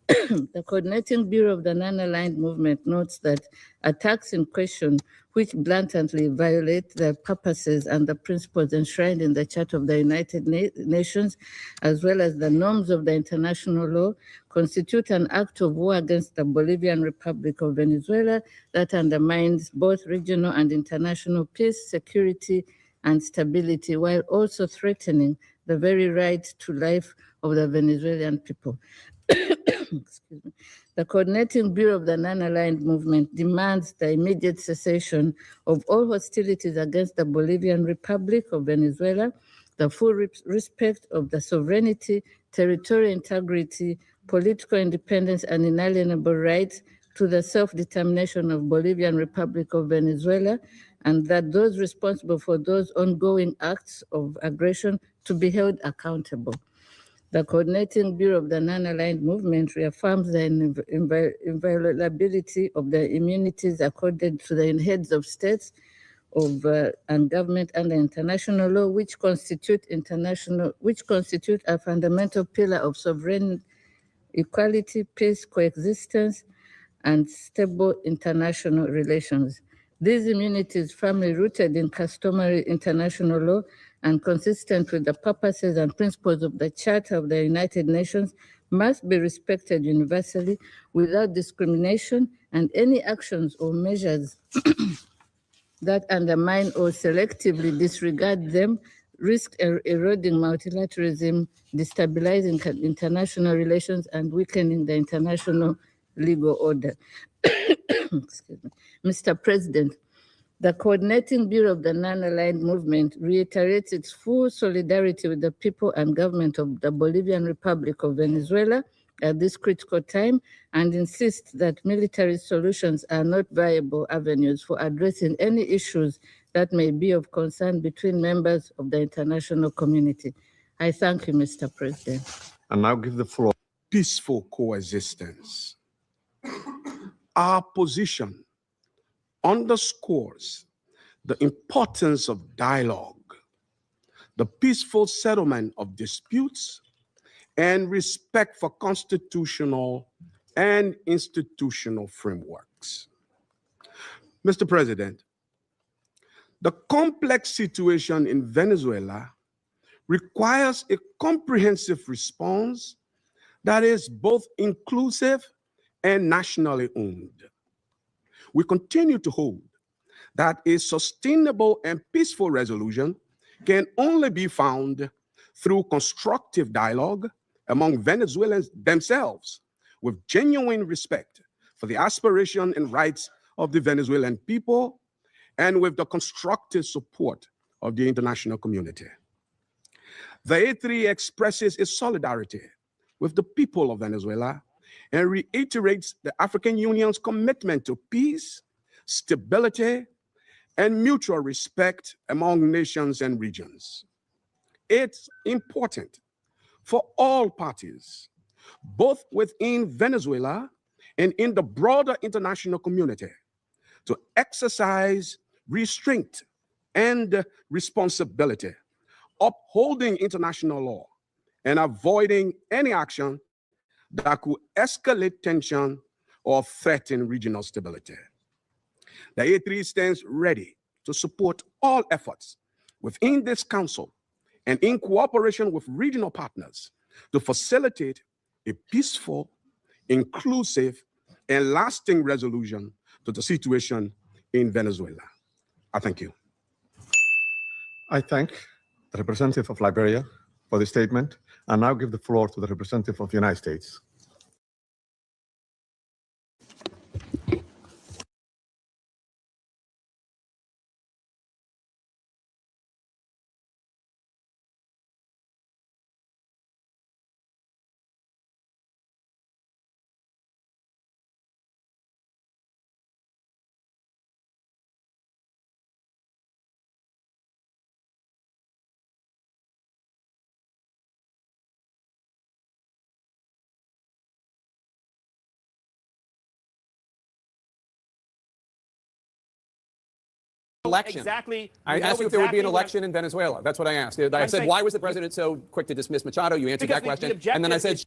The Coordinating Bureau of the Non-Aligned Movement notes that attacks in question, which blatantly violate the purposes and the principles enshrined in the Charter of the United Nations, as well as the norms of the international law, constitute an act of war against the Bolivian Republic of Venezuela that undermines both regional and international peace, security, and stability, while also threatening the very right to life of the Venezuelan people. Excuse me. The Coordinating Bureau of the Non-Aligned Movement demands the immediate cessation of all hostilities against the Bolivian Republic of Venezuela, the full respect of the sovereignty, territorial integrity, political independence, and inalienable rights to the self-determination of Bolivian Republic of Venezuela, and that those responsible for those ongoing acts of aggression to be held accountable. The Coordinating Bureau of the Non-Aligned Movement reaffirms the inviolability of the immunities accorded to the heads of states and government under international law, which constitute a fundamental pillar of sovereign equality, peace, coexistence, and stable international relations. These immunities, firmly rooted in customary international law and consistent with the purposes and principles of the Charter of the United Nations, must be respected universally without discrimination, and any actions or measures that undermine or selectively disregard them risk eroding multilateralism, destabilizing international relations, and weakening the international legal order. Excuse me. Mr. President, the Coordinating Bureau of the Non-Aligned Movement reiterates its full solidarity with the people and government of the Bolivian Republic of Venezuela at this critical time, and insists that military solutions are not viable avenues for addressing any issues that may be of concern between members of the international community. I thank you, Mr. President. And now give the floor. Peaceful coexistence. Our position underscores the importance of dialogue, the peaceful settlement of disputes, and respect for constitutional and institutional frameworks. Mr. President, the complex situation in Venezuela requires a comprehensive response that is both inclusive and nationally owned. We continue to hold that a sustainable and peaceful resolution can only be found through constructive dialogue among Venezuelans themselves, with genuine respect for the aspiration and rights of the Venezuelan people, and with the constructive support of the international community. The A3 expresses its solidarity with the people of Venezuela and reiterates the African Union's commitment to peace, stability, and mutual respect among nations and regions. It's important for all parties, both within Venezuela and in the broader international community, to exercise restraint and responsibility, upholding international law and avoiding any action that could escalate tension or threaten regional stability. The A3 stands ready to support all efforts within this council and in cooperation with regional partners to facilitate a peaceful, inclusive, and lasting resolution to the situation in Venezuela. I thank you. I thank the representative of Liberia for the statement, and now give the floor to the representative of the United States. Election. Exactly. I asked you if there would be an election in Venezuela. That's what I asked. I said, why was the president so quick to dismiss Machado? You answered that question. And then I said,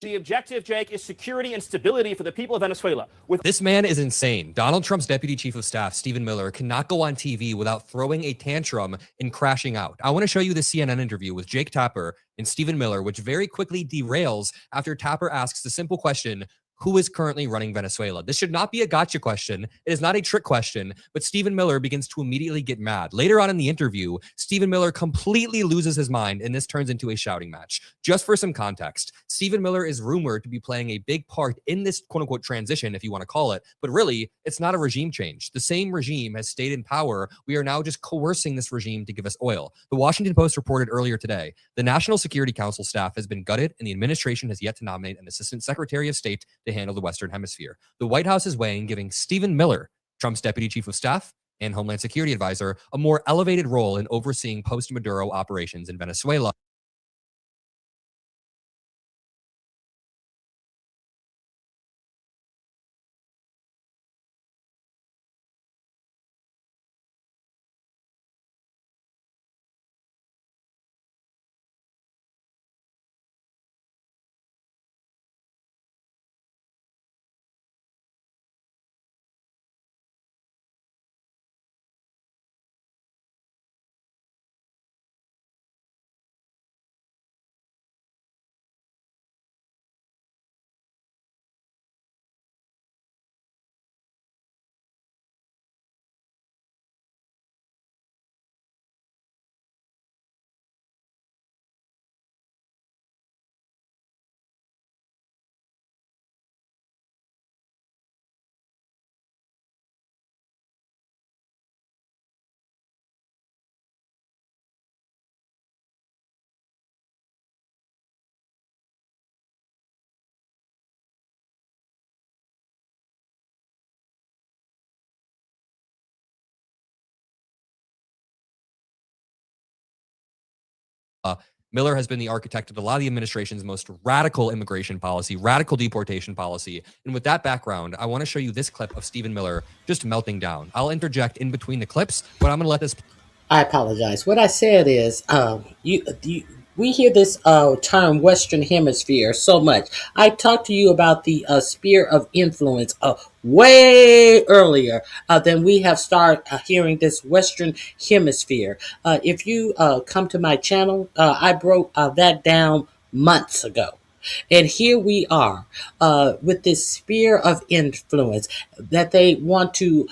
the objective, Jake, is security and stability for the people of Venezuela. This man is insane. Donald Trump's deputy chief of staff, Stephen Miller, cannot go on TV without throwing a tantrum and crashing out. I want to show you the CNN interview with Jake Tapper and Stephen Miller, which very quickly derails after Tapper asks the simple question, who is currently running Venezuela? This should not be a gotcha question. It is not a trick question, but Stephen Miller begins to immediately get mad. Later on in the interview, Stephen Miller completely loses his mind, and this turns into a shouting match. Just for some context, Stephen Miller is rumored to be playing a big part in this quote-unquote transition, if you want to call it, but really, it's not a regime change. The same regime has stayed in power. We are now just coercing this regime to give us oil. The Washington Post reported earlier today, the National Security Council staff has been gutted, and the administration has yet to nominate an assistant secretary of state to handle the Western Hemisphere. The White House is weighing giving Stephen Miller, Trump's deputy chief of staff and Homeland Security advisor, a more elevated role in overseeing post-Maduro operations in Venezuela. Miller has been the architect of a lot of the administration's most radical immigration policy, radical deportation policy. And with that background, I want to show you this clip of Stephen Miller just melting down. I'll interject in between the clips, but I'm going to let this I apologize. What I said is, we hear this term Western Hemisphere so much. I talked to you about the sphere of influence way earlier than we have started hearing this Western Hemisphere. If you come to my channel, I broke that down months ago. And here we are with this sphere of influence that they want to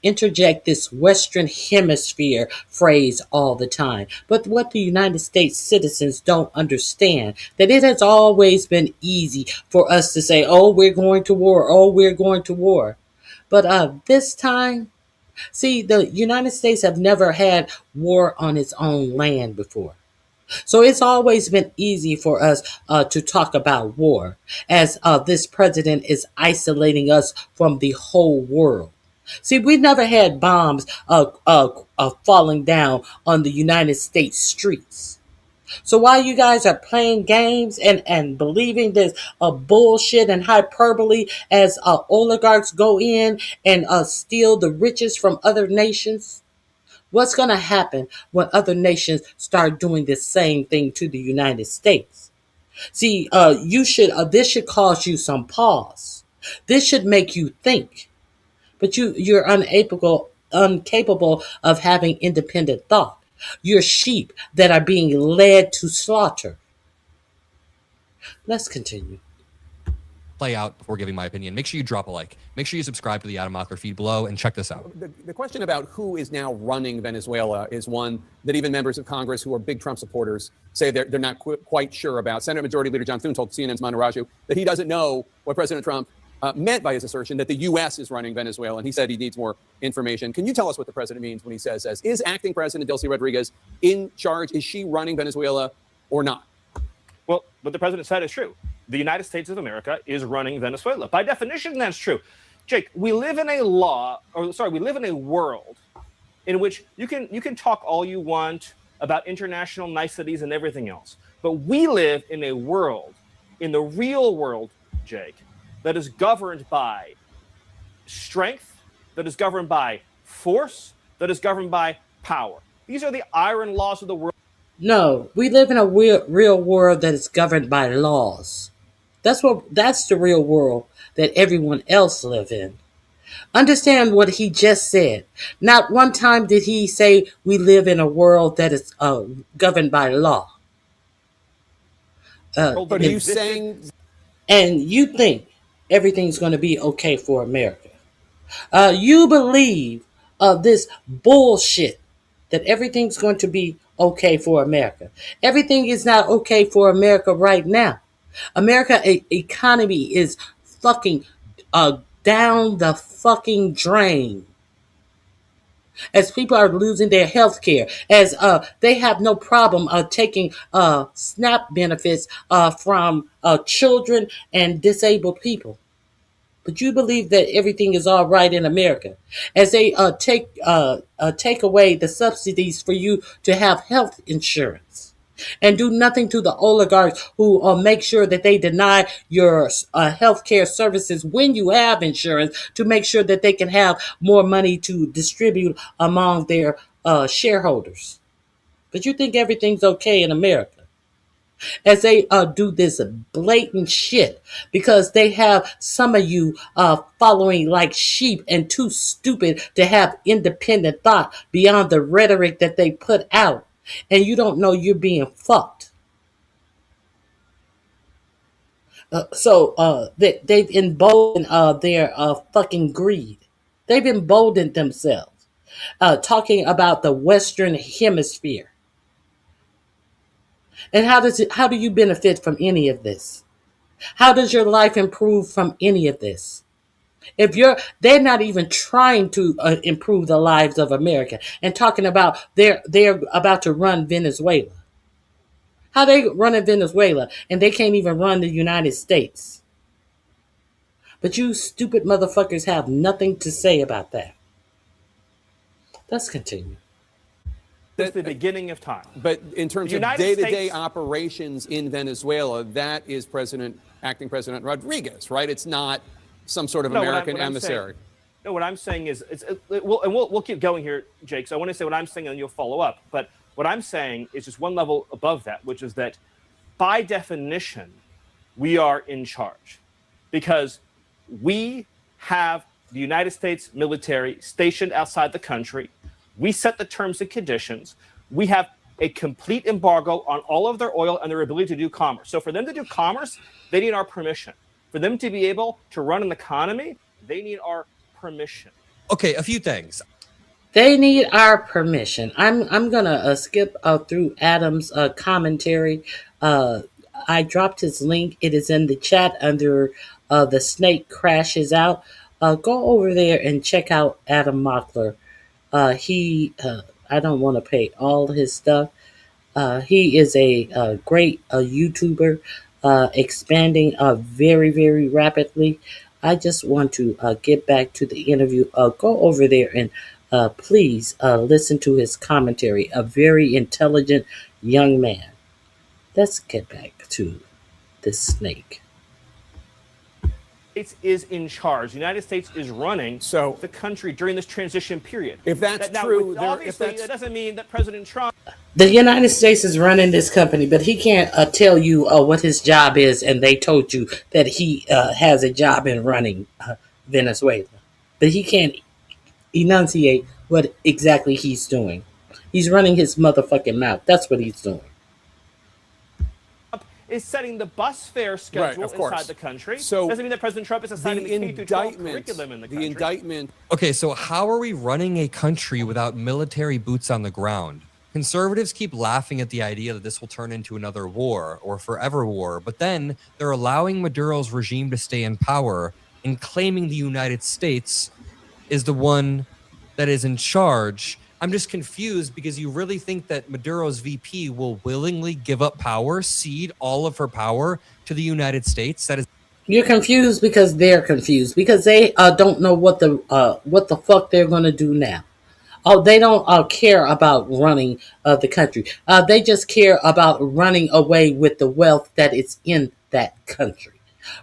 interject this Western Hemisphere phrase all the time. But what the United States citizens don't understand, that it has always been easy for us to say, oh, we're going to war, oh, we're going to war. But this time, see, the United States have never had war on its own land before. So it's always been easy for us to talk about war, as this president is isolating us from the whole world. See, we never had bombs falling down on the United States streets. So while you guys are playing games and believing this bullshit and hyperbole as oligarchs go in and steal the riches from other nations, what's going to happen when other nations start doing the same thing to the United States? See, this should cause you some pause. This should make you think. But you're incapable of having independent thought. You're sheep that are being led to slaughter. Let's continue. Play out before giving my opinion. Make sure you drop a like. Make sure you subscribe to the Adam Mockler feed below and check this out. The question about who is now running Venezuela is one that even members of Congress who are big Trump supporters say they're not quite sure about. Senate Majority Leader John Thune told CNN's Manu Raju that he doesn't know what President Trump meant by his assertion that the U.S. is running Venezuela, and he said he needs more information. Can you tell us what the president means when he says, is acting President Delcy Rodriguez in charge? Is she running Venezuela or not? Well, what the president said is true. The United States of America is running Venezuela. By definition, that's true. Jake, we live in a world in which you can talk all you want about international niceties and everything else. But we live in a world, in the real world, Jake, that is governed by strength, that is governed by force, that is governed by power. These are the iron laws of the world. No, we live in a real world that is governed by laws. That's the real world that everyone else live in. Understand what he just said. Not one time did he say we live in a world that is governed by law. But are you saying... And you think everything's going to be okay for America. You believe this bullshit that everything's going to be okay for America. Everything is not okay for America right now. America economy is fucking down the fucking drain. As people are losing their health care, as they have no problem taking SNAP benefits from children and disabled people. But you believe that everything is all right in America, as they take away the subsidies for you to have health insurance, and do nothing to the oligarchs who make sure that they deny your health care services when you have insurance, to make sure that they can have more money to distribute among their shareholders. But you think everything's okay in America, as they do this blatant shit, because they have some of you following like sheep and too stupid to have independent thought beyond the rhetoric that they put out, and you don't know you're being fucked. So they've emboldened their fucking greed. They've emboldened themselves, talking about the Western Hemisphere. And how do you benefit from any of this? How does your life improve from any of this? They're not even trying to improve the lives of America, and talking about they're about to run Venezuela. How they running Venezuela and they can't even run the United States? But you stupid motherfuckers have nothing to say about that. Let's continue. That's the beginning of time. But in terms of day-to-day operations in Venezuela, that is acting President Rodriguez, right? It's not some sort of American emissary. No, what I'm saying is, we'll keep going here, Jake. So I want to say what I'm saying, and you'll follow up. But what I'm saying is just one level above that, which is that by definition, we are in charge because we have the United States military stationed outside the country. We set the terms and conditions. We have a complete embargo on all of their oil and their ability to do commerce. So for them to do commerce, they need our permission. For them to be able to run an economy, they need our permission. Okay, a few things. They need our permission. I'm gonna skip through Adam's commentary. I dropped his link. It is in the chat under the snake crashes out. Go over there and check out Adam Mockler. I don't want to pay all his stuff. He is a great YouTuber, expanding very, very rapidly. I just want to get back to the interview. Go over there and please listen to his commentary. A very intelligent young man. Let's get back to this snake. States is in charge. The United States is running the country during this transition period. If that's true, obviously that doesn't mean that President Trump. The United States is running this company, but he can't tell you what his job is, and they told you that he has a job in running Venezuela. But he can't enunciate what exactly he's doing. He's running his motherfucking mouth. That's what he's doing. Is setting the bus fare schedule inside the country. So doesn't mean that President Trump is assigning the K-12 curriculum in the country. The indictment. Okay, so how are we running a country without military boots on the ground? Conservatives keep laughing at the idea that this will turn into another war or forever war, but then they're allowing Maduro's regime to stay in power and claiming the United States is the one that is in charge. I'm just confused because you really think that Maduro's VP will willingly give up power, cede all of her power to the United States? That is. You're confused because they're confused because they don't know what the fuck they're gonna do now. Oh, they don't care about running the country. They just care about running away with the wealth that is in that country.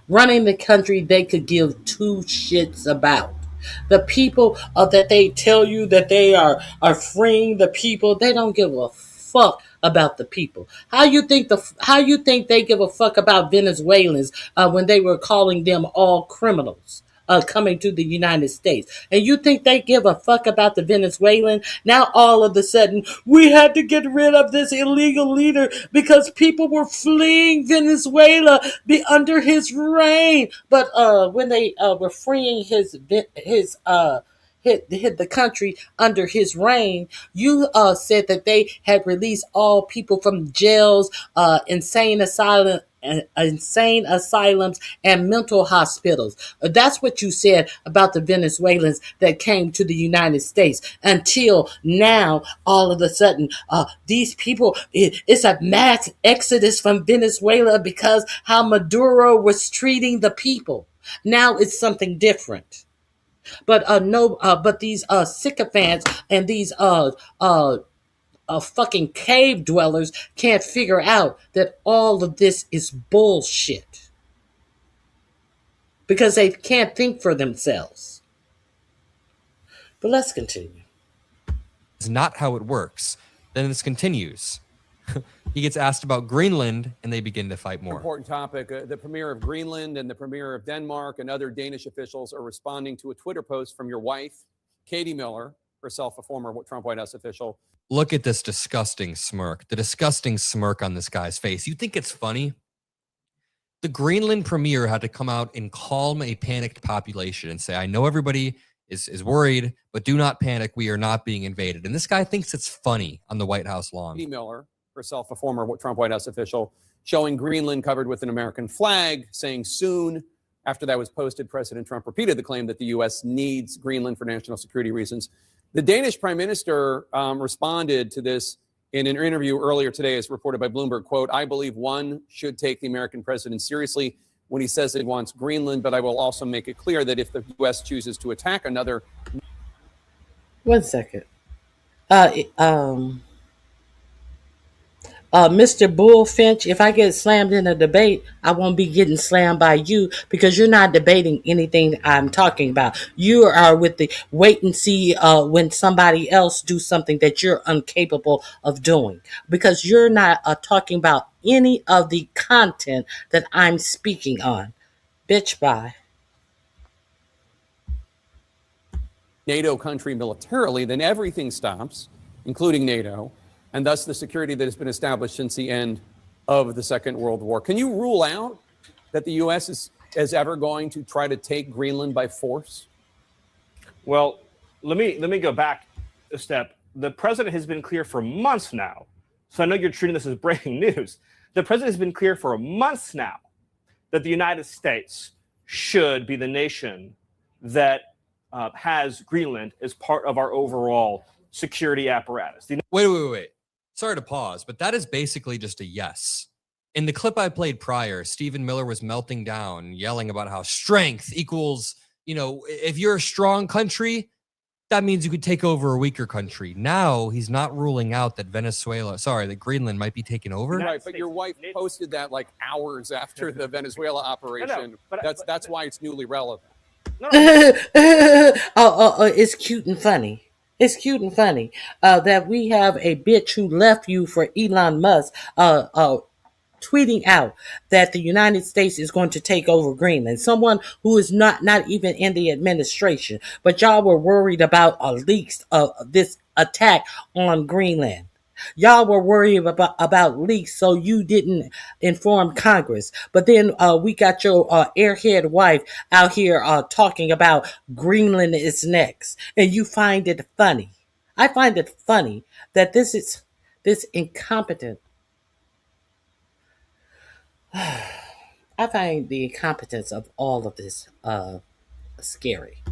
Running the country, they could give two shits about. The people that they tell you that they are freeing the people, they don't give a fuck about the people. How you think they give a fuck about Venezuelans when they were calling them all criminals coming to the United States? And you think they give a fuck about the Venezuelan? Now all of a sudden we had to get rid of this illegal leader because people were fleeing Venezuela under his reign. But when they were freeing hit the country under his reign, you said that they had released all people from jails, insane asylums, and mental hospitals. That's what you said about the Venezuelans that came to the United States. Until now, all of a sudden, these people, it's a mass exodus from Venezuela because how Maduro was treating the people. Now it's something different. But but these sycophants and these fucking cave dwellers can't figure out that all of this is bullshit because they can't think for themselves. But let's continue. It's not how it works. Then this continues. He gets asked about Greenland, and they begin to fight more. Important topic. The premier of Greenland and the premier of Denmark and other Danish officials are responding to a Twitter post from your wife, Katie Miller, herself a former Trump White House official. Look at this disgusting smirk. The disgusting smirk on this guy's face. You think it's funny? The Greenland premier had to come out and calm a panicked population and say, I know everybody is worried, but do not panic. We are not being invaded. And this guy thinks it's funny on the White House lawn. Katie Miller, herself a former Trump White House official, showing Greenland covered with an American flag, saying soon. After that was posted, President Trump repeated the claim that the U.S. needs Greenland for national security reasons. The Danish prime minister responded to this in an interview earlier today, as reported by Bloomberg, quote, I believe one should take the American president seriously when he says it wants Greenland, but I will also make it clear that if the U.S. chooses to attack another... 1 second. Mr. Bullfinch, if I get slammed in a debate, I won't be getting slammed by you because you're not debating anything I'm talking about. You are with the wait and see when somebody else do something that you're incapable of doing because you're not talking about any of the content that I'm speaking on. Bitch, bye. NATO country militarily, then everything stops, including NATO, and thus the security that has been established since the end of the Second World War. Can you rule out that the U.S. is ever going to try to take Greenland by force? Well, let me go back a step. The president has been clear for months now. So I know you're treating this as breaking news. The president has been clear for months now that the United States should be the nation that has Greenland as part of our overall security apparatus. Wait. Sorry to pause, but that is basically just a yes. In the clip I played prior, Stephen Miller was melting down, yelling about how strength equals, if you're a strong country, that means you could take over a weaker country. Now he's not ruling out that that Greenland might be taken over. Right, but your wife posted that like hours after the Venezuela operation. That's why it's newly relevant. It's cute and funny. It's cute and funny that we have a bitch who left you for Elon Musk tweeting out that the United States is going to take over Greenland. Someone who is not even in the administration. But y'all were worried about leaks of this attack on Greenland. Y'all were worried about leaks, so you didn't inform Congress. But then we got your airhead wife out here talking about Greenland is next. And you find it funny. I find it funny that this incompetent. I find the incompetence of all of this scary.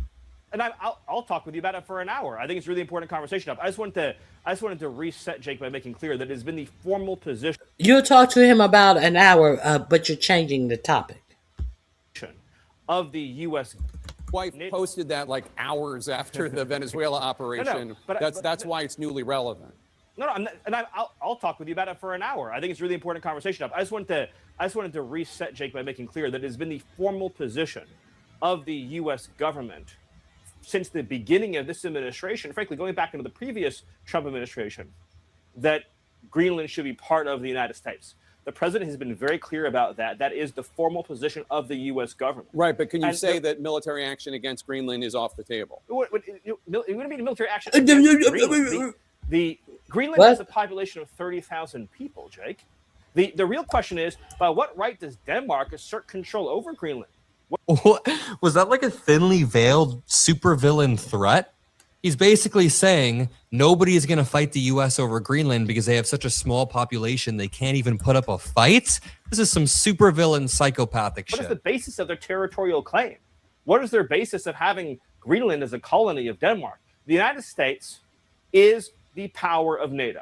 And I'll talk with you about it for an hour. I think it's a really important conversation. I just wanted to reset Jake by making clear that it has been the formal position. You'll talk to him about an hour, but you're changing the topic. Of the U.S. Wife posted that like hours after the Venezuela operation. That's why it's newly relevant. I'll talk with you about it for an hour. I think it's a really important conversation. I just wanted to reset Jake by making clear that it has been the formal position of the U.S. government since the beginning of this administration, frankly, going back into the previous Trump administration, that Greenland should be part of the United States. The president has been very clear about that. That is the formal position of the U.S. government. Right, but can you say that military action against Greenland is off the table? What do you mean military action against Greenland? The Greenland has a population of 30,000 people, Jake. The real question is, by what right does Denmark assert control over Greenland? Was that like a thinly veiled supervillain threat? He's basically saying nobody is going to fight the U.S. over Greenland because they have such a small population they can't even put up a fight? This is some supervillain psychopathic shit. What is the basis of their territorial claim? What is their basis of having Greenland as a colony of Denmark? The United States is the power of NATO.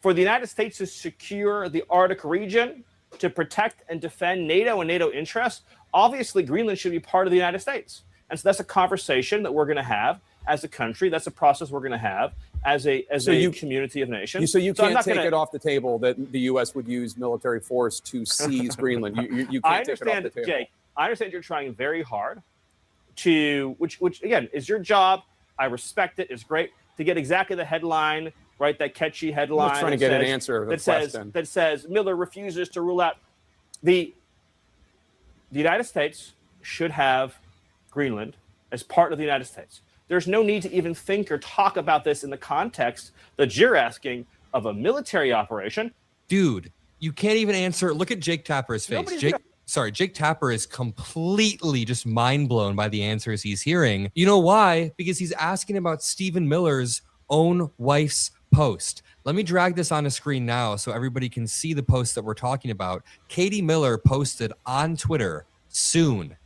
For the United States to secure the Arctic region, to protect and defend NATO and NATO interests, obviously Greenland should be part of the United States. And so that's a conversation that we're going to have as a country. That's a process we're going to have as a community of nations. So you can't take it off the table that the U.S. would use military force to seize Greenland. You can't take it off the table. Jake, I understand you're trying very hard to, which again, is your job. I respect it. It's great to get exactly the headline, right? That catchy headline. I'm trying to get an answer to the question. That says Miller refuses to rule out the United States should have Greenland as part of the United States. There's no need to even think or talk about this in the context that you're asking of a military operation. Dude, you can't even answer. Look at Jake Tapper's face. Jake Tapper is completely just mind blown by the answers he's hearing. You know why? Because he's asking about Stephen Miller's own wife's post. Let me drag this on a screen now so everybody can see the post that we're talking about. Katie Miller posted on Twitter soon,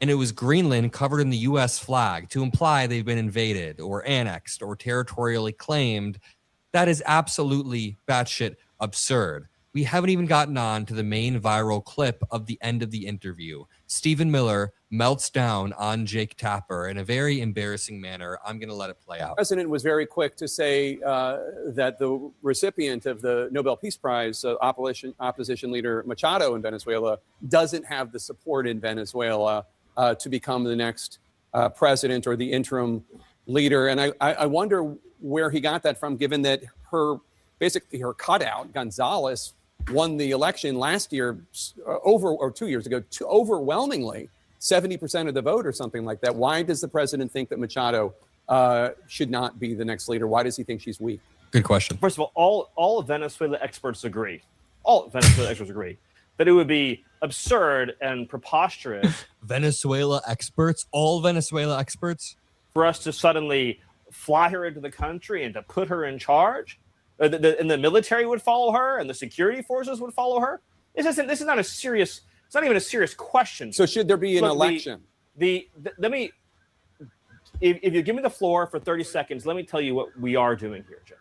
and it was Greenland covered in the U.S. flag to imply they've been invaded or annexed or territorially claimed. That is absolutely batshit absurd. we haven't even gotten on to the main viral clip of the end of the interview. Stephen Miller melts down on Jake Tapper in a very embarrassing manner. I'm going to let it play out. The president was very quick to say that the recipient of the Nobel Peace Prize, opposition leader Machado in Venezuela, doesn't have the support in Venezuela to become the next president or the interim leader. And I wonder where he got that from, given that basically her cutout, Gonzalez, won the election last year, 2 years ago, overwhelmingly, 70% of the vote or something like that. Why does the president think that Machado should not be the next leader? Why does he think she's weak? Good question. First of all of Venezuela experts agree. All Venezuela experts agree that it would be absurd and preposterous. Venezuela experts? All Venezuela experts? For us to suddenly fly her into the country and to put her in charge? And the military would follow her, and the security forces would follow her. This is not a serious. It's not even a serious question. So should there be an election? Let me. If you give me the floor for 30 seconds, let me tell you what we are doing here, Jack.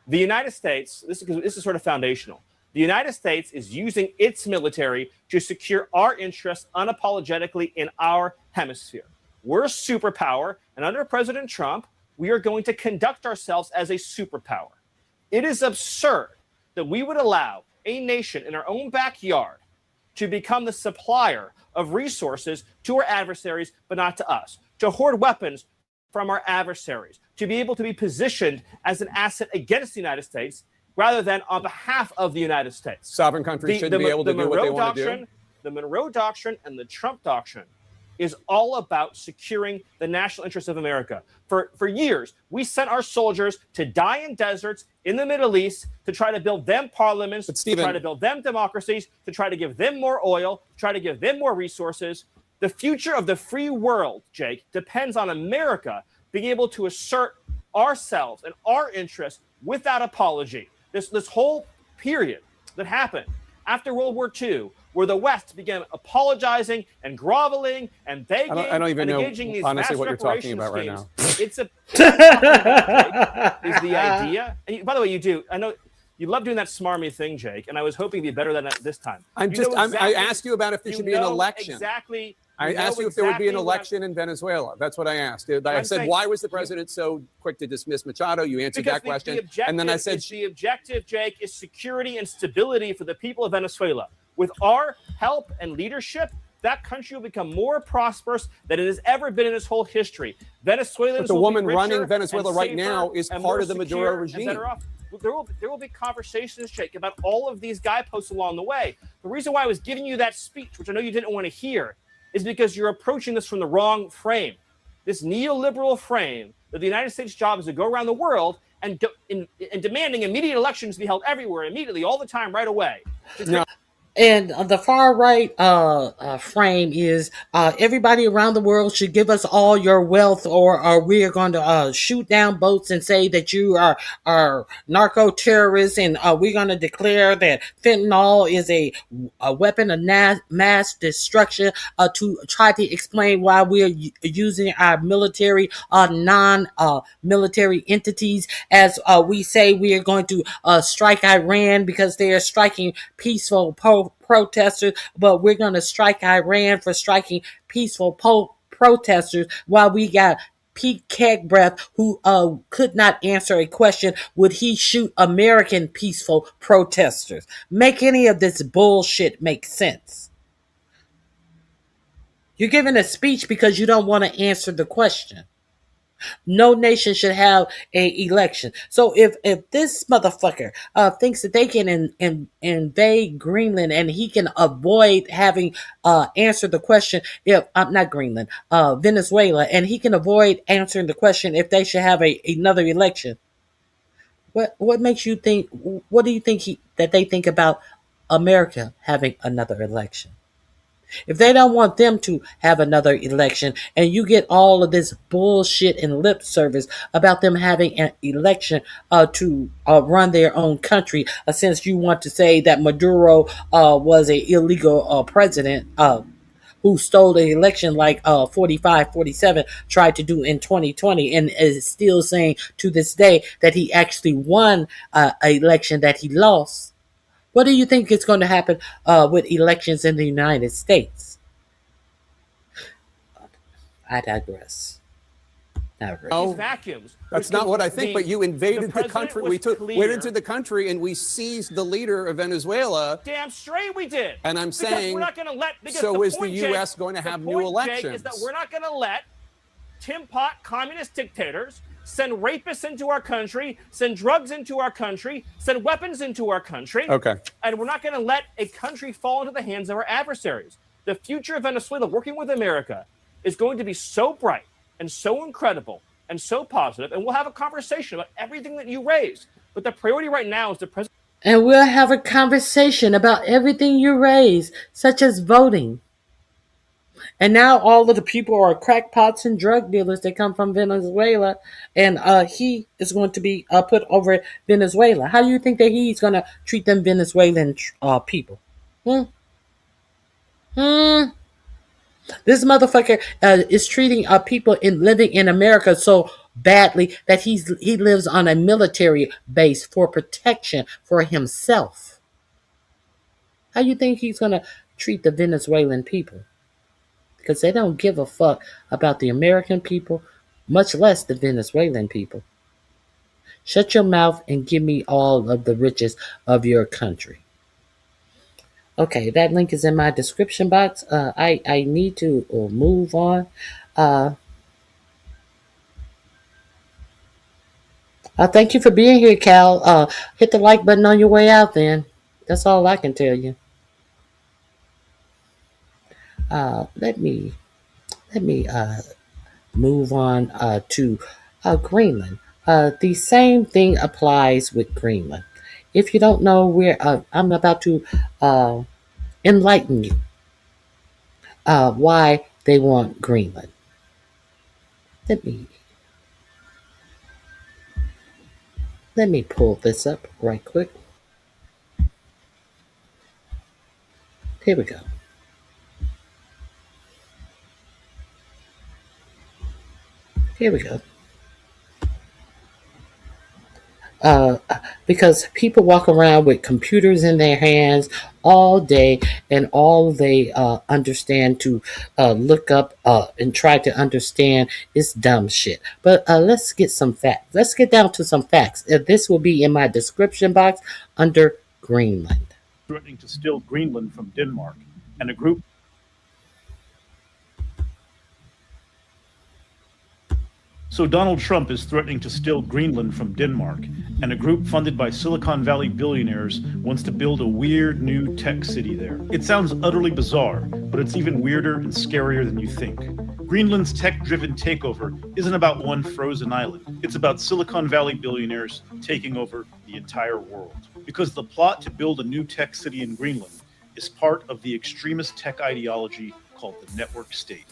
The United States. This is sort of foundational. The United States is using its military to secure our interests unapologetically in our hemisphere. We're a superpower, and under President Trump, we are going to conduct ourselves as a superpower. It is absurd that we would allow a nation in our own backyard to become the supplier of resources to our adversaries, but not to us, to hoard weapons from our adversaries, to be able to be positioned as an asset against the United States rather than on behalf of the United States. Sovereign countries shouldn't be able to do what they want to do. The Monroe Doctrine and the Trump Doctrine is all about securing the national interests of America. For years, we sent our soldiers to die in deserts in the Middle East to try to build them parliaments, to try to build them democracies, to try to give them more oil, to try to give them more resources. The future of the free world, Jake, depends on America being able to assert ourselves and our interests without apology. This whole period that happened after World War II, where the West began apologizing and groveling and begging I don't even and know, engaging these honestly, vast what you're talking about right schemes. now. It's a what I'm talking about, Jake, is the idea. And by the way, you do. I know you love doing that smarmy thing, Jake, and I was hoping to be better than that this time. I asked you about if there should be an election. Exactly. I asked you if there would be an election in Venezuela. That's what I asked. I said, why was the president so quick to dismiss Machado? You answered that question. And then I said, the objective, Jake, is security and stability for the people of Venezuela. With our help and leadership, that country will become more prosperous than it has ever been in its whole history. Venezuelans, but the woman running Venezuela right now is part of the Maduro regime. There will be conversations, Jake, about all of these guideposts along the way. The reason why I was giving you that speech, which I know you didn't want to hear, is because you're approaching this from the wrong frame. This neoliberal frame that the United States' job is to go around the world and demanding immediate elections to be held everywhere, immediately, all the time, right away. No. And the far right frame is everybody around the world should give us all your wealth, or we are going to shoot down boats and say that you are narco terrorists, and we're going to declare that fentanyl is a weapon of mass destruction to try to explain why we're using our military, non-military entities, as we say we are going to strike Iran because they are striking peaceful protesters, but we're going to strike Iran for striking peaceful protesters, while we got Pete Kegbreath, who could not answer a question, would he shoot American peaceful protesters? Make any of this bullshit make sense? You're giving a speech because you don't want to answer the question. No nation should have a election. So if this motherfucker thinks that they can invade Greenland and he can avoid having answered the question, if not Greenland, Venezuela, and he can avoid answering the question if they should have another election, what makes you think? What do you think that they think about America having another election? If they don't want them to have another election, and you get all of this bullshit and lip service about them having an election to run their own country, since you want to say that Maduro was an illegal president who stole the election like 47 tried to do in 2020, and is still saying to this day that he actually won an election that he lost. What do you think is going to happen with elections in the United States? I digress. No, vacuums. that's not what I think. But you invaded the country. We went into the country and we seized the leader of Venezuela. Damn straight we did. And I'm because saying, we're not going to let. So is the point, U.S. Jake, going to have the new point, elections? Jake, is that we're not going to let Tim Pot communist dictators send rapists into our country, send drugs into our country, send weapons into our country. Okay. And we're not going to let a country fall into the hands of our adversaries. The future of Venezuela, working with America, is going to be so bright and so incredible and so positive, and we'll have a conversation about everything that you raised. But the priority right now is the president. And we'll have a conversation about everything you raise, such as voting. And now all of the people are crackpots and drug dealers that come from Venezuela, and he is going to be put over Venezuela. How do you think that he's going to treat them Venezuelan people? This motherfucker is treating people living in America so badly that he lives on a military base for protection for himself. How do you think he's going to treat the Venezuelan people? Because they don't give a fuck about the American people, much less the Venezuelan people. Shut your mouth and give me all of the riches of your country. Okay, that link is in my description box. I need to move on. Thank you for being here, Cal. Hit the like button on your way out then. That's all I can tell you. Let me move on to Greenland. The same thing applies with Greenland. If you don't know where, I'm about to enlighten you why they want Greenland. Let me pull this up right quick. Here we go. Here we go. Because people walk around with computers in their hands all day, and all they understand to look up and try to understand is dumb shit. But let's get some facts. Let's get down to some facts. This will be in my description box under Greenland. Threatening to steal Greenland from Denmark, and a group. So Donald Trump is threatening to steal Greenland from Denmark, and a group funded by Silicon Valley billionaires wants to build a weird new tech city there. It sounds utterly bizarre, but it's even weirder and scarier than you think. Greenland's tech-driven takeover isn't about one frozen island. It's about Silicon Valley billionaires taking over the entire world. Because the plot to build a new tech city in Greenland is part of the extremist tech ideology called the network state.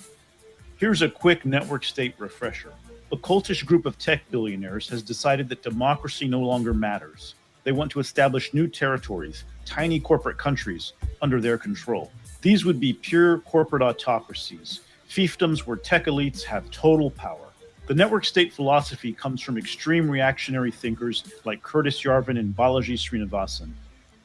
Here's a quick network state refresher. A cultish group of tech billionaires has decided that democracy no longer matters. They want to establish new territories, tiny corporate countries, under their control. These would be pure corporate autocracies, fiefdoms where tech elites have total power. The network state philosophy comes from extreme reactionary thinkers like Curtis Yarvin and Balaji Srinivasan.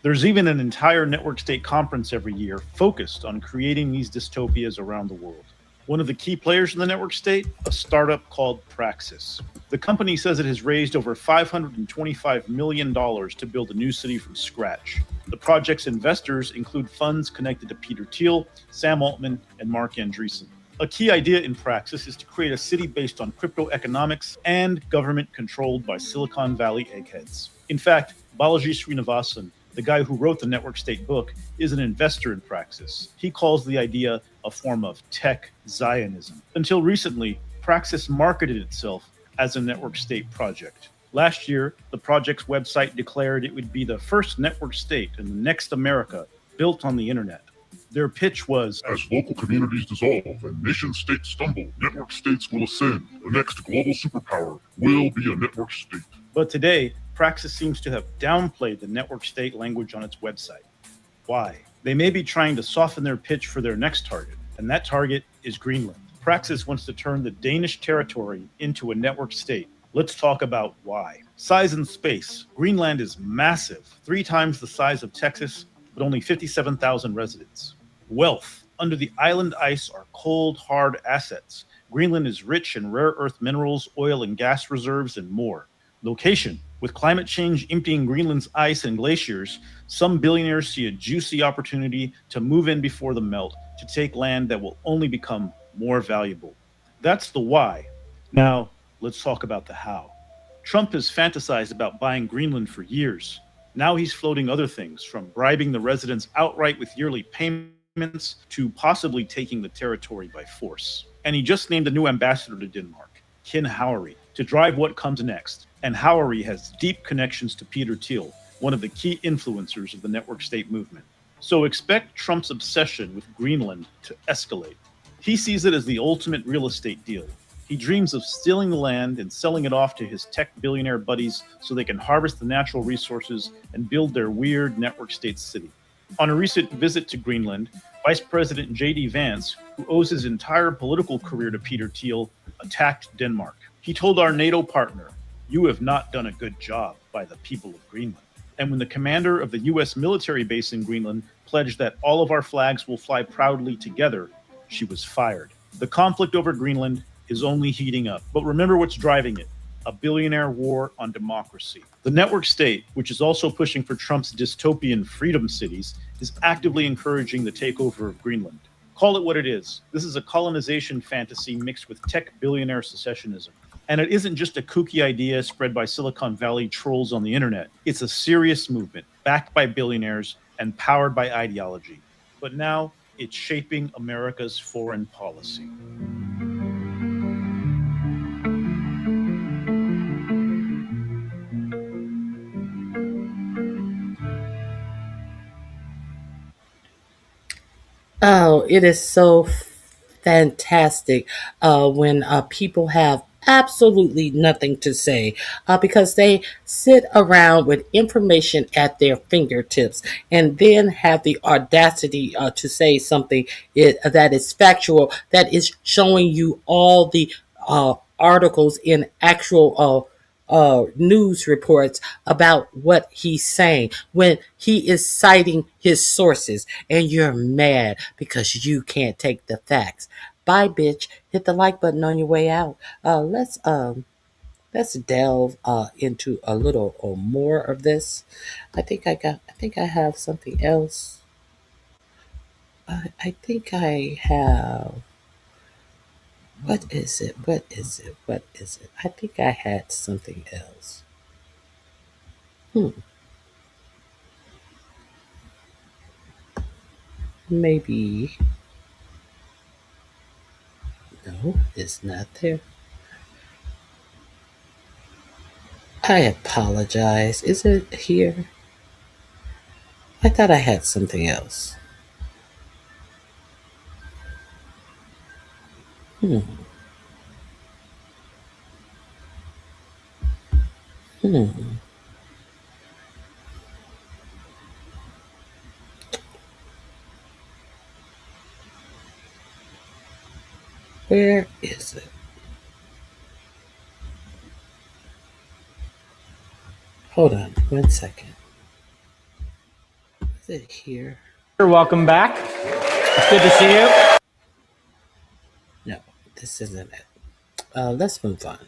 There's even an entire network state conference every year focused on creating these dystopias around the world. One of the key players in the network state, a startup called Praxis. The company says it has raised over $525 million to build a new city from scratch. The project's investors include funds connected to Peter Thiel, Sam Altman, and Mark Andreessen. A key idea in Praxis is to create a city based on crypto economics and government controlled by Silicon Valley eggheads. In fact, Balaji Srinivasan, the guy who wrote the network state book, is an investor in Praxis. He calls the idea a form of tech Zionism. Until recently, Praxis marketed itself as a network state project. Last year, the project's website declared it would be the first network state in the next America built on the internet. Their pitch was, as local communities dissolve and nation-states stumble, network states will ascend. The next global superpower will be a network state. But today, Praxis seems to have downplayed the network state language on its website. Why? They may be trying to soften their pitch for their next target, and that target is Greenland. Praxis wants to turn the Danish territory into a network state, Let's talk about why. Size and space. Greenland is massive, 3 times the size of Texas, but only 57,000 residents. Wealth. Under the island ice are cold, hard assets. Greenland is rich in rare earth minerals, oil and gas reserves, and more. Location. With climate change emptying Greenland's ice and glaciers, some billionaires see a juicy opportunity to move in before the melt, to take land that will only become more valuable. That's the why. Now, let's talk about the how. Trump has fantasized about buying Greenland for years. Now he's floating other things, from bribing the residents outright with yearly payments to possibly taking the territory by force. And he just named a new ambassador to Denmark, Ken Howery, to drive what comes next. And Howery has deep connections to Peter Thiel, one of the key influencers of the network state movement. So expect Trump's obsession with Greenland to escalate. He sees it as the ultimate real estate deal. He dreams of stealing the land and selling it off to his tech billionaire buddies so they can harvest the natural resources and build their weird network state city. On a recent visit to Greenland, Vice President J.D. Vance, who owes his entire political career to Peter Thiel, attacked Denmark. He told our NATO partner, "You have not done a good job by the people of Greenland." And when the commander of the U.S. military base in Greenland pledged that all of our flags will fly proudly together, she was fired. The conflict over Greenland is only heating up. But remember what's driving it: a billionaire war on democracy. The network state, which is also pushing for Trump's dystopian freedom cities, is actively encouraging the takeover of Greenland. Call it what it is. This is a colonization fantasy mixed with tech billionaire secessionism. And it isn't just a kooky idea spread by Silicon Valley trolls on the internet. It's a serious movement, backed by billionaires and powered by ideology. But now it's shaping America's foreign policy. Oh, it is so fantastic when people have absolutely nothing to say because they sit around with information at their fingertips and then have the audacity to say something that is factual, that is showing you all the articles in actual news reports about what he's saying when he is citing his sources, and you're mad because you can't take the facts. Bye, bitch. Hit the like button on your way out. Let's delve into a little or more of this. I think I have something else. I think I have. What is it? What is it? What is it? I think I had something else. Maybe. No, it's not there. I apologize. Is it here? I thought I had something else. Hmm. Where is it? Hold on 1 second. Is it here? Welcome back. It's good to see you. No, this isn't it. Let's move on.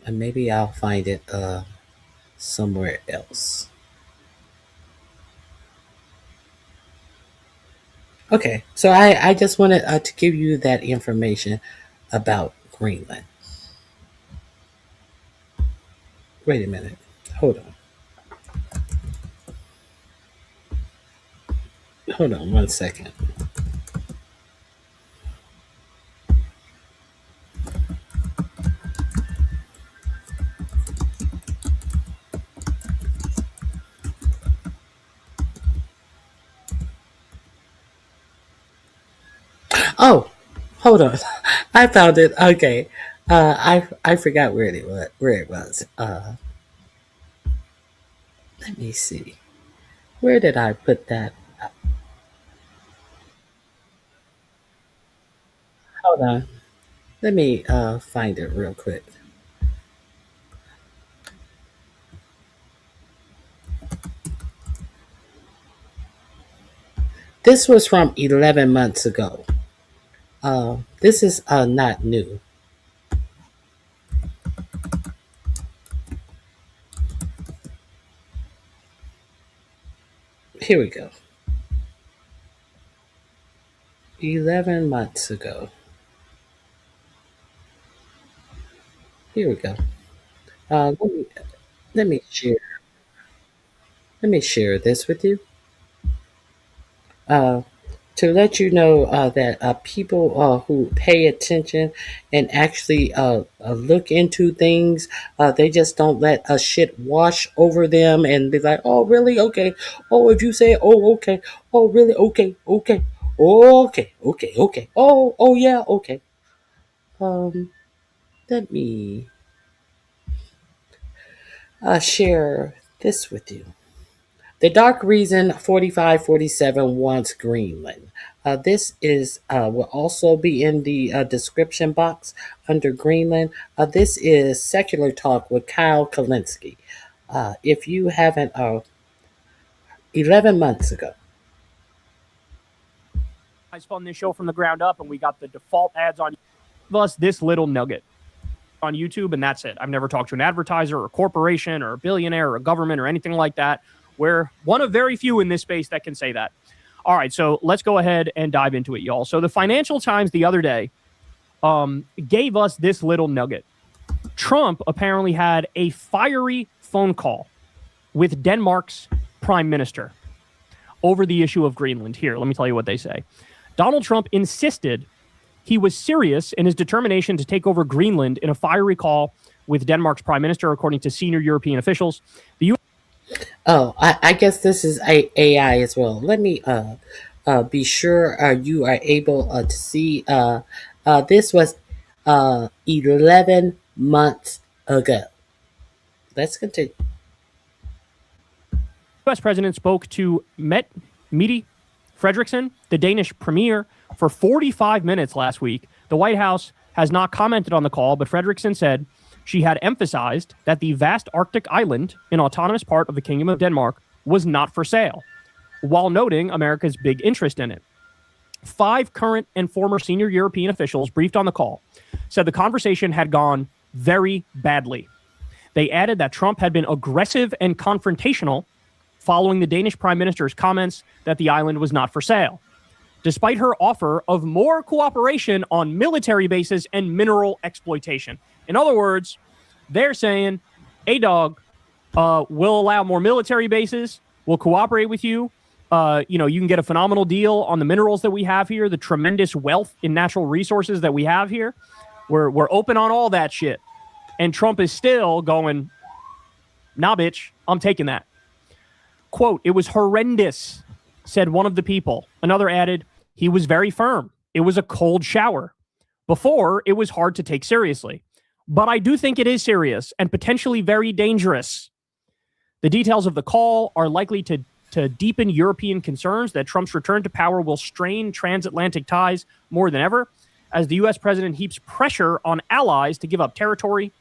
And maybe I'll find it somewhere else. Okay, so I just wanted to give you that information about Greenland. Wait a minute. Hold on. Hold on 1 second. Oh, hold on. I found it. Okay. I forgot where it was. Let me see. Where did I put that? Hold on. Let me find it real quick. This was from 11 months ago. This is not new. Here we go. 11 months ago. Here we go. Let me share this with you. To let you know that people who pay attention and actually look into things, they just don't let shit wash over them and be like, oh, really? Okay. Oh, if you say, oh, okay. Oh, really? Okay. Okay. Okay. Okay. Okay. Oh, yeah. Okay. Let me share this with you. The Dark Reason 4547 wants Greenland. This is will also be in the description box under Greenland. This is Secular Talk with Kyle Kalinske. If you haven't, 11 months ago. I spun this show from the ground up, and we got the default ads on us. This little nugget on YouTube, and that's it. I've never talked to an advertiser or a corporation or a billionaire or a government or anything like that. We're one of very few in this space that can say that. All right, so let's go ahead and dive into it, y'all. So the Financial Times the other day gave us this little nugget. Trump apparently had a fiery phone call with Denmark's prime minister over the issue of Greenland. Here, let me tell you what they say. Donald Trump insisted he was serious in his determination to take over Greenland in a fiery call with Denmark's prime minister, according to senior European officials. The Oh, I guess this is AI as well. Let me be sure you are able to see. This was 11 months ago. Let's continue. U.S. president spoke to Mette Frederiksen, the Danish premier, for 45 minutes last week. The White House has not commented on the call, but Frederiksen said she had emphasized that the vast Arctic island, an autonomous part of the Kingdom of Denmark, was not for sale, while noting America's big interest in it. 5 current and former senior European officials briefed on the call said the conversation had gone very badly. They added that Trump had been aggressive and confrontational following the Danish prime minister's comments that the island was not for sale, despite her offer of more cooperation on military bases and mineral exploitation. In other words, they're saying, hey, dog, we'll allow more military bases. We'll cooperate with you. You can get a phenomenal deal on the minerals that we have here, the tremendous wealth in natural resources that we have here. We're open on all that shit. And Trump is still going, nah, bitch, I'm taking that. Quote, it was horrendous, said one of the people. Another added, he was very firm. It was a cold shower. Before, it was hard to take seriously. But I do think it is serious and potentially very dangerous. The details of the call are likely to deepen European concerns that Trump's return to power will strain transatlantic ties more than ever. As the U.S. president heaps pressure on allies to give up territory,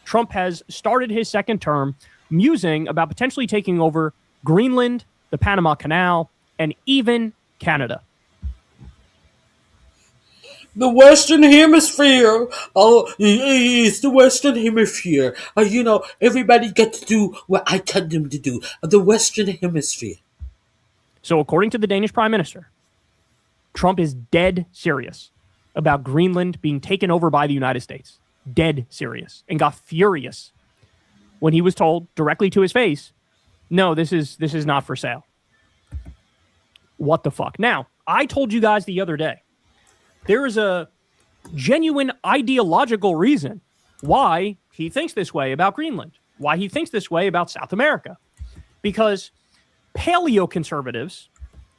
Trump has started his second term musing about potentially taking over Greenland, the Panama Canal, and even Canada. The Western Hemisphere. Oh, it's the Western Hemisphere. Everybody gets to do what I tell them to do. The Western Hemisphere. So according to the Danish prime minister, Trump is dead serious about Greenland being taken over by the United States. Dead serious. And got furious when he was told directly to his face, no, this is not for sale. What the fuck? Now, I told you guys the other day, there is a genuine ideological reason why he thinks this way about Greenland, why he thinks this way about South America. Because paleoconservatives,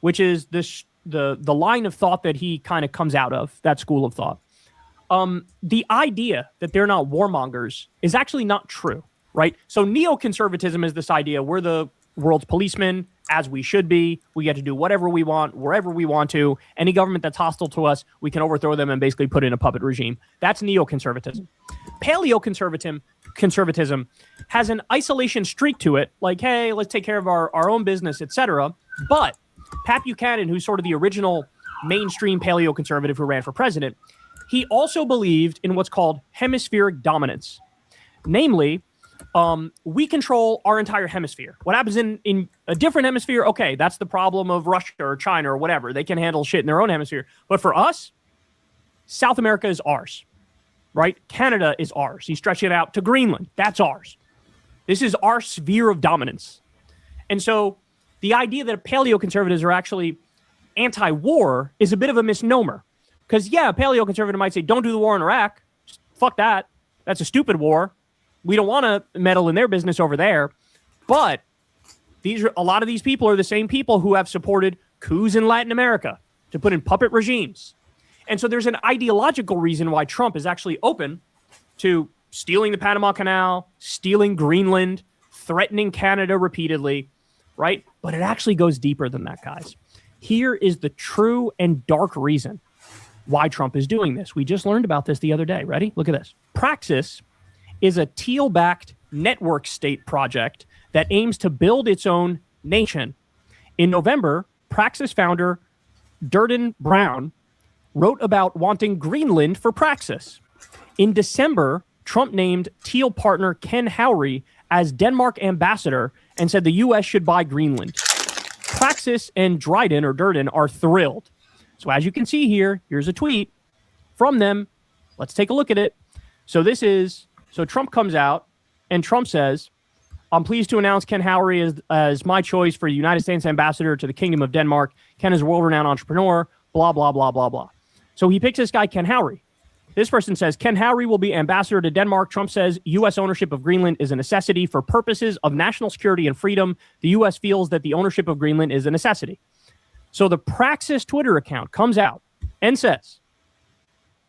which is the line of thought that he kind of comes out of, that school of thought, the idea that they're not warmongers is actually not true, right? So neoconservatism is this idea, we're the world's policemen, as we should be. We get to do whatever we want, wherever we want to. Any government that's hostile to us, we can overthrow them and basically put in a puppet regime. That's neoconservatism. Paleoconservatism has an isolation streak to it, like, hey, let's take care of our own business, etc. But Pat Buchanan, who's sort of the original mainstream paleoconservative who ran for president, he also believed in what's called hemispheric dominance. Namely, we control our entire hemisphere. What happens in a different hemisphere, okay, that's the problem of Russia or China or whatever. They can handle shit in their own hemisphere. But for us, South America is ours, right? Canada is ours. He's stretching it out to Greenland. That's ours. This is our sphere of dominance. And so the idea that paleoconservatives are actually anti-war is a bit of a misnomer. Because, yeah, a paleoconservative might say, don't do the war in Iraq. Just fuck that. That's a stupid war. We don't want to meddle in their business over there. But a lot of these people are the same people who have supported coups in Latin America to put in puppet regimes. And so there's an ideological reason why Trump is actually open to stealing the Panama Canal, stealing Greenland, threatening Canada repeatedly, right? But it actually goes deeper than that, guys. Here is the true and dark reason why Trump is doing this. We just learned about this the other day. Ready? Look at this. Praxis is a teal-backed network state project that aims to build its own nation. In November, Praxis founder Durden Brown wrote about wanting Greenland for Praxis. In December, Trump named Teal partner Ken Howry as Denmark ambassador and said the U.S. should buy Greenland. Praxis and Durden are thrilled. So as you can see here, here's a tweet from them. Let's take a look at it. So Trump comes out and Trump says, I'm pleased to announce Ken Howry as my choice for the United States ambassador to the Kingdom of Denmark. Ken is a world-renowned entrepreneur, blah, blah, blah, blah, blah. So he picks this guy, Ken Howry. This person says, Ken Howry will be ambassador to Denmark. Trump says U.S. ownership of Greenland is a necessity for purposes of national security and freedom. The U.S. feels that the ownership of Greenland is a necessity. So the Praxis Twitter account comes out and says,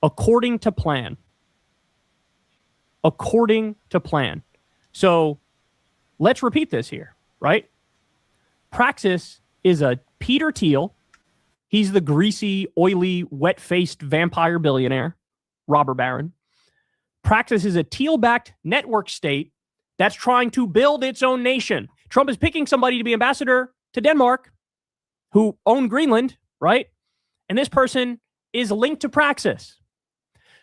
according to plan. According to plan. So let's repeat this here, right? Praxis is a Peter Thiel. He's the greasy, oily, wet-faced vampire billionaire, robber baron. Praxis is a Thiel-backed network state that's trying to build its own nation. Trump is picking somebody to be ambassador to Denmark who own Greenland, right? And this person is linked to Praxis.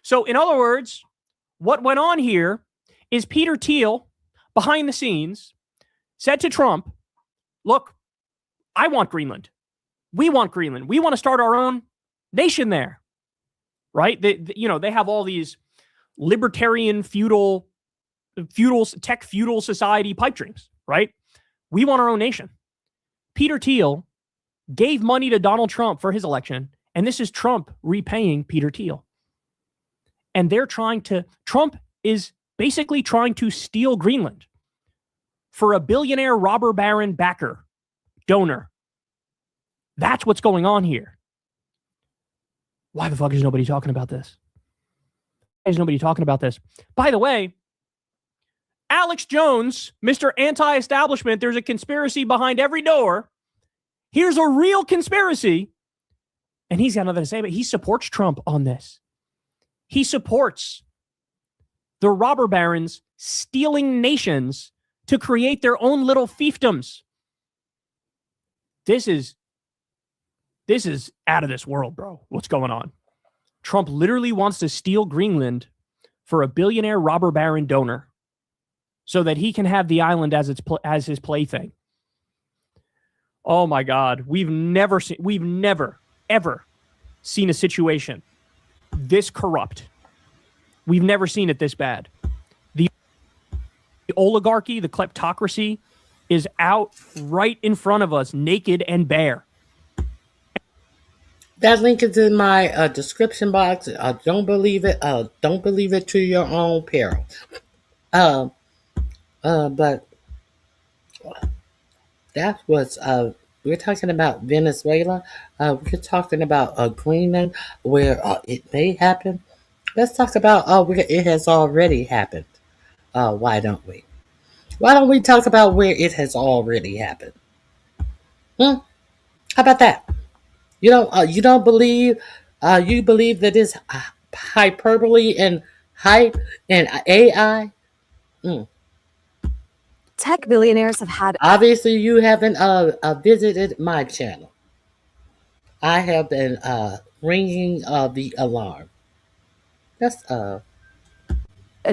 So in other words, what went on here is Peter Thiel, behind the scenes, said to Trump, look, I want Greenland. We want Greenland. We want to start our own nation there, right? They have all these libertarian feudal society pipe dreams, right? We want our own nation. Peter Thiel gave money to Donald Trump for his election, and this is Trump repaying Peter Thiel. And Trump is basically trying to steal Greenland for a billionaire robber baron backer, donor. That's what's going on here. Why the fuck is nobody talking about this? Why is nobody talking about this? By the way, Alex Jones, Mr. Anti-Establishment, there's a conspiracy behind every door. Here's a real conspiracy. And he's got nothing to say, but he supports Trump on this. He supports the robber barons stealing nations to create their own little fiefdoms. This is out of this world, bro. What's going on? Trump literally wants to steal Greenland for a billionaire robber baron donor so that he can have the island as his plaything. Oh my God. We've never ever seen a situation this corrupt. We've never seen it this bad. The oligarchy, the kleptocracy is out right in front of us, naked and bare. That link is in my description box. Don't believe it. Don't believe it to your own peril. But that was we're talking about Venezuela. We're talking about Greenland, where it may happen. Let's talk about where it has already happened. Why don't we? Why don't we talk about where it has already happened? How about that? You don't believe you believe that it's hyperbole and hype and AI? Tech billionaires have had... Obviously, you haven't visited my channel. I have been ringing the alarm. That's A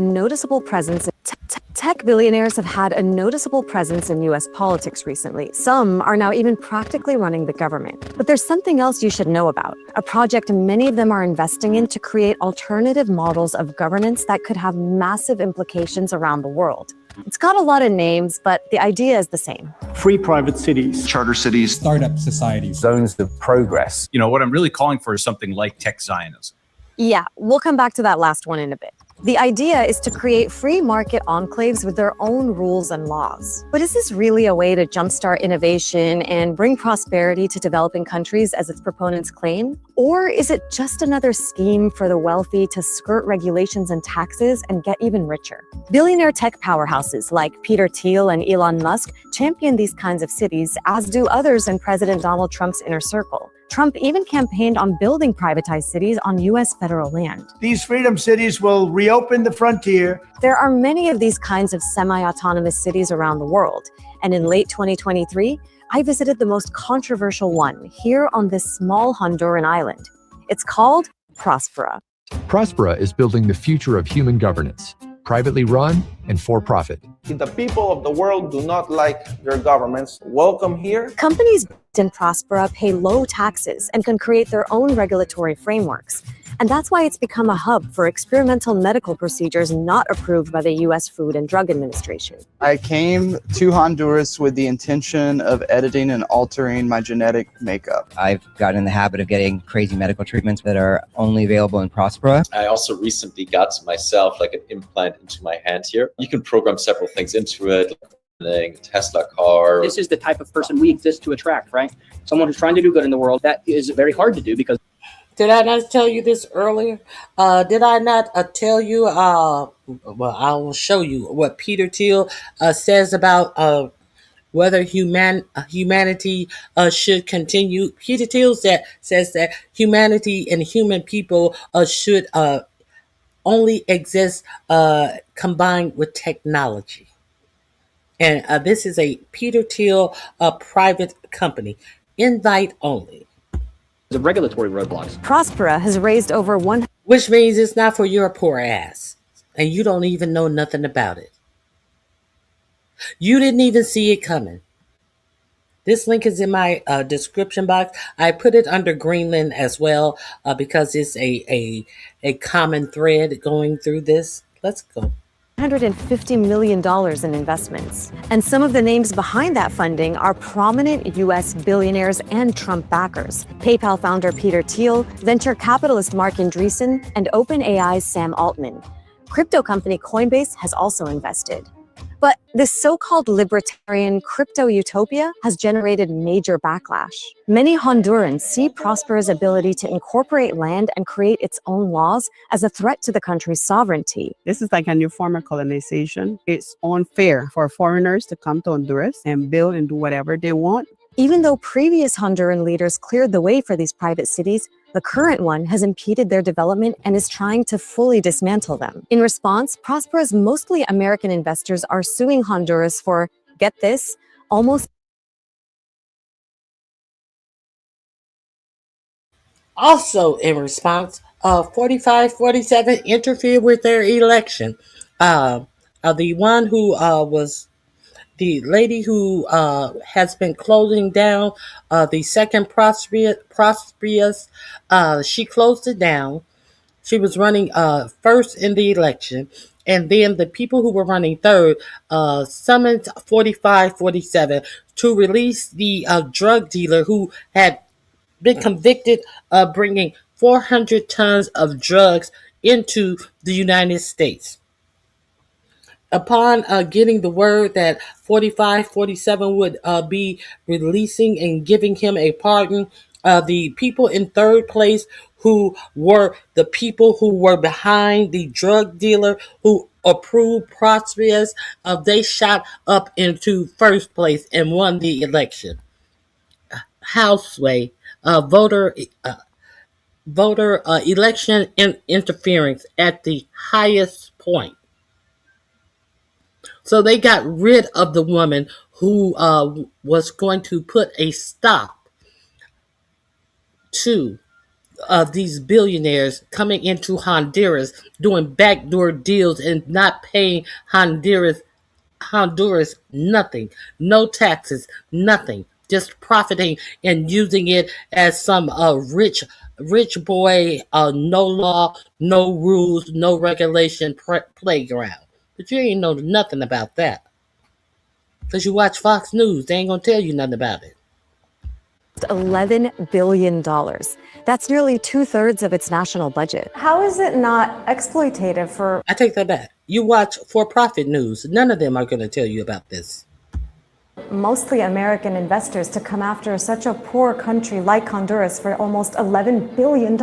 noticeable presence. Tech billionaires have had a noticeable presence in U.S. politics recently. Some are now even practically running the government. But there's something else you should know about, a project many of them are investing in to create alternative models of governance that could have massive implications around the world. It's got a lot of names, but the idea is the same. Free private cities, charter cities, startup societies, zones of progress. You know, what I'm really calling for is something like tech Zionism. Yeah, we'll come back to that last one in a bit. The idea is to create free market enclaves with their own rules and laws. But is this really a way to jumpstart innovation and bring prosperity to developing countries as its proponents claim? Or is it just another scheme for the wealthy to skirt regulations and taxes and get even richer? Billionaire tech powerhouses like Peter Thiel and Elon Musk champion these kinds of cities, as do others in President Donald Trump's inner circle. Trump even campaigned on building privatized cities on U.S. federal land. These freedom cities will reopen the frontier. There are many of these kinds of semi-autonomous cities around the world, and in late 2023, I visited the most controversial one here on this small Honduran island. It's called Prospera. Prospera is building the future of human governance, privately run and for profit. If the people of the world do not like their governments, welcome here. Companies in Prospera pay low taxes and can create their own regulatory frameworks. And that's why it's become a hub for experimental medical procedures not approved by the U.S. Food and Drug Administration. I came to Honduras with the intention of editing and altering my genetic makeup. I've gotten in the habit of getting crazy medical treatments that are only available in Prospera. I also recently got myself like an implant into my hand here. You can program several things into it, like a Tesla car. This is the type of person we exist to attract, right? Someone who's trying to do good in the world. That is very hard to do because... Did I not tell you this earlier? Did I not tell you? Well, I will show you what Peter Thiel says about whether humanity should continue. Peter Thiel says that humanity and human people should only exist combined with technology. And this is a Peter Thiel private company. Invite only. The regulatory roadblocks. Prospera has raised over one... Which means it's not for your poor ass. And you don't even know nothing about it. You didn't even see it coming. This link is in my description box. I put it under Greenland as well because it's a common thread going through this. Let's go. $150 million in investments. And some of the names behind that funding are prominent U.S. billionaires and Trump backers. PayPal founder Peter Thiel, venture capitalist Mark Andreessen, and OpenAI's Sam Altman. Crypto company Coinbase has also invested. But this so-called libertarian crypto utopia has generated major backlash. Many Hondurans see Prospera's ability to incorporate land and create its own laws as a threat to the country's sovereignty. This is like a new form of colonization. It's unfair for foreigners to come to Honduras and build and do whatever they want. Even though previous Honduran leaders cleared the way for these private cities, the current one has impeded their development and is trying to fully dismantle them. In response, Prospera's mostly American investors are suing Honduras for, get this, almost... Also in response, 4547 interfered with their election. The one who was the lady who has been closing down the second Prosperous, she closed it down. She was running first in the election. And then the people who were running third summoned 4547 to release the drug dealer who had been convicted of bringing 400 tons of drugs into the United States. Upon getting the word that 4547 would be releasing and giving him a pardon, the people in third place, who were the people who were behind the drug dealer who approved Prosperous, they shot up into first place and won the election. Houseway, voter election interference at the highest point. So they got rid of the woman who was going to put a stop to these billionaires coming into Honduras, doing backdoor deals and not paying Honduras nothing, no taxes, nothing, just profiting and using it as some rich boy, no law, no rules, no regulation playground. But you ain't know nothing about that. Because you watch Fox News, they ain't gonna tell you nothing about it. $11 billion. That's nearly 2/3 of its national budget. How is it not exploitative for... I take that back. You watch for-profit news. None of them are going to tell you about this. mostly American investors to come after such a poor country like Honduras for almost $11 billion?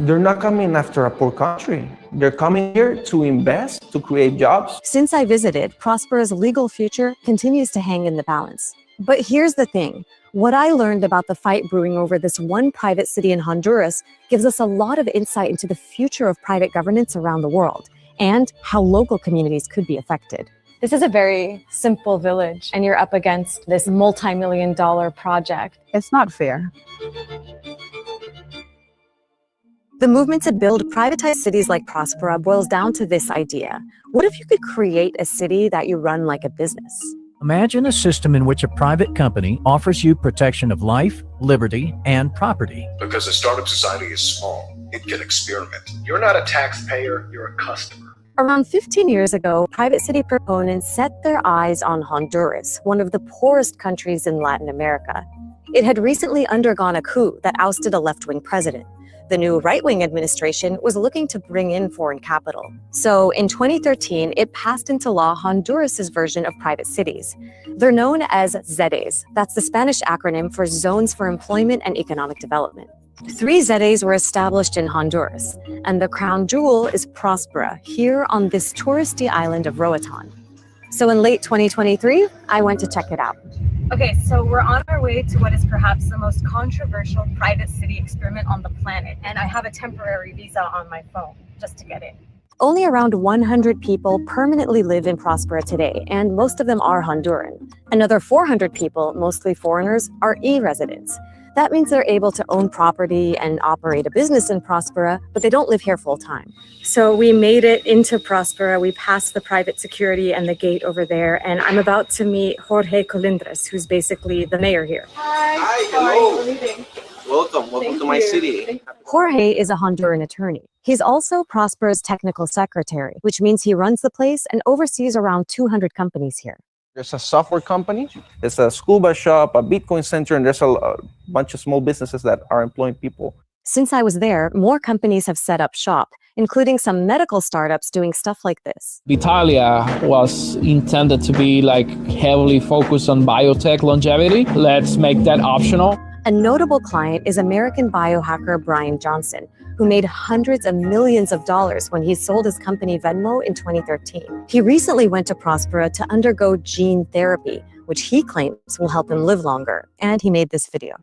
They're not coming after a poor country. They're coming here to invest, to create jobs. Since I visited, Prospera's legal future continues to hang in the balance. But here's the thing. What I learned about the fight brewing over this one private city in Honduras gives us a lot of insight into the future of private governance around the world and how local communities could be affected. This is a very simple village, and you're up against this multi-million-dollar project. It's not fair. The movement to build privatized cities like Prospera boils down to this idea. What if you could create a city that you run like a business? Imagine a system in which a private company offers you protection of life, liberty, and property. Because a startup society is small, it can experiment. You're not a taxpayer, you're a customer. Around 15 years ago, private city proponents set their eyes on Honduras, one of the poorest countries in Latin America. It had recently undergone a coup that ousted a left-wing president. The new right-wing administration was looking to bring in foreign capital. So in 2013, it passed into law Honduras's version of private cities. They're known as ZEDEs. That's the Spanish acronym for Zones for Employment and Economic Development. 3 ZEDEs were established in Honduras, and the crown jewel is Prospera, here on this touristy island of Roatan. So in late 2023, I went to check it out. Okay, so we're on our way to what is perhaps the most controversial private city experiment on the planet, and I have a temporary visa on my phone just to get in. Only around 100 people permanently live in Prospera today, and most of them are Honduran. Another 400 people, mostly foreigners, are e-residents. That means they're able to own property and operate a business in Prospera, but they don't live here full time. So we made it into Prospera. We passed the private security and the gate over there, and I'm about to meet Jorge Colindres, who's basically the mayor here. Hi, hello. Welcome to my city. Jorge is a Honduran attorney. He's also Prospera's technical secretary, which means he runs the place and oversees around 200 companies here. There's a software company, there's a scuba shop, a Bitcoin center, and there's a bunch of small businesses that are employing people. Since I was there, more companies have set up shop, including some medical startups doing stuff like this. Vitalia was intended to be like heavily focused on biotech longevity. Let's make that optional. A notable client is American biohacker Brian Johnson, who made hundreds of millions of dollars when he sold his company Venmo in 2013. He recently went to Prospera to undergo gene therapy, which he claims will help him live longer. And he made this video.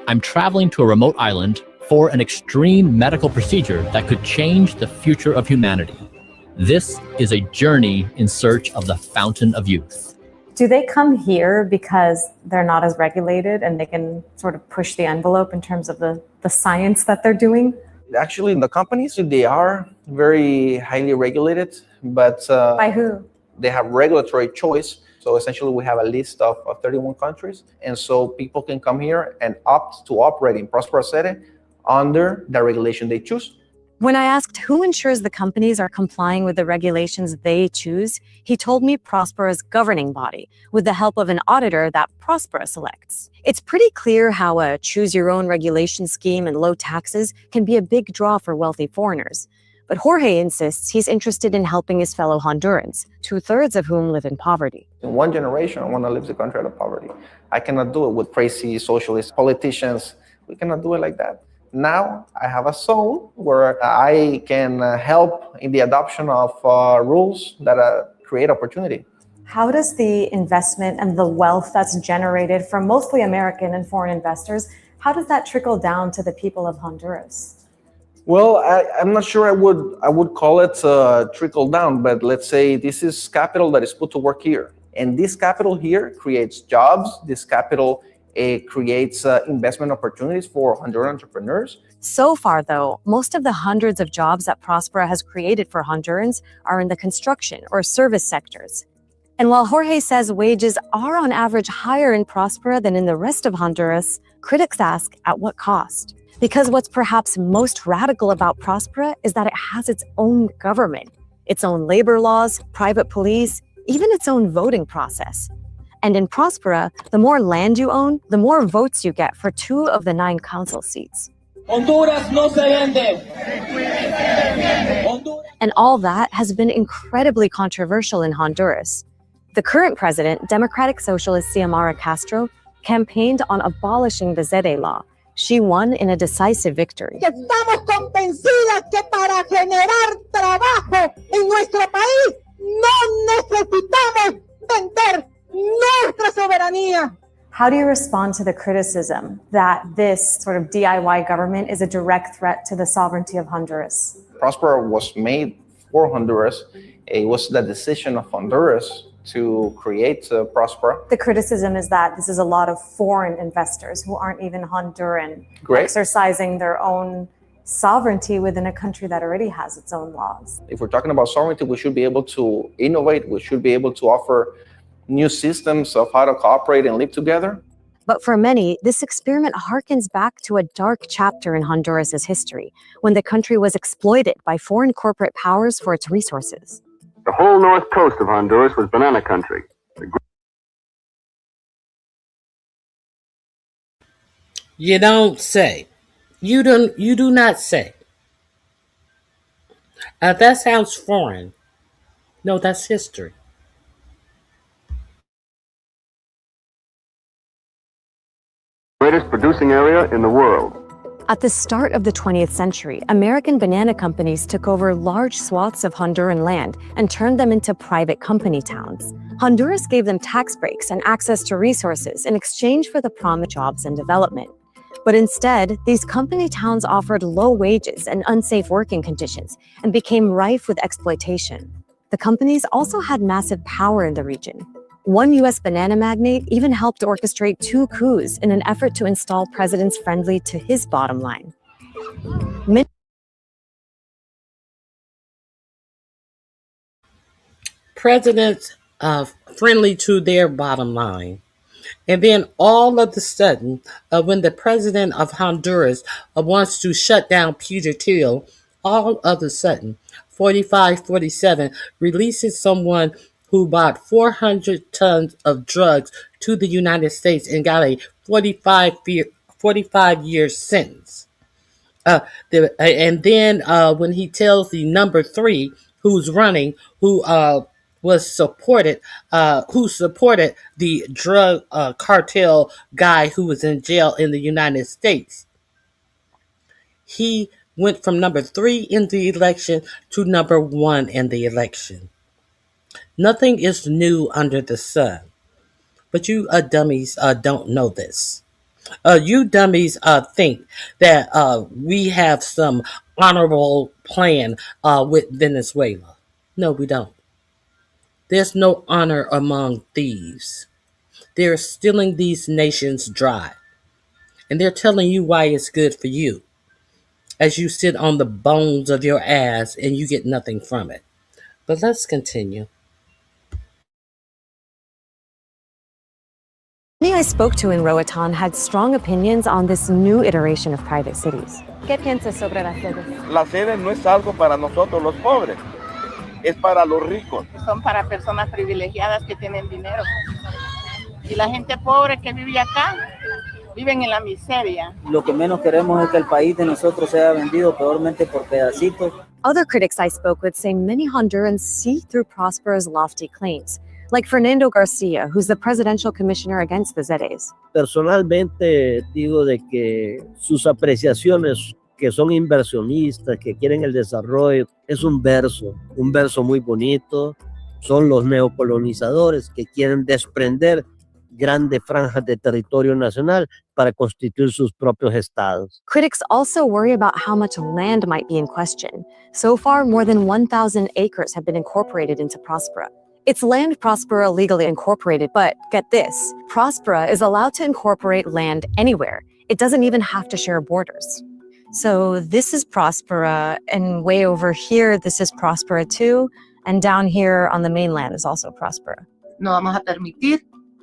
I'm traveling to a remote island for an extreme medical procedure that could change the future of humanity. This is a journey in search of the fountain of youth. Do they come here because they're not as regulated and they can sort of push the envelope in terms of the science that they're doing? Actually, the companies, they are very highly regulated, but by who? They have regulatory choice. So essentially, we have a list of 31 countries. And so people can come here and opt to operate in Prospera City under the regulation they choose. When I asked who ensures the companies are complying with the regulations they choose, he told me Prospera's governing body, with the help of an auditor that Prospera selects. It's pretty clear how a choose-your-own-regulation scheme and low taxes can be a big draw for wealthy foreigners. But Jorge insists he's interested in helping his fellow Hondurans, 2/3 of whom live in poverty. In one generation, I want to leave the country out of poverty. I cannot do it with crazy socialist politicians. We cannot do it like that. Now I have a zone where I can help in the adoption of rules that create opportunity. How does the investment and the wealth that's generated from mostly American and foreign investors, how does that trickle down to the people of Honduras? Well, I'm not sure I would call it trickle down, but let's say this is capital that is put to work here. And this capital here creates jobs. This capital It creates investment opportunities for Honduran entrepreneurs. So far, though, most of the hundreds of jobs that Prospera has created for Hondurans are in the construction or service sectors. And while Jorge says wages are on average higher in Prospera than in the rest of Honduras, critics ask at what cost? Because what's perhaps most radical about Prospera is that it has its own government, its own labor laws, private police, even its own voting process. And in Prospera, the more land you own, the more votes you get for 2 of the 9 council seats. Honduras no se vende. And all that has been incredibly controversial in Honduras. The current president, Democratic Socialist Xiomara Castro, campaigned on abolishing the ZE law. She won in a decisive victory. Estamos convencidas que para generar trabajo en nuestro país no necesitamos vender nuestra soberanía. How do you respond to the criticism that this sort of DIY government is a direct threat to the sovereignty of Honduras? Prospera was made for Honduras. It was the decision of Honduras to create Prospera. The criticism is that this is a lot of foreign investors who aren't even Honduran, Great. exercising their own sovereignty within a country that already has its own laws. If we're talking about sovereignty, we should be able to innovate. We should be able to offer new systems of how to cooperate and live together. But for many, this experiment harkens back to a dark chapter in Honduras's history, when the country was exploited by foreign corporate powers for its resources. The whole north coast of Honduras was banana country. You don't say. You do not say. That sounds foreign. No, that's history. Greatest producing area in the world. At the start of the 20th century, American banana companies took over large swaths of Honduran land and turned them into private company towns. Honduras gave them tax breaks and access to resources in exchange for the promised jobs and development. But instead, these company towns offered low wages and unsafe working conditions and became rife with exploitation. The companies also had massive power in the region. One U.S. banana magnate even helped orchestrate 2 coups in an effort to install presidents friendly to his bottom line. Presidents friendly to their bottom line. And then all of a sudden, when the president of Honduras wants to shut down Peter Thiel, all of a sudden, 4547 releases someone who bought 400 tons of drugs to the United States and got a 45-year sentence. And then when he tells the number 3 who's running, who supported the drug cartel guy who was in jail in the United States, he went from number 3 in the election to number 1 in the election. Nothing is new under the sun. But you dummies don't know this. You dummies think that we have some honorable plan with Venezuela. No, we don't. There's no honor among thieves. They're stealing these nations dry. And they're telling you why it's good for you, as you sit on the bones of your ass and you get nothing from it. But let's continue. Many I spoke to in Roatan had strong opinions on this new iteration of private cities. ¿Qué piensas sobre las sedes? La sede no es algo para nosotros los pobres, es para los ricos. Son para personas privilegiadas que tienen dinero. Y la gente pobre que vive acá, viven en la miseria. Lo que menos queremos es que el país de nosotros sea vendido peormente por pedacitos. Other critics I spoke with say many Hondurans see through Prospera's lofty claims, like Fernando Garcia, who's the presidential commissioner against the ZEs. Personalmente digo de que sus apreciaciones, que son inversionistas, que quieren el desarrollo, es un verso muy bonito. Son los neocolonizadores que quieren desprender grandes franjas de territorio nacional para constituir sus propios estados. Critics also worry about how much land might be in question. So far, more than 1,000 acres have been incorporated into Prospera. It's land Prospera legally incorporated, but get this, Prospera is allowed to incorporate land anywhere. It doesn't even have to share borders. So this is Prospera, and way over here, this is Prospera too, and down here on the mainland is also Prospera. No vamos a permitir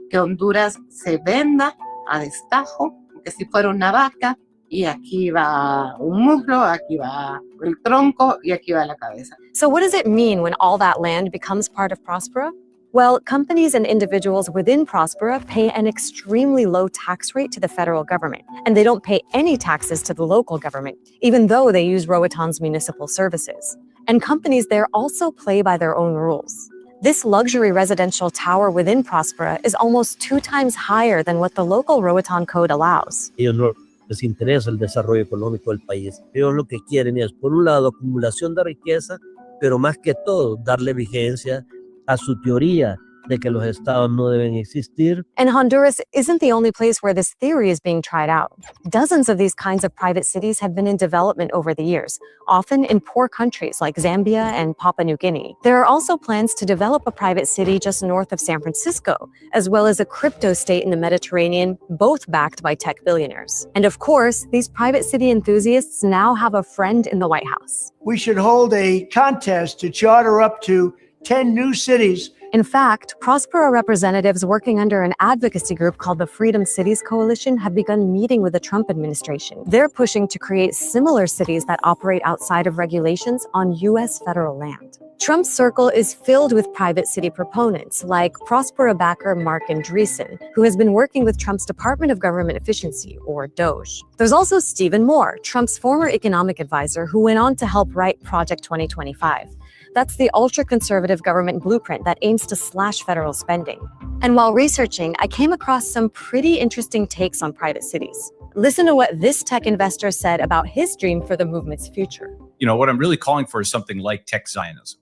que Honduras se venda a destajo, que si fuera una vaca, y aquí va un muslo, aquí va el tronco, y aquí va la cabeza. So what does it mean when all that land becomes part of Prospera? Well, companies and individuals within Prospera pay an extremely low tax rate to the federal government, and they don't pay any taxes to the local government, even though they use Roaton's municipal services. And companies there also play by their own rules. This luxury residential tower within Prospera is almost 2 times higher than what the local Roaton code allows. Ellos no les interesa el desarrollo económico del país. Ellos lo que quieren es, por un lado, acumulación de riqueza, pero más que todo, darle vigencia a su teoría de que los estados no deben existir. And Honduras isn't the only place where this theory is being tried out. Dozens of these kinds of private cities have been in development over the years, often in poor countries like Zambia and Papua New Guinea. There are also plans to develop a private city just north of San Francisco, as well as a crypto state in the Mediterranean, both backed by tech billionaires. And of course, these private city enthusiasts now have a friend in the White House. We should hold a contest to charter up to 10 new cities. In fact, Prospera representatives working under an advocacy group called the Freedom Cities Coalition have begun meeting with the Trump administration. They're pushing to create similar cities that operate outside of regulations on U.S. federal land. Trump's circle is filled with private city proponents like Prospera backer Mark Andreessen, who has been working with Trump's Department of Government Efficiency, or DOGE. There's also Stephen Moore, Trump's former economic advisor, who went on to help write Project 2025. That's the ultra-conservative government blueprint that aims to slash federal spending. And while researching, I came across some pretty interesting takes on private cities. Listen to what this tech investor said about his dream for the movement's future. You know, what I'm really calling for is something like tech Zionism.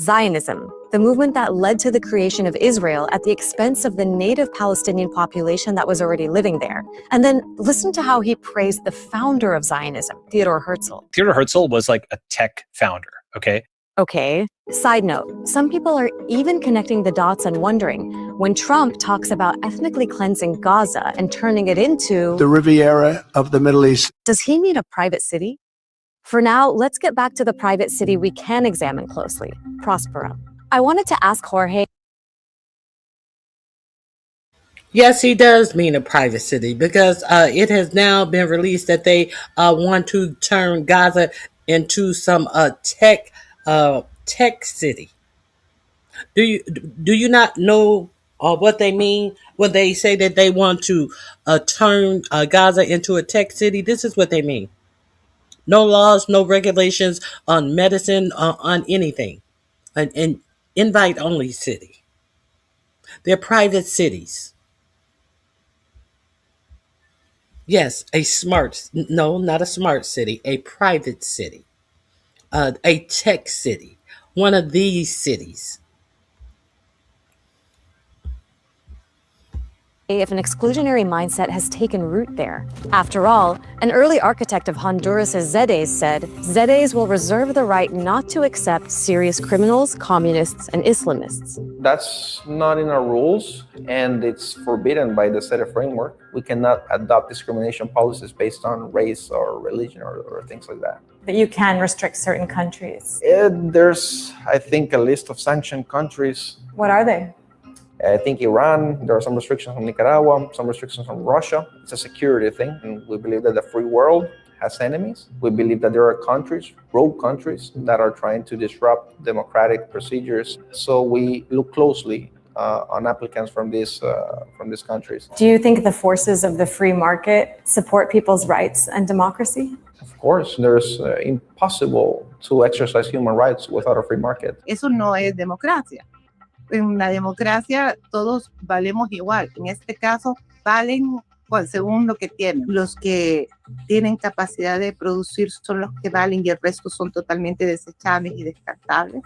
Zionism, the movement that led to the creation of Israel at the expense of the native Palestinian population that was already living there. And then listen to how he praised the founder of Zionism, Theodor Herzl. Theodor Herzl was like a tech founder, okay? Okay. Side note, some people are even connecting the dots and wondering, when Trump talks about ethnically cleansing Gaza and turning it into the Riviera of the Middle East, does he mean a private city? For now, let's get back to the private city we can examine closely, Prospera. I wanted to ask Jorge. Yes, he does mean a private city because it has now been released that they want to turn Gaza into some tech city. Do you not know what they mean when they say that they want to turn Gaza into a tech city? This is what they mean. No laws, no regulations on medicine, on anything. An invite-only city. They're private cities. Yes, not a smart city, a private city. A tech city. One of these cities. If an exclusionary mindset has taken root there. After all, an early architect of Honduras' ZEDEs said, ZEDEs will reserve the right not to accept serious criminals, communists, and Islamists. That's not in our rules, and it's forbidden by the ZEDE framework. We cannot adopt discrimination policies based on race or religion or things like that. But you can restrict certain countries. There's, I think, a list of sanctioned countries. What are they? I think Iran, there are some restrictions on Nicaragua, some restrictions on Russia. It's a security thing, and we believe that the free world has enemies. We believe that there are countries, rogue countries, that are trying to disrupt democratic procedures. So we look closely on applicants from these countries. Do you think the forces of the free market support people's rights and democracy? Of course, there's impossible to exercise human rights without a free market. Eso no es democracia. En la democracia todos valemos igual. En este caso, valen según lo que tienen. Los que tienen capacidad de producir son los que valen y el resto son totalmente desechables y descartables.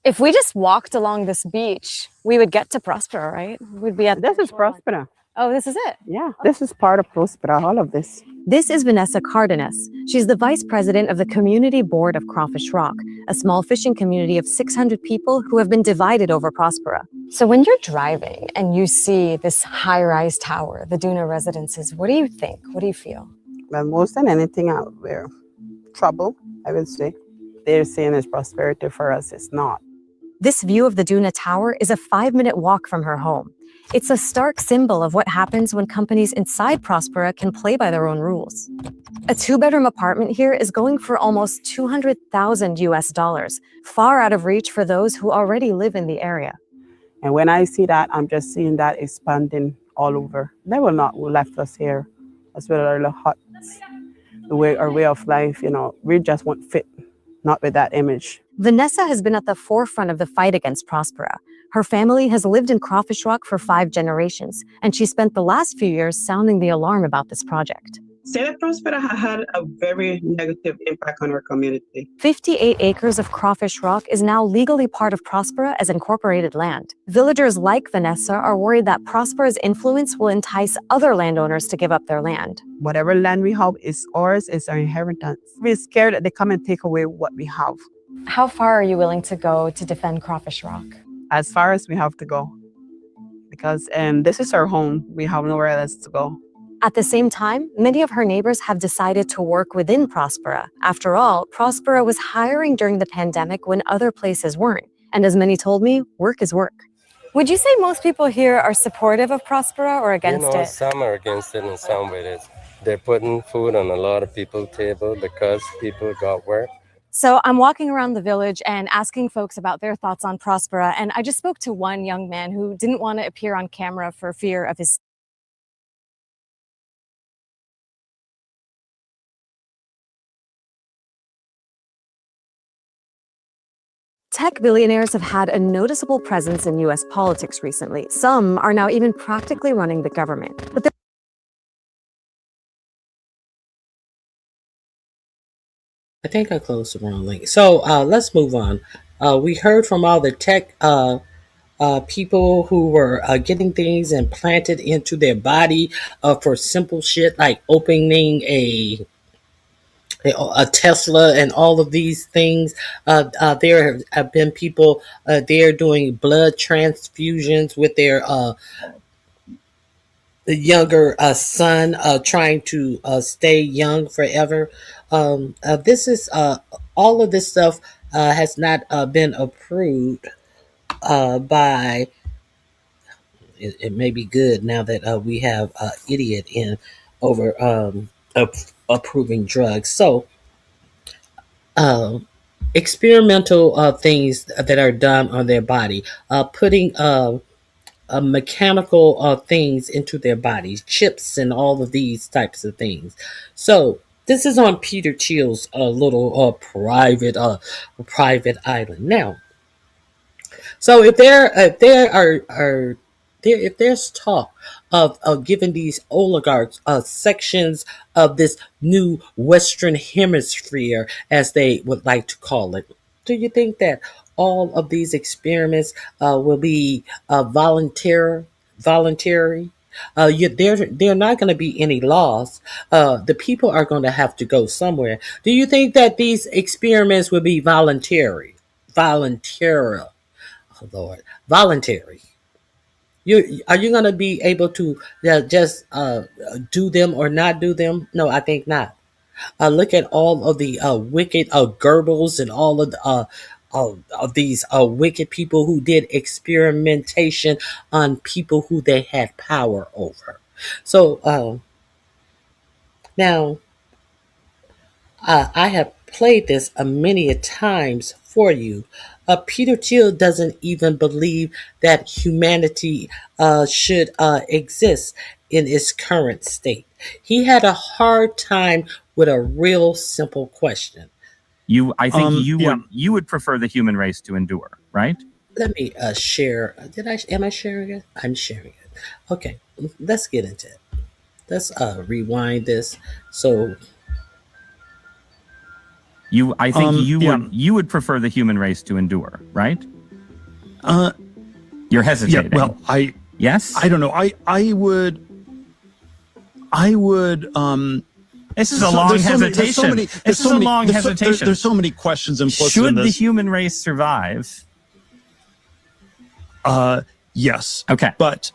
If we just walked along this beach, we would get to Prospera, right? We'd be at This is Prospera. Oh, this is it? Yeah, this is part of Prospera, all of this. This is Vanessa Cardenas. She's the vice president of the Community Board of Crawfish Rock, a small fishing community of 600 people who have been divided over Prospera. So when you're driving and you see this high-rise tower, the Duna residences, what do you think? What do you feel? Well, more than anything out there, trouble, I would say. They're saying it's prosperity for us. It's not. This view of the Duna Tower is a 5-minute walk from her home. It's a stark symbol of what happens when companies inside Prospera can play by their own rules. A 2-bedroom apartment here is going for almost $200,000 US, far out of reach for those who already live in the area. And when I see that, I'm just seeing that expanding all over. They will not left us here, as well as the huts, our way of life, we just won't fit, not with that image. Vanessa has been at the forefront of the fight against Prospera. Her family has lived in Crawfish Rock for 5 generations, and she spent the last few years sounding the alarm about this project. Say that Prospera has had a very negative impact on our community. 58 acres of Crawfish Rock is now legally part of Prospera as incorporated land. Villagers like Vanessa are worried that Prospera's influence will entice other landowners to give up their land. Whatever land we have is ours, it's our inheritance. We're scared that they come and take away what we have. How far are you willing to go to defend Crawfish Rock? As far as we have to go. Because this is our home. We have nowhere else to go. At the same time, many of her neighbors have decided to work within Prospera. After all, Prospera was hiring during the pandemic when other places weren't. And as many told me, work is work. Would you say most people here are supportive of Prospera or against it? Some are against it and some with it. They're putting food on a lot of people's table because people got work. So I'm walking around the village and asking folks about their thoughts on Prospera. And I just spoke to one young man who didn't want to appear on camera for fear of his Tech billionaires have had a noticeable presence in U.S. politics recently. Some are now even practically running the government. But I think I closed the wrong link. So let's move on. We heard from all the tech people who were getting things implanted into their body for simple shit like opening a Tesla and all of these things. There have been people there doing blood transfusions with their the younger son, trying to stay young forever. This is all of this stuff has not been approved by. It may be good now that we have idiot in over approving drugs. So experimental things that are done on their body, putting mechanical things into their bodies, chips and all of these types of things. So this is on Peter Thiel's little private island. Now, so if there's talk of giving these oligarchs sections of this new Western Hemisphere, as they would like to call it, do you think that all of these experiments will be voluntary? There are not going to be any laws. The people are going to have to go somewhere. Do you think that these experiments will be voluntary? Oh Lord, voluntary. Are you going to be able to just do them or not do them? No, I think not. Look at all of the wicked Goebbels and all of these wicked people who did experimentation on people who they had power over. So now I have played this many a times for you. Peter Thiel doesn't even believe that humanity should exist in its current state. He had a hard time with a real simple question. I think you would prefer the human race to endure, right? Let me share. Am I sharing it? I'm sharing it. Okay, let's get into it. Let's rewind this. So I think you would prefer the human race to endure, right? You're hesitating. Yeah, well, yes? I don't know. I would This is a long hesitation. This is a long hesitation. There's so many questions implicit Should in this. the human race survive? Yes. Okay. But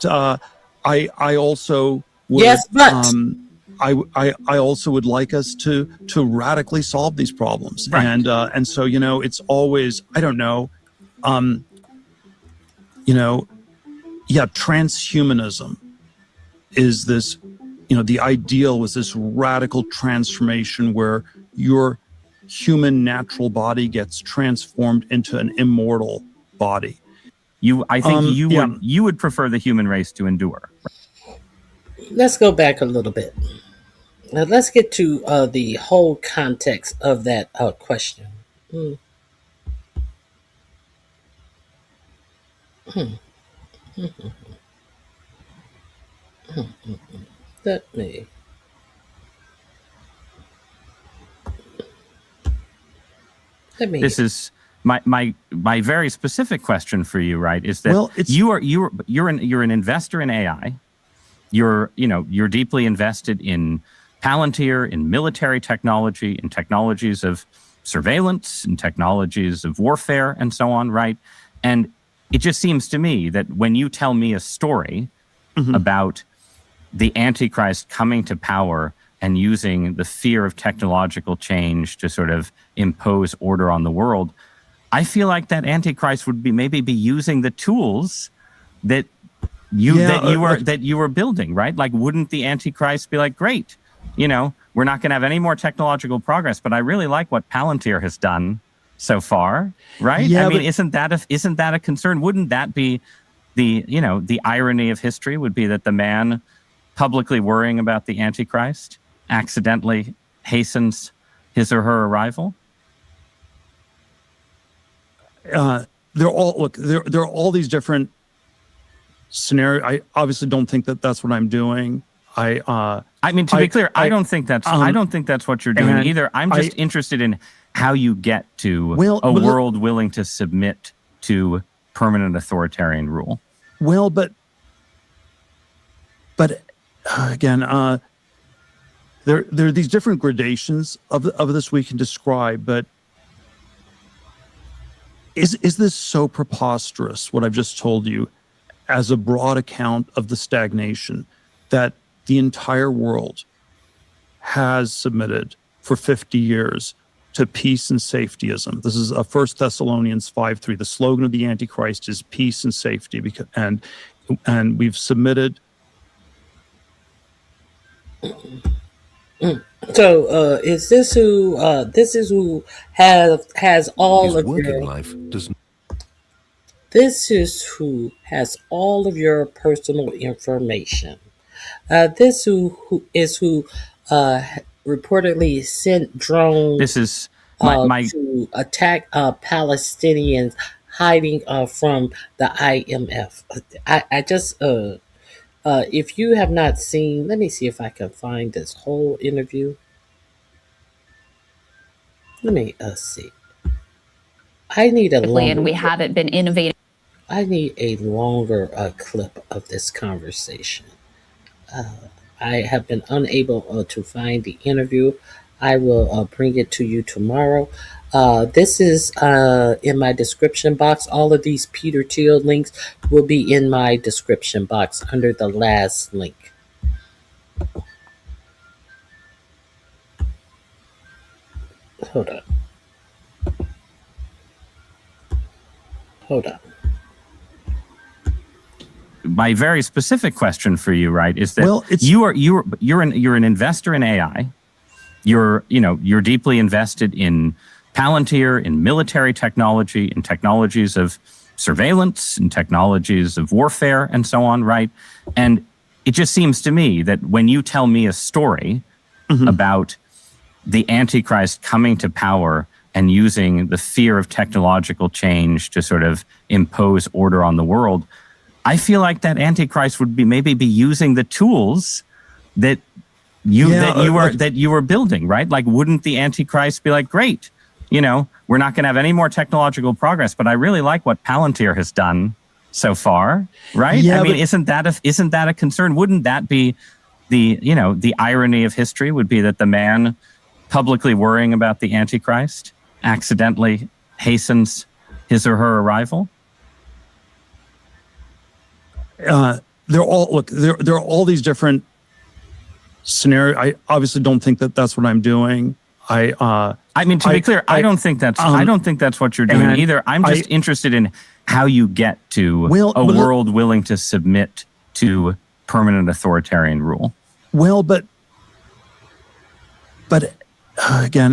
I also would, Yes, but. I also would like us to radically solve these problems. Right. And so, you know, it's always, I don't know, you know, yeah, transhumanism is this, you know, the ideal was this radical transformation where your human natural body gets transformed into an immortal body. I think you would prefer the human race to endure. Let's go back a little bit. Now let's get to the whole context of that question. Let me. This is my very specific question for you, right? Is that you're an investor in AI. You're deeply invested in Palantir, in military technology, in technologies of surveillance, in technologies of warfare, and so on, right? And it just seems to me that when you tell me a story about the Antichrist coming to power and using the fear of technological change to sort of impose order on the world, I feel like that Antichrist would maybe be using the tools that you were building, right? Like, wouldn't the Antichrist be like, great, you know, we're not going to have any more technological progress, but I really like what Palantir has done so far, right? Yeah, I mean, isn't that a concern? Wouldn't that be the irony of history would be that the man publicly worrying about the Antichrist accidentally hastens his or her arrival? There are all these different scenarios. I obviously don't think that that's what I'm doing. I mean, to be clear, I don't think that's what you're doing either. I'm just interested in how you get to a world willing to submit to permanent authoritarian rule. Well, but again, there are these different gradations of this we can describe. But is this so preposterous, what I've just told you, as a broad account of the stagnation that the entire world has submitted for 50 years to peace and safetyism? This is 1 Thessalonians 5:3. The slogan of the Antichrist is peace and safety, and we've submitted. So is this who? This is who has all of your life does. This is who has all of your personal information. This who reportedly sent drones. This is to attack Palestinians hiding from the IMF. I just if you have not seen, let me see if I can find this whole interview. Let me see. I need a longer, and we haven't been innovating. I need a longer clip of this conversation. I have been unable to find the interview. I will bring it to you tomorrow. This is in my description box. All of these Peter Thiel links will be in my description box under the last link. Hold on. My very specific question for you, right, is that you're an investor in AI. You're deeply invested in Palantir, in military technology, in technologies of surveillance, in technologies of warfare, and so on, right? And it just seems to me that when you tell me a story about the Antichrist coming to power and using the fear of technological change to sort of impose order on the world, I feel like that Antichrist would maybe be using the tools that you were building, right? Like, wouldn't the Antichrist be like, great, we're not going to have any more technological progress, but I really like what Palantir has done so far, right? Yeah, I mean, isn't that a concern? Wouldn't that be the irony of history would be that the man publicly worrying about the Antichrist accidentally hastens his or her arrival? There are all these different scenarios. I obviously don't think that that's what I'm doing. I mean, to be clear, I don't think that's what you're doing either. I'm just interested in how you get to a world willing to submit to permanent authoritarian rule. Well, but again,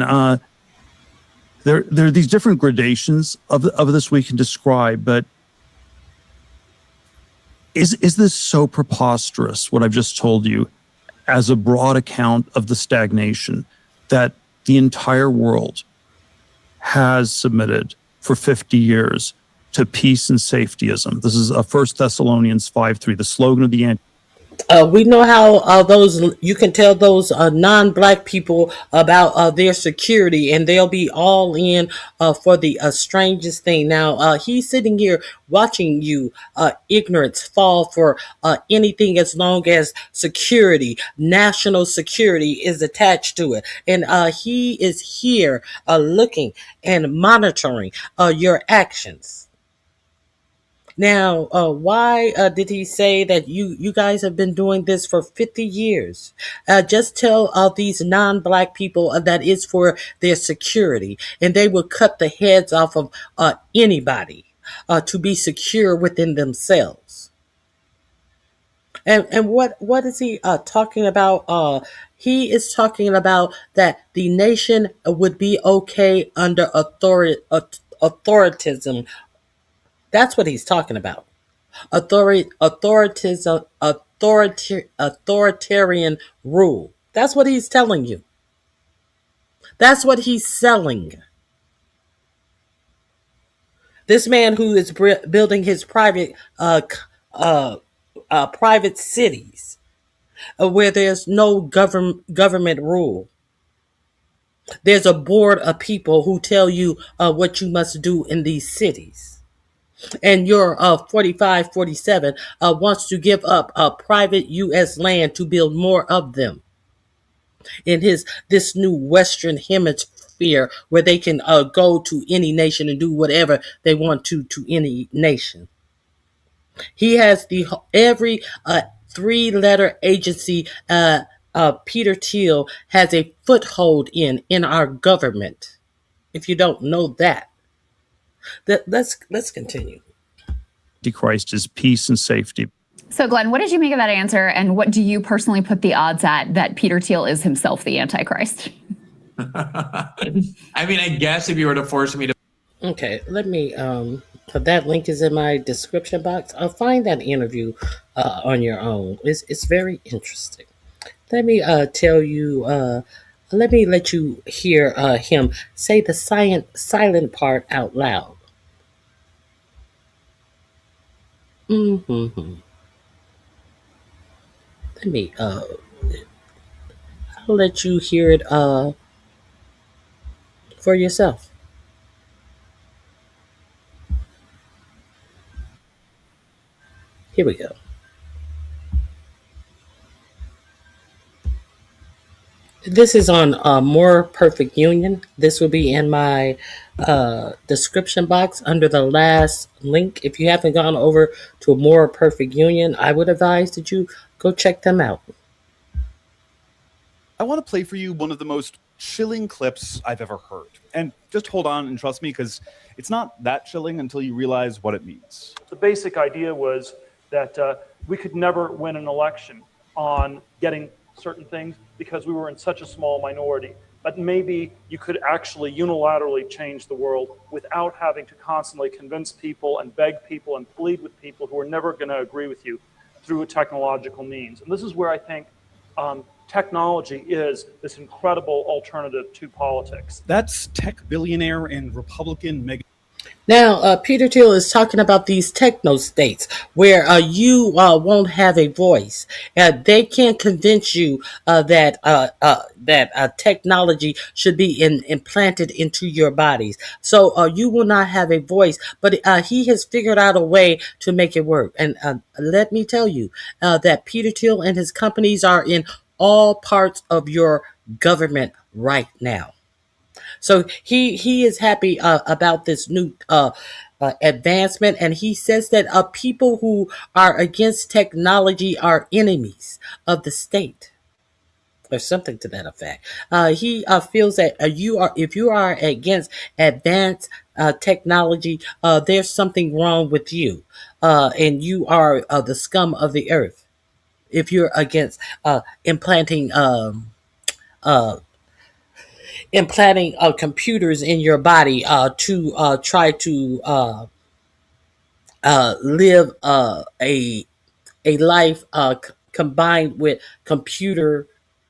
there are these different gradations of this we can describe. But is this so preposterous, what I've just told you, as a broad account of the stagnation that the entire world has submitted for 50 years to peace and safetyism? This is 1 Thessalonians 5:3, the slogan of the we know how you can tell those non-black people about their security, and they'll be all in for the strangest thing. Now, he's sitting here watching you ignorance fall for anything as long as security, national security is attached to it. And he is here looking and monitoring your actions. Now, why did he say that you guys have been doing this for 50 years? Just tell these non-black people that is for their security, and they will cut the heads off of anybody to be secure within themselves. And what is he talking about? He is talking about that the nation would be okay under authoritism. That's what he's talking about. Authoritarian rule. That's what he's telling you. That's what he's selling. This man who is building his private cities where there's no government rule. There's a board of people who tell you what you must do in these cities. And your 4547 wants to give up private U.S. land to build more of them in this new Western hemisphere where they can go to any nation and do whatever they want to any nation. He has every three-letter agency Peter Thiel has a foothold in our government. If you don't know that. Let's continue. Christ is peace and safety. So, Glenn, what did you make of that answer, and what do you personally put the odds at that Peter Thiel is himself the Antichrist? I mean, I guess if you were to force me to... Okay, let me... that link is in my description box. I'll find that interview on your own. It's very interesting. Let me tell you... let me let you hear him say the silent part out loud. Let me I'll let you hear it for yourself. Here we go. This is on More Perfect Union. This will be in my description box under the last link. If you haven't gone over to a More Perfect Union, I would advise that you go check them out. I want to play for you one of the most chilling clips I've ever heard. And just hold on and trust me, because it's not that chilling until you realize what it means. The basic idea was that we could never win an election on getting certain things because we were in such a small minority. But maybe you could actually unilaterally change the world without having to constantly convince people and beg people and plead with people who are never going to agree with you through a technological means. And this is where I think technology is this incredible alternative to politics. That's tech billionaire and Republican mega... Now, Peter Thiel is talking about these techno states where you won't have a voice. They can't convince you that technology should be implanted into your bodies. So you will not have a voice. But he has figured out a way to make it work. And let me tell you that Peter Thiel and his companies are in all parts of your government right now. So he is happy about this new advancement, and he says that people who are against technology are enemies of the state, or something to that effect. He feels that if you are against advanced technology, there's something wrong with you, and you are the scum of the earth. If you're against implanting uh, computers in your body to try to live a life combined with computer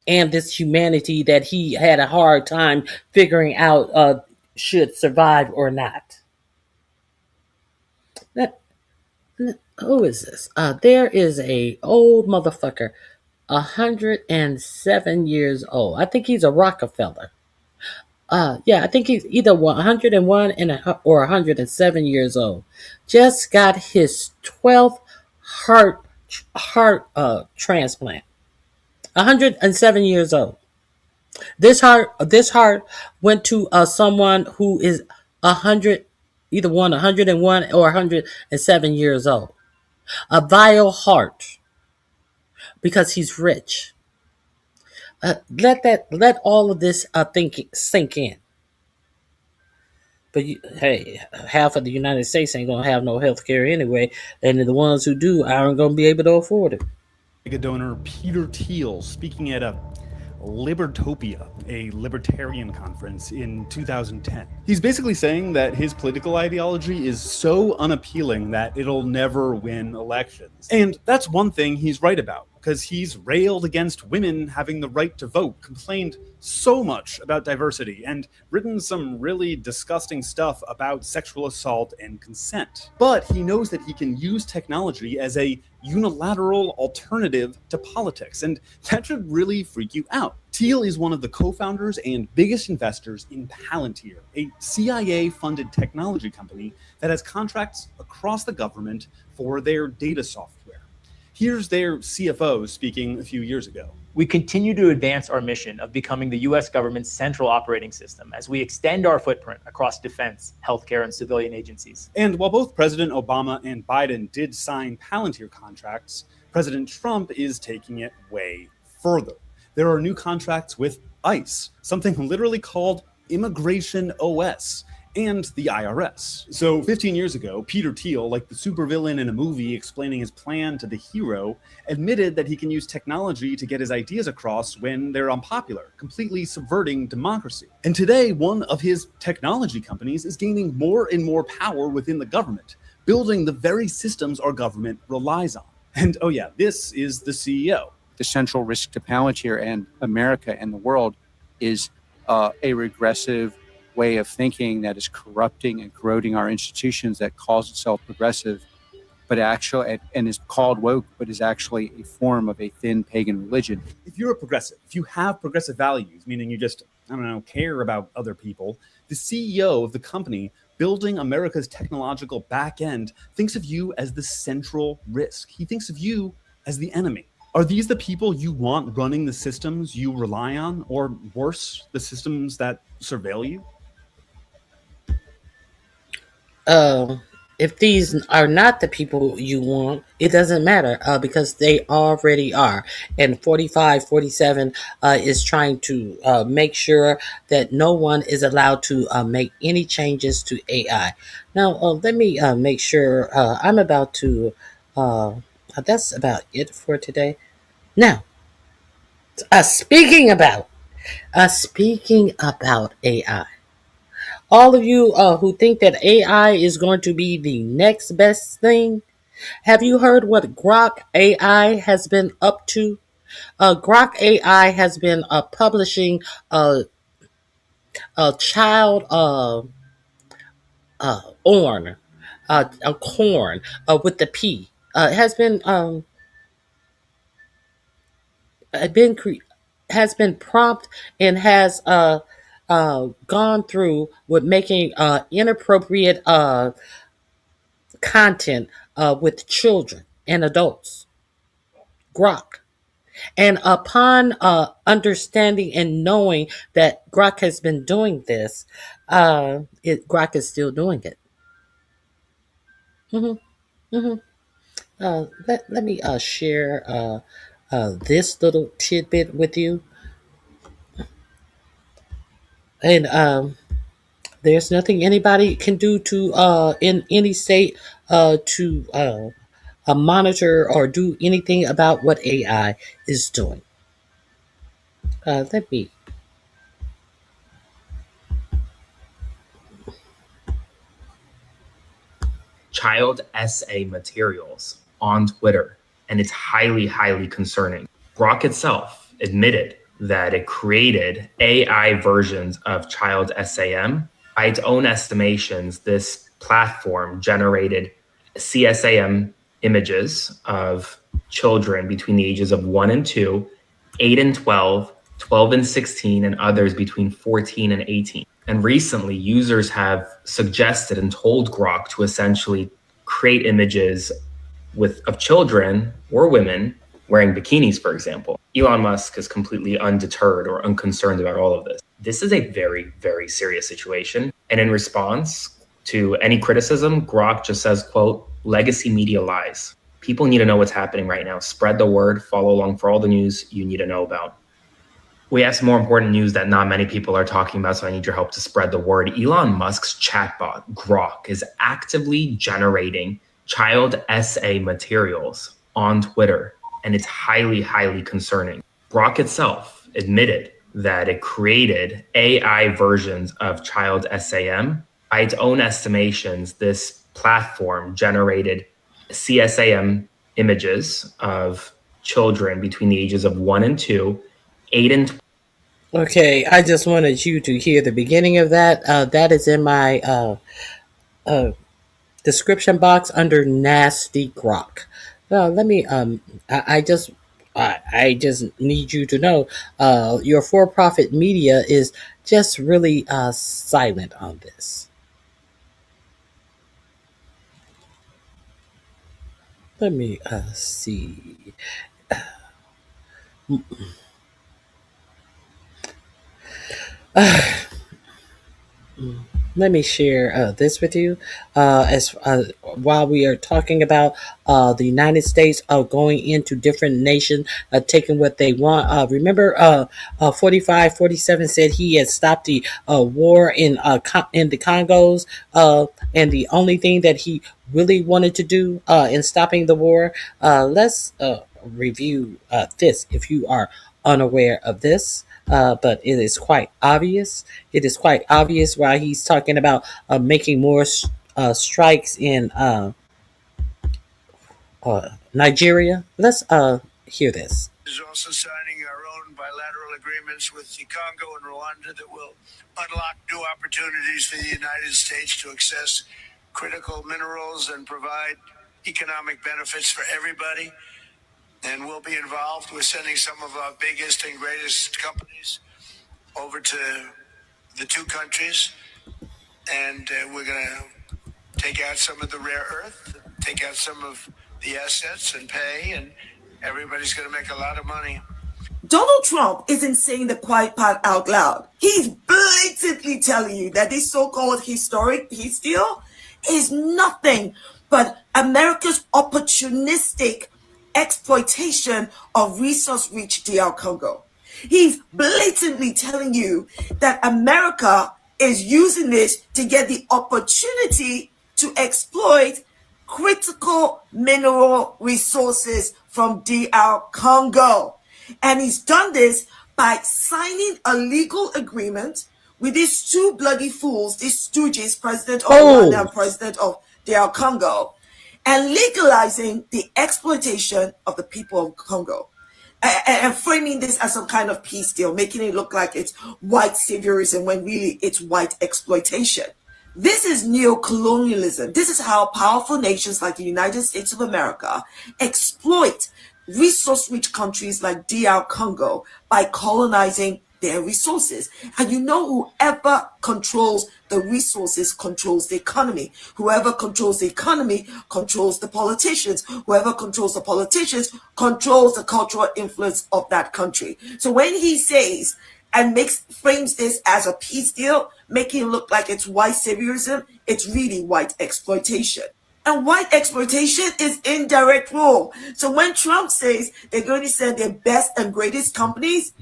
and this humanity that he had a hard time figuring out should survive or not. That, who is this? There is a old motherfucker, 107 years old. I think he's a Rockefeller. Yeah, I think he's either 101 or 107 years old. Just got his 12th heart transplant. 107 years old. This heart went to someone who is 100, either 101 or 107 years old. A vile heart because he's rich. Let all of this thinking sink in. But hey, half of the United States ain't gonna have no health care anyway, and the ones who do aren't gonna be able to afford it. Mega donor Peter Thiel speaking at a Libertopia, a libertarian conference in 2010. He's basically saying that his political ideology is so unappealing that it'll never win elections. And that's one thing he's right about, because he's railed against women having the right to vote, complained so much about diversity, and written some really disgusting stuff about sexual assault and consent. But he knows that he can use technology as a unilateral alternative to politics, and that should really freak you out. Thiel is one of the co-founders and biggest investors in Palantir, a CIA-funded technology company that has contracts across the government for their data software. Here's their CFO speaking a few years ago. We continue to advance our mission of becoming the US government's central operating system as we extend our footprint across defense, healthcare, and civilian agencies. And while both President Obama and Biden did sign Palantir contracts, President Trump is taking it way further. There are new contracts with ICE, something literally called Immigration OS, and the IRS. So 15 years ago, Peter Thiel, like the supervillain in a movie explaining his plan to the hero, admitted that he can use technology to get his ideas across when they're unpopular, completely subverting democracy. And today, one of his technology companies is gaining more and more power within the government, building the very systems our government relies on. And oh yeah, this is the CEO. The central risk to Palantir and America and the world is a regressive way of thinking that is corrupting and corroding our institutions, that calls itself progressive, but actually, and is called woke, but is actually a form of a thin pagan religion. If you're a progressive, if you have progressive values, meaning you just, care about other people, the CEO of the company building America's technological back end thinks of you as the central risk. He thinks of you as the enemy. Are these the people you want running the systems you rely on, or worse, the systems that surveil you? If these are not the people you want, it doesn't matter because they already are. And 4547 is trying to make sure that no one is allowed to make any changes to AI. Now, let me make sure I'm about to, that's about it for today. Now, speaking about AI. All of you who think that AI is going to be the next best thing, have you heard what Grok AI has been up to? Grok AI has been publishing a child corn, corn with the P, been cre- has been prompt and has gone through with making inappropriate content with children and adults. Grok. And upon understanding and knowing that Grok has been doing this, Grok is still doing it. Let me share this little tidbit with you. And there's nothing anybody can do to in any state to monitor or do anything about what AI is doing. Let me. Child SA materials on Twitter, and it's highly, highly concerning. Grok itself admitted that it created AI versions of child SAM. By its own estimations, this platform generated CSAM images of children between the ages of 1 and 2, 8 and 12, 12 and 16, and others between 14 and 18. And recently, users have suggested and told Grok to essentially create images of children or women wearing bikinis, for example. Elon Musk is completely undeterred or unconcerned about all of this. This is a very, very serious situation. And in response to any criticism, Grok just says, quote, legacy media lies. People need to know what's happening right now. Spread the word, follow along for all the news you need to know about. We have some more important news that not many people are talking about, so I need your help to spread the word. Elon Musk's chatbot, Grok, is actively generating child SA materials on Twitter, and it's highly, highly concerning. Grok itself admitted that it created AI versions of child SAM. By its own estimations, this platform generated CSAM images of children between the ages of 1 and 2, 8 and 12. Okay, I just wanted you to hear the beginning of that. That is in my description box under Nasty Grok. Let me. I just need you to know, your for-profit media is just really silent on this. Let me see. Let me share this with you. While we are talking about the United States going into different nations, taking what they want. Remember, 47 said he had stopped the war in the Congos, and the only thing that he really wanted to do in stopping the war. Let's review this if you are unaware of this. But it is quite obvious. It is quite obvious why he's talking about making more strikes in Nigeria. Let's hear this. Is also signing our own bilateral agreements with the Congo and Rwanda that will unlock new opportunities for the United States to access critical minerals and provide economic benefits for everybody. And we'll be involved with sending some of our biggest and greatest companies over to the two countries. And we're going to take out some of the rare earth, take out some of the assets and pay, and everybody's going to make a lot of money. Donald Trump isn't saying the quiet part out loud. He's blatantly telling you that this so-called historic peace deal is nothing but America's opportunistic exploitation of resource-rich DR Congo. He's blatantly telling you that America is using this to get the opportunity to exploit critical mineral resources from DR Congo. And he's done this by signing a legal agreement with these two bloody fools, these stooges, president of Rwanda and president of DR Congo, and legalizing the exploitation of the people of Congo. And framing this as some kind of peace deal, making it look like it's white saviorism when really it's white exploitation. This is neocolonialism. This is how powerful nations like the United States of America exploit resource-rich countries like DR Congo by colonizing their resources. And you know, whoever controls the resources controls the economy. Whoever controls the economy controls the politicians. Whoever controls the politicians controls the cultural influence of that country. So when he says and frames this as a peace deal, making it look like it's white saviorism, it's really white exploitation. And white exploitation is indirect rule. So when Trump says they're going to send their best and greatest companies,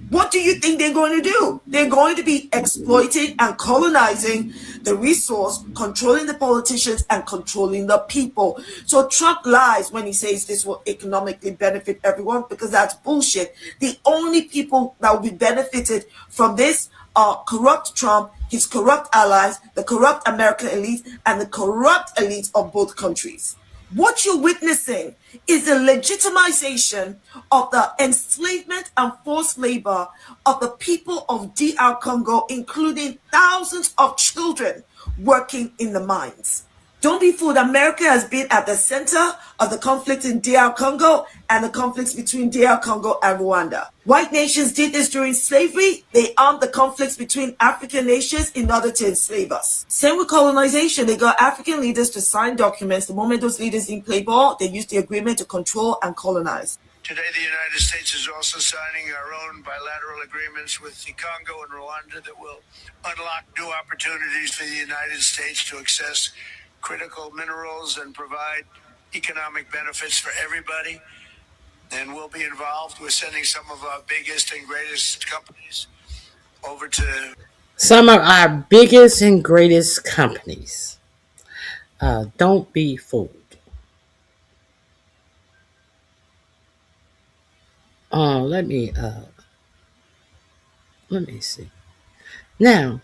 what do you think they're going to do? They're going to be exploiting and colonizing the resource, controlling the politicians and controlling the people. So Trump lies when he says this will economically benefit everyone, because that's bullshit. The only people that will be benefited from this are corrupt Trump, his corrupt allies, the corrupt American elite, and the corrupt elites of both countries. What you're witnessing is the legitimization of the enslavement and forced labor of the people of DR Congo, including thousands of children working in the mines. Don't be fooled. America has been at the center of the conflict in DR Congo and the conflicts between DR Congo and Rwanda. White nations did this during slavery. They armed the conflicts between African nations in order to enslave us. Same with colonization. They got African leaders to sign documents. The moment those leaders didn't play ball, they used the agreement to control and colonize. Today, the United States is also signing our own bilateral agreements with the Congo and Rwanda that will unlock new opportunities for the United States to access critical minerals and provide economic benefits for everybody. And we'll be involved. We're sending some of our biggest and greatest companies over to... Some of our biggest and greatest companies. Don't be fooled. Let me see. Now,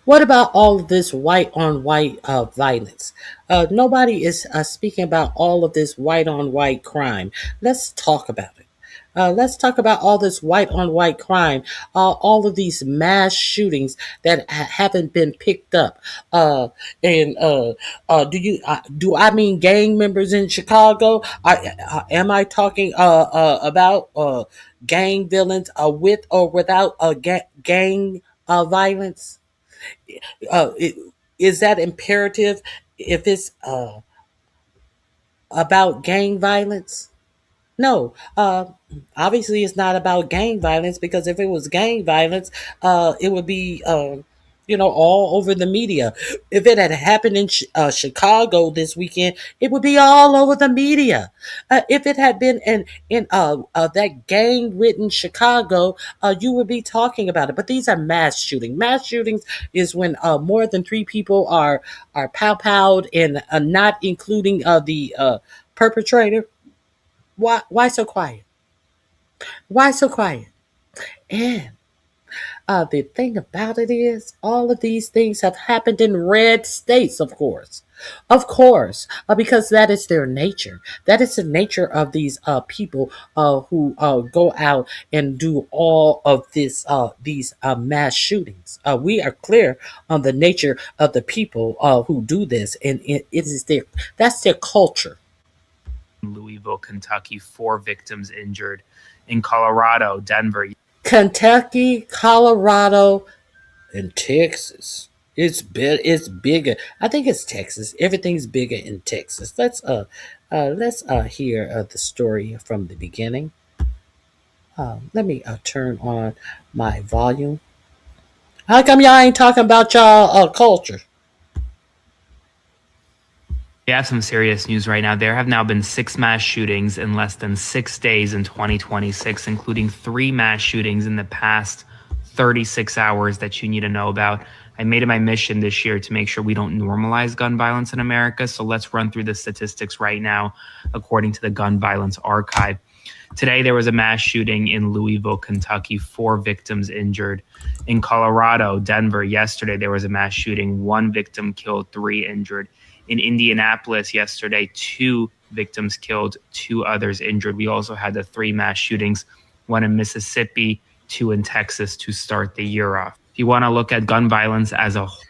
what about all of this white on white violence? Nobody is speaking about all of this white on white crime. Let's talk about it. Let's talk about all this white on white crime, all of these mass shootings that haven't been picked up. Do I mean gang members in Chicago? Am I talking about gang villains with or without gang violence? Is that imperative if it's about gang violence? No, obviously it's not about gang violence, because if it was gang violence, it would be, all over the media. If it had happened in Chicago this weekend, it would be all over the media. If it had been in that gang-ridden Chicago, you would be talking about it. But these are mass shootings. Mass shootings is when more than 3 people are pow-powed, and not including the perpetrator. Why so quiet? Why so quiet? And the thing about it is, all of these things have happened in red states, of course, because that is their nature. That is the nature of these people who go out and do all of these mass shootings. We are clear on the nature of the people who do this, and that's their culture. Louisville, Kentucky, 4 victims injured. In Colorado, Denver. Kentucky, Colorado, and Texas. It's bigger. I think it's Texas. Everything's bigger in Texas. Let's hear the story from the beginning. Let me turn on my volume. How come y'all ain't talking about y'all culture? We have some serious news right now. There have now been 6 mass shootings in less than 6 days in 2026, including 3 mass shootings in the past 36 hours that you need to know about. I made it my mission this year to make sure we don't normalize gun violence in America. So let's run through the statistics right now, according to the Gun Violence Archive. Today, there was a mass shooting in Louisville, Kentucky, 4 victims injured. In Colorado, Denver, yesterday, there was a mass shooting, 1 victim killed, 3 injured. In Indianapolis yesterday, 2 victims killed, 2 others injured. We also had the 3 mass shootings, 1 in Mississippi, 2 in Texas to start the year off. You want to look at gun violence as a whole.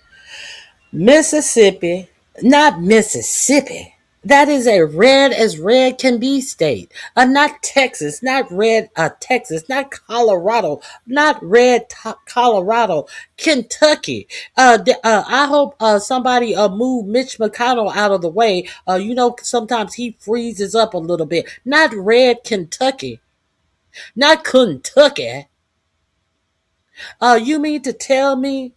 Mississippi, not Mississippi. That is a red as red can be state. Not Texas, not red Texas, not Colorado, not red Colorado, Kentucky. I hope somebody move Mitch McConnell out of the way. Sometimes he freezes up a little bit. Not red Kentucky, not Kentucky. You mean to tell me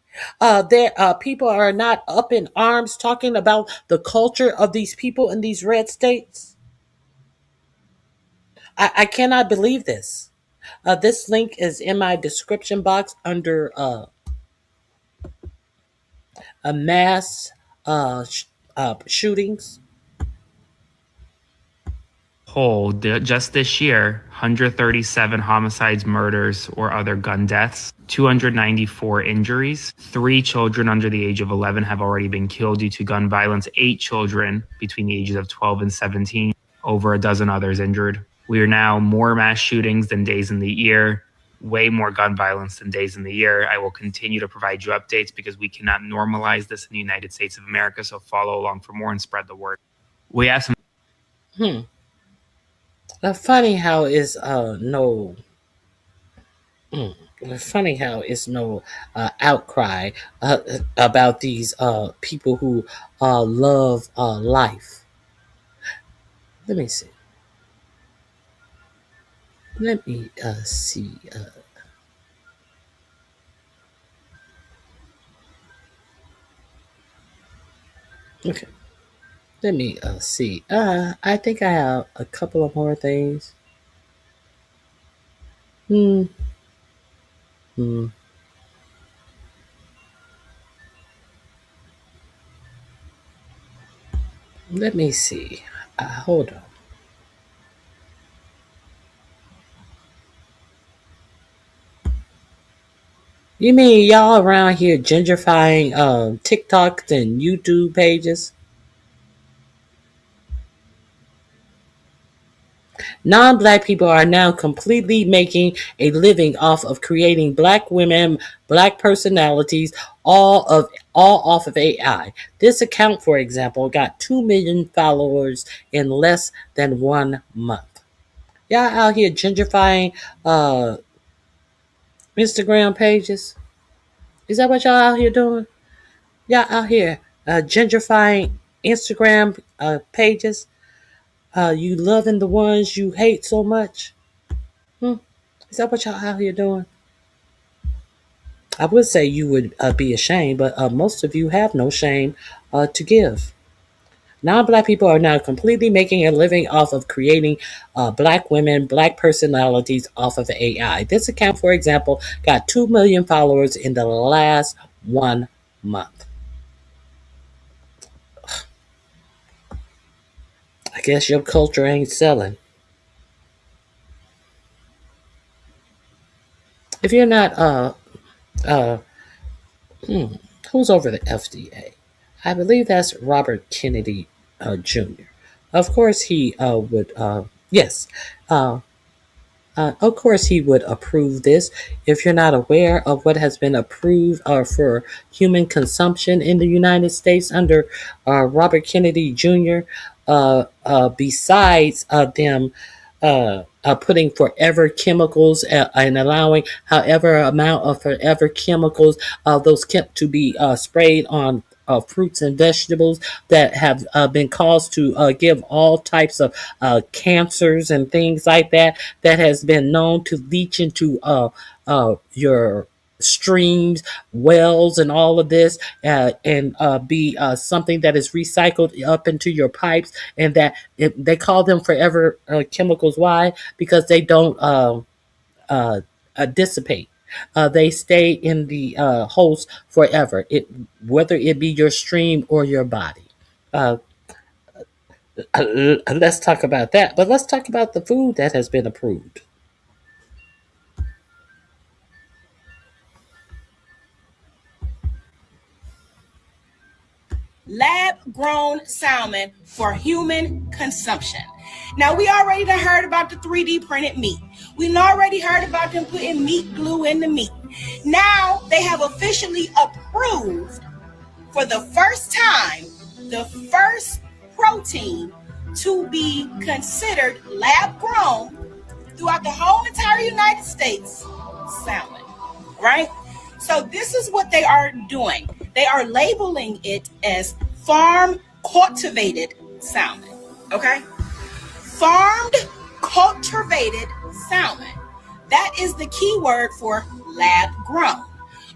people are not up in arms talking about the culture of these people in these red states? I cannot believe this. This link is in my description box under mass shootings. Just this year, 137 homicides, murders, or other gun deaths, 294 injuries. 3 children under the age of 11 have already been killed due to gun violence. 8 children between the ages of 12 and 17. Over a dozen others injured. We are now more mass shootings than days in the year. Way more gun violence than days in the year. I will continue to provide you updates because we cannot normalize this in the United States of America. So follow along for more and spread the word. We have some. Funny how is no. Funny how it's no outcry about these people who love life. Let me see. Okay. Let me see. I think I have a couple of more things. Let me see. Hold on. You mean y'all around here gentrifying TikToks and YouTube pages? Non-black people are now completely making a living off of creating black women, black personalities, all off of AI. This account, for example, got 2 million followers in less than 1 month. Y'all out here gentrifying Instagram pages? Is that what y'all out here doing? Y'all out here gentrifying Instagram pages? You loving the ones you hate so much? Is that what y'all out here doing? I would say you would be ashamed, but most of you have no shame to give. Non-black people are now completely making a living off of creating black women, black personalities off of AI. This account, for example, got 2 million followers in the last 1 month. I guess your culture ain't selling. If you're not, who's over the FDA? I believe that's Robert Kennedy Jr. Of course, he would, yes. Of course, he would approve this. If you're not aware of what has been approved for human consumption in the United States under Robert Kennedy Jr., besides them putting forever chemicals and allowing however amount of forever chemicals those kept to be sprayed on fruits and vegetables that have been caused to give all types of cancers and things like that has been known to leach into your streams, wells, and all of this, and be something that is recycled up into your pipes, and that they call them forever chemicals. Why? Because they don't dissipate. They stay in the host forever, whether it be your stream or your body. Let's talk about that, but let's talk about the food that has been approved. Lab-grown salmon for human consumption. Now, we already heard about the 3D printed meat. We already heard about them putting meat glue in the meat. Now they have officially approved for the first time the first protein to be considered lab grown throughout the whole entire United States, salmon, right? So this is what they are doing. They are labeling it as farm cultivated salmon, okay? Farmed cultivated salmon. That is the key word for lab grown.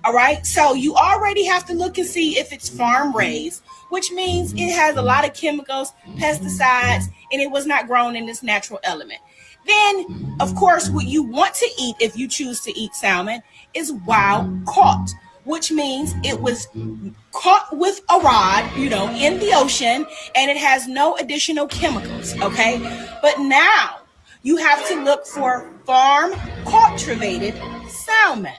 All right. So you already have to look and see if it's farm raised, which means it has a lot of chemicals, pesticides, and it was not grown in its natural element. Then, of course, what you want to eat if you choose to eat salmon is wild caught, which means it was caught with a rod, in the ocean, and it has no additional chemicals. Okay. But now you have to look for farm cultivated salmon.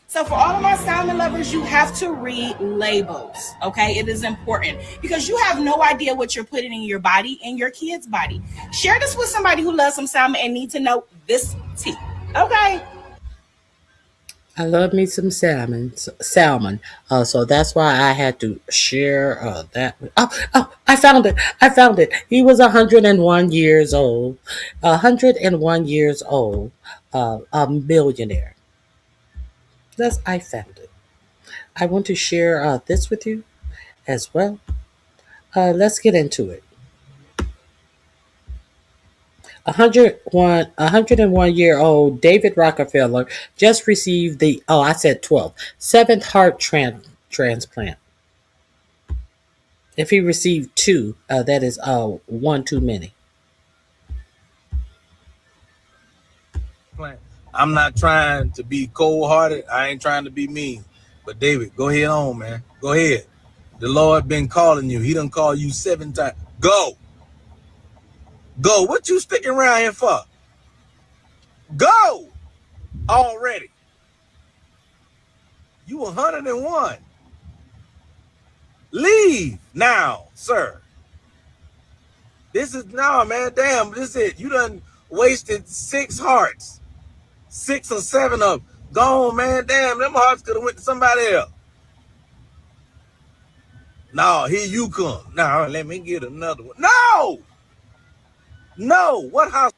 So for all of my salmon lovers, you have to read labels, okay? It is important because you have no idea what you're putting in your body and your kid's body. Share this with somebody who loves some salmon and needs to know this tea, okay? I love me some salmon. So that's why I had to share that. Oh, I found it. He was 101 years old. 101 years old. A millionaire. I found it. I want to share this with you as well. Let's get into it. 101-year-old David Rockefeller just received the, I said 12, seventh heart transplant. If he received 2, that is 1 too many. I'm not trying to be cold-hearted. I ain't trying to be mean. But David, go ahead on, man. Go ahead. The Lord been calling you. He done called you 7 times. Go. What you sticking around here for? Go already. You 101. Leave now, sir. This is man. Damn, this is it. You done wasted 6 hearts. 6 or 7 of them. Gone, man. Damn, them hearts could have went to somebody else. No, here you come. Now, let me get another one. No. What house?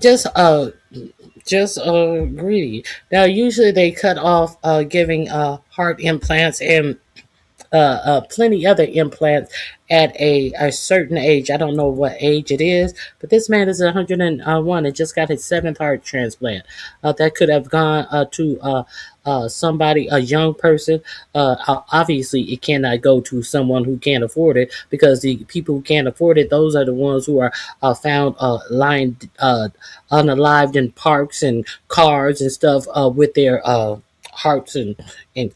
Just greedy. Now, usually they cut off giving heart implants and plenty other implants at a certain age. I don't know what age it is, but this man is 101 and just got his 7th heart transplant. That could have gone to somebody, a young person. Obviously, it cannot go to someone who can't afford it, because the people who can't afford it, those are the ones who are found lying unalived in parks and cars and stuff with their hearts and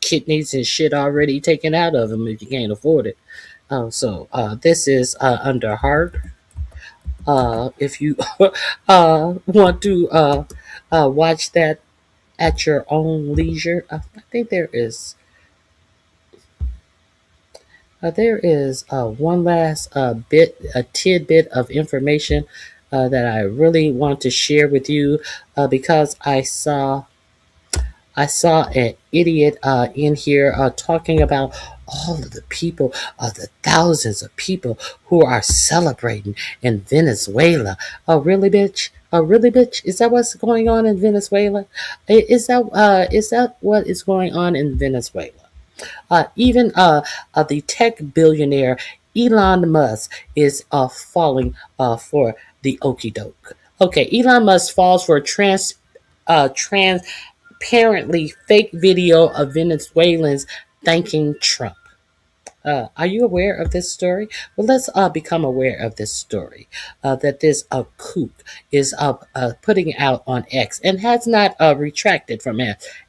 kidneys and shit already taken out of them if you can't afford it. So this is under heart. If you want to watch that at your own leisure, I think there is one last tidbit of information that I really want to share with you, because I saw an idiot in here talking about all of the people, the thousands of people who are celebrating in Venezuela. Oh, really, bitch? Is that what's going on in Venezuela? Is that what is going on in Venezuela? Even the tech billionaire Elon Musk is falling for the okie doke. Okay, Elon Musk falls for transparently fake video of Venezuelans thanking Trump. Are you aware of this story? Well, let's become aware of this story that this kook is putting out on X and has not retracted from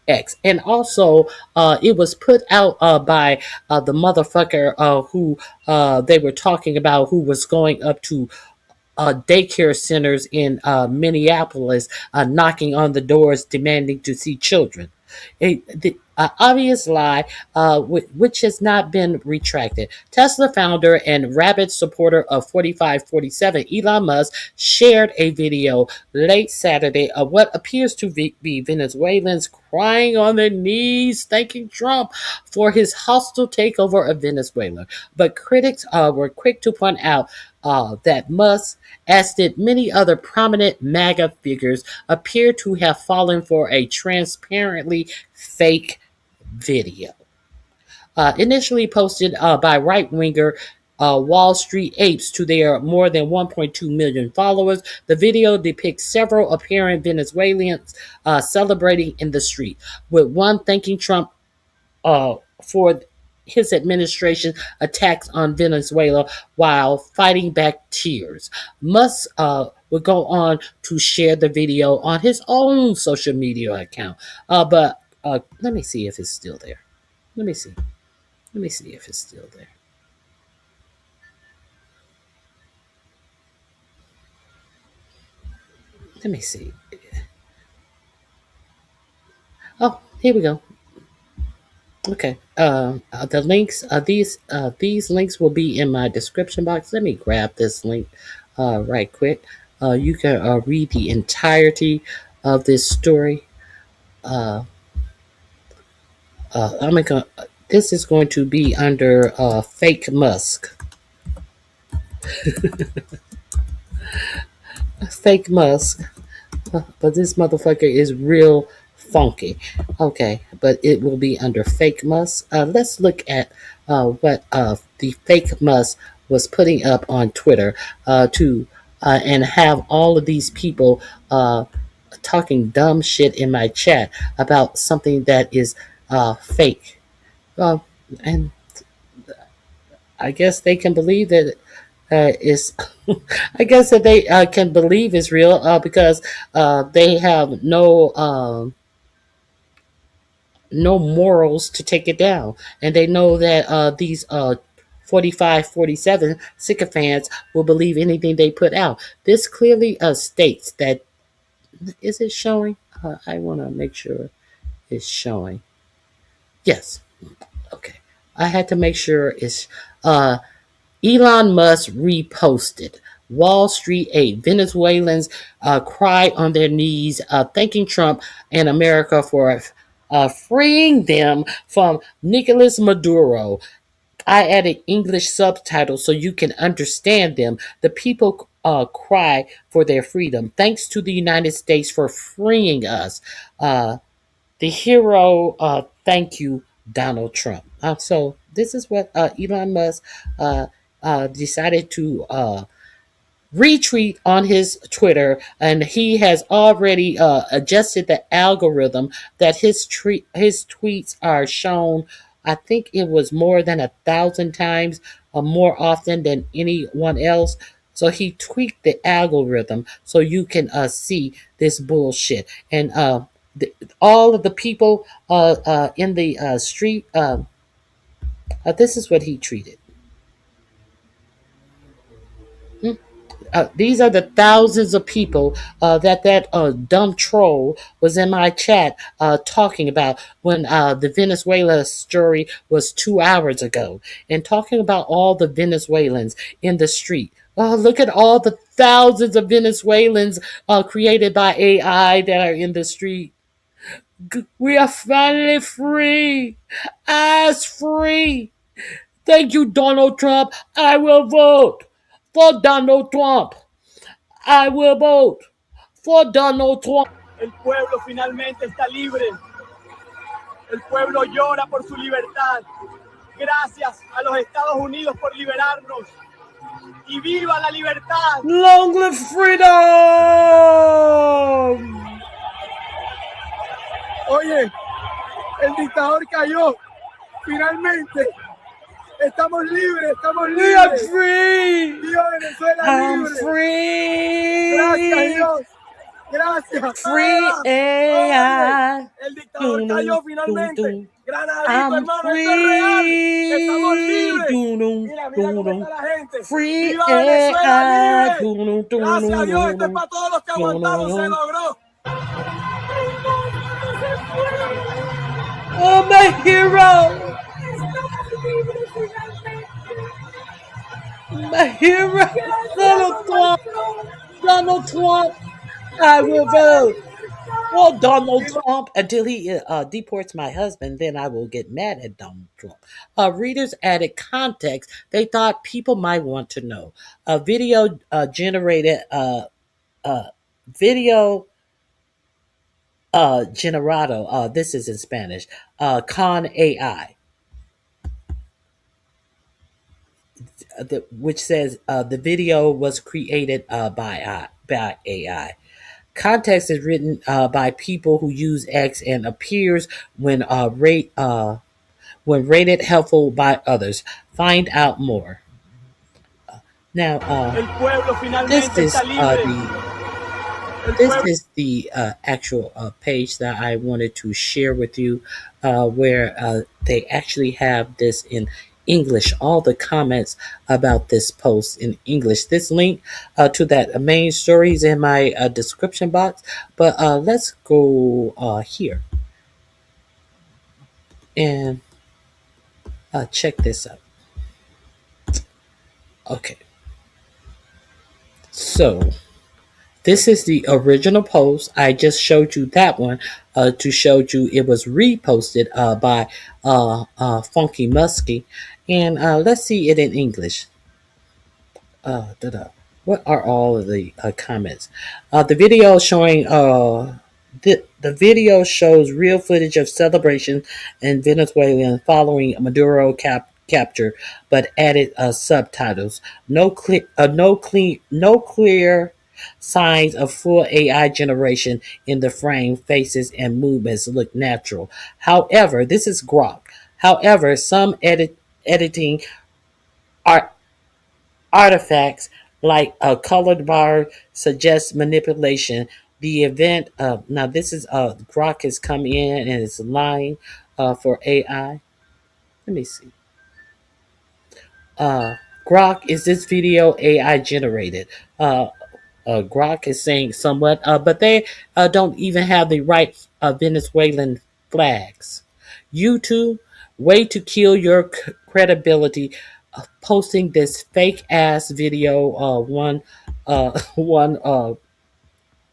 X. And also, it was put out by the motherfucker who they were talking about, who was going up to daycare centers in Minneapolis, knocking on the doors demanding to see children. Obvious lie, which has not been retracted. Tesla founder and rabid supporter of 4547, Elon Musk, shared a video late Saturday of what appears to be Venezuelans crying on their knees, thanking Trump for his hostile takeover of Venezuela. But critics were quick to point out that Musk, as did many other prominent MAGA figures, appear to have fallen for a transparently fake video. Initially posted by right-winger Wall Street apes to their more than 1.2 million followers, the video depicts several apparent Venezuelans celebrating in the street, with one thanking Trump for his administration attacks on Venezuela while fighting back tears. Musk would go on to share the video on his own social media account. But let me see if it's still there. Let me see. Let me see if it's still there. Let me see. Oh, here we go. Okay. The links. These links will be in my description box. Let me grab this link right quick. You can read the entirety of this story. I'm gonna. This is going to be under fake Musk. Fake Musk. But this motherfucker is real funky. Okay, but it will be under fake Musk. Let's look at what the fake Musk was putting up on Twitter and have all of these people talking dumb shit in my chat about something that is fake. And I guess they can believe that is I guess that they can believe is real because they have no morals to take it down, and they know that these 4547 sycophants will believe anything they put out. This clearly states that. Is it showing? I want to make sure it's showing. Yes. Okay. I had to make sure it's Elon Musk reposted. Wall Street 8. Venezuelans cry on their knees, thanking Trump and America for freeing them from Nicolas Maduro. I added English subtitles so you can understand them. The people cry for their freedom. Thanks to the United States for freeing us. The hero, thank you, Donald Trump. So this is what Elon Musk decided to retweet on his Twitter, and he has already adjusted the algorithm that his tweets are shown. I think it was more than 1,000 times, more often than anyone else. So he tweaked the algorithm so you can see this bullshit. And all of the people in the street, this is what he tweeted. These are the thousands of people that dumb troll was in my chat talking about when the Venezuela story was 2 hours ago, and talking about all the Venezuelans in the street. Oh, look at all the thousands of Venezuelans created by AI that are in the street. We are finally free. As free. Thank you, Donald Trump. I will vote for Donald Trump. I will vote for Donald Trump. El pueblo finalmente está libre. El pueblo llora por su libertad. Gracias a los Estados Unidos por liberarnos. Y viva la libertad. Long live freedom. Oye, el dictador cayó. Finalmente. Estamos libres, estamos libres. We are free. Viva Venezuela I'm libre. free. Gracias, Dios. Gracias. Free AI. El dictador cayó finalmente. Granadito, I'm hermano, esto es real. free. Estamos libres. Mira cómo está la gente. Free Viva Venezuela AI. libre. Gracias a Dios, esto es para todos los que aguantaron, se logró. America hero. My hero. Donald Trump. Donald Trump. I will vote for Donald Trump until he deports my husband. Then I will get mad at Donald Trump. Readers added context they thought people might want to know. A video generated video generado. This is in Spanish. Con AI, which says the video was created by AI. Context is written by people who use X and appears when rated helpful by others. Find out more. Now, this is the actual page that I wanted to share with you, where they actually have this in English. All the comments about this post in English. This link to that main story is in my description box. But let's go here and check this out. Okay, so this is the original post. I just showed you that one to show you it was reposted by Funky Muskie. And let's see it in English. What are all of the comments? The video showing the video shows real footage of celebration in Venezuela following Maduro capture, but added subtitles. No clear signs of full AI generation in the frame, faces, and movements look natural. However, this is Grok. However, some editing artifacts like a colored bar suggest manipulation. The event now this is Grok has come in and is lying for AI. Let me see. Grok, is this video AI generated? Grok is saying somewhat, but they don't even have the right Venezuelan flags. YouTube, way to kill your credibility, posting this fake ass video. One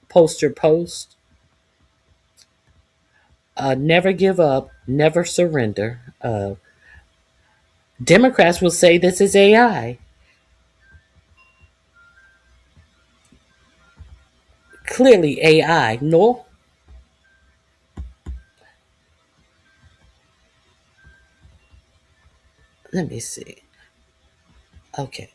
poster post. Never give up, never surrender. Democrats will say this is AI. Clearly AI. No. Let me see. Okay.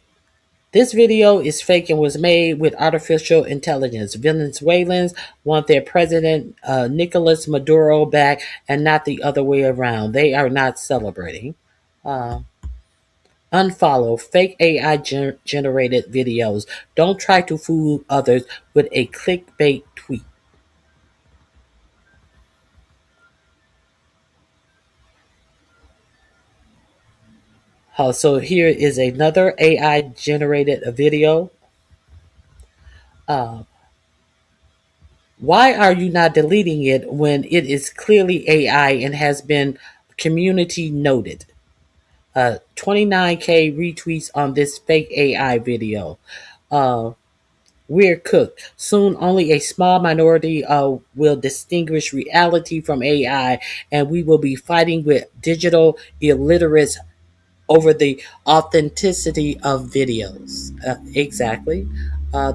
This video is fake and was made with artificial intelligence. Venezuelans want their president, Nicolas Maduro, back and not the other way around. They are not celebrating. Unfollow fake AI generated videos. Don't try to fool others with a clickbait tweet. So here is another AI generated video. Why are you not deleting it when it is clearly AI and has been community noted? 29K retweets on this fake AI video. We're cooked. Soon only a small minority will distinguish reality from AI, and we will be fighting with digital illiterates over the authenticity of videos. Exactly.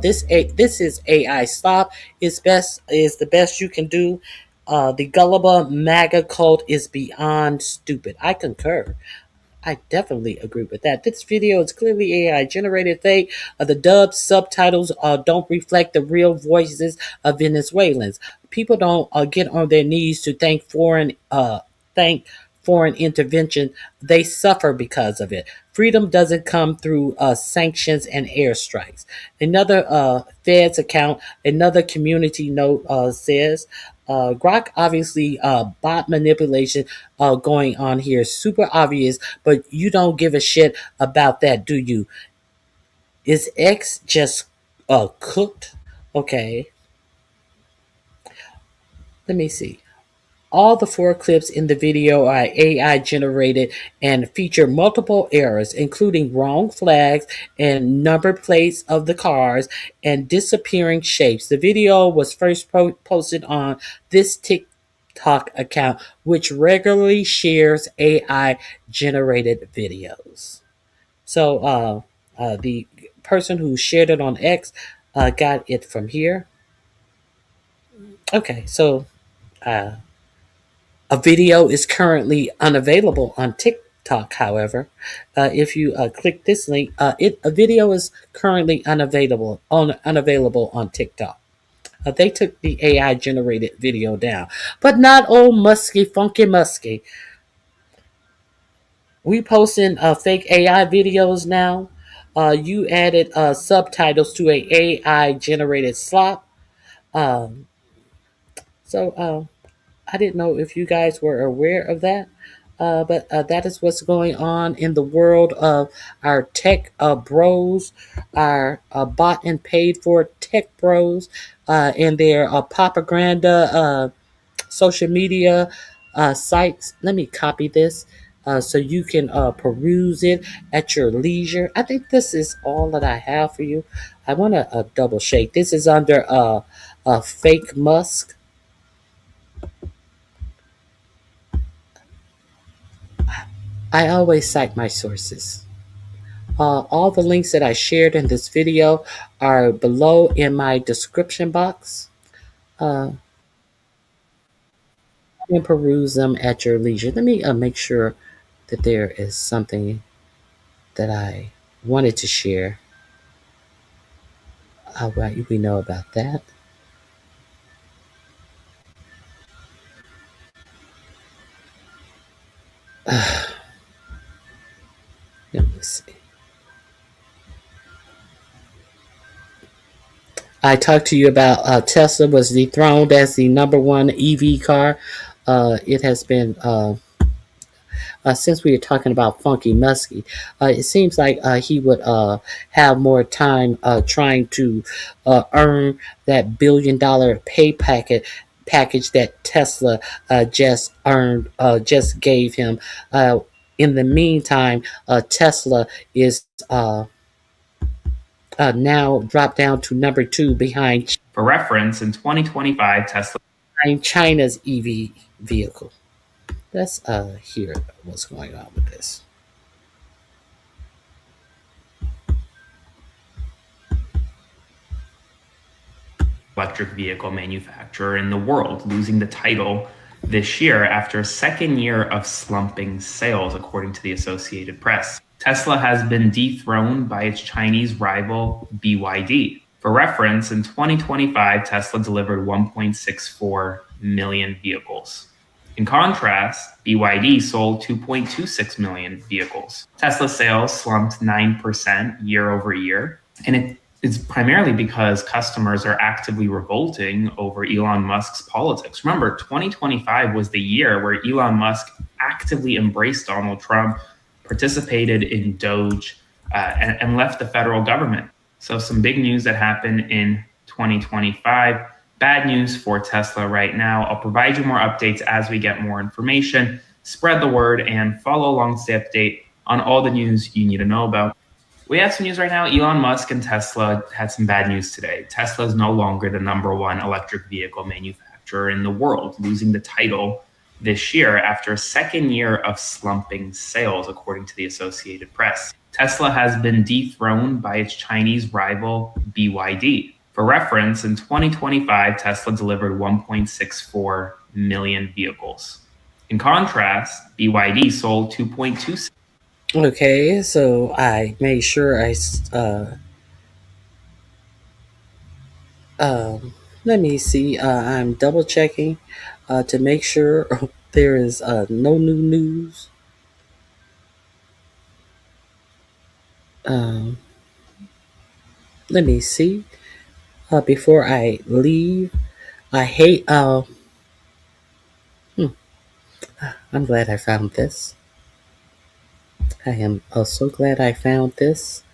This is AI. Stop is the best you can do. The gullible MAGA cult is beyond stupid. I concur. I definitely agree with that. This video is clearly AI generated fake. The dubbed subtitles don't reflect the real voices of Venezuelans. People don't get on their knees to thank foreign intervention. They suffer because of it. Freedom doesn't come through sanctions and airstrikes. Another Fed's account, another community note says, Grok obviously bot manipulation going on here. Super obvious, but you don't give a shit about that, do you? Is X just cooked? Okay. Let me see. All the 4 clips in the video are AI generated and feature multiple errors, including wrong flags and number plates of the cars and disappearing shapes. The video was first posted on this TikTok account, which regularly shares AI generated videos. So the person who shared it on X got it from here. Okay, so a video is currently unavailable on TikTok. However, if you click this link, a video is currently unavailable on TikTok. They took the AI generated video down, but not old musky, funky musky. We posting fake AI videos now. You added subtitles to a AI generated slop. Um, so I didn't know if you guys were aware of that. But that is what's going on in the world of our tech bros, our bought and paid for tech bros, and their propaganda social media sites. Let me copy this so you can peruse it at your leisure. I think this is all that I have for you. I want to double shake. This is under Fake Musk. I always cite my sources. All the links that I shared in this video are below in my description box. You can peruse them at your leisure. Let me make sure that there is something that I wanted to share. Right, we know about that. Let me see. I talked to you about Tesla was dethroned as the #1 EV car. It has been since we were talking about Funky Muskie, it seems like he would have more time trying to earn that $1 billion pay package that Tesla just gave him. In the meantime, Tesla is now dropped down to #2 behind. For reference, in 2025, Tesla behind China's EV vehicle. Let's hear what's going on with this. electric vehicle manufacturer in the world, losing the title this year after a second year of slumping sales, according to the Associated Press. Tesla has been dethroned by its Chinese rival BYD. For reference, in 2025, Tesla delivered 1.64 million vehicles. In contrast, BYD sold 2.26 million vehicles. Tesla sales slumped 9% year over year, and it's primarily because customers are actively revolting over Elon Musk's politics. Remember, 2025 was the year where Elon Musk actively embraced Donald Trump, participated in Doge, and left the federal government. So some big news that happened in 2025. Bad news for Tesla right now. I'll provide you more updates as we get more information. Spread the word and follow along to stay update on all the news you need to know about. We have some news right now. Elon Musk and Tesla had some bad news today. Tesla is no longer the #1 electric vehicle manufacturer in the world, losing the title this year after a second year of slumping sales, according to the Associated Press. Tesla has been dethroned by its Chinese rival, BYD. For reference, in 2025, Tesla delivered 1.64 million vehicles. In contrast, BYD sold 2.26. Okay, so I made sure let me see. I'm double checking to make sure there is no new news. Let me see. Before I leave, I hate. I'm glad I found this. I am so glad I found this.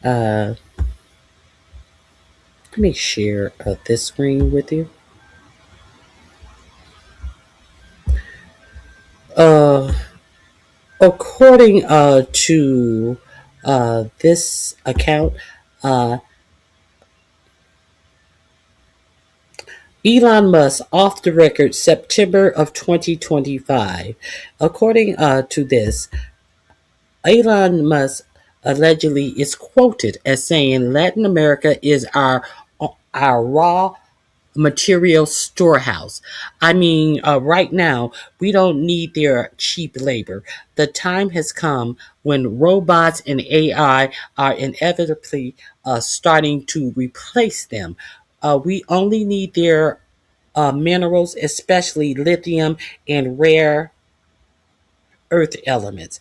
Let me share this screen with you. uh, according to this account, uh, Elon Musk off the record September of 2025. According to this, Elon Musk allegedly is quoted as saying Latin America is our raw material storehouse. I mean, right now, we don't need their cheap labor. The time has come when robots and AI are inevitably starting to replace them. We only need their minerals, especially lithium and rare earth elements.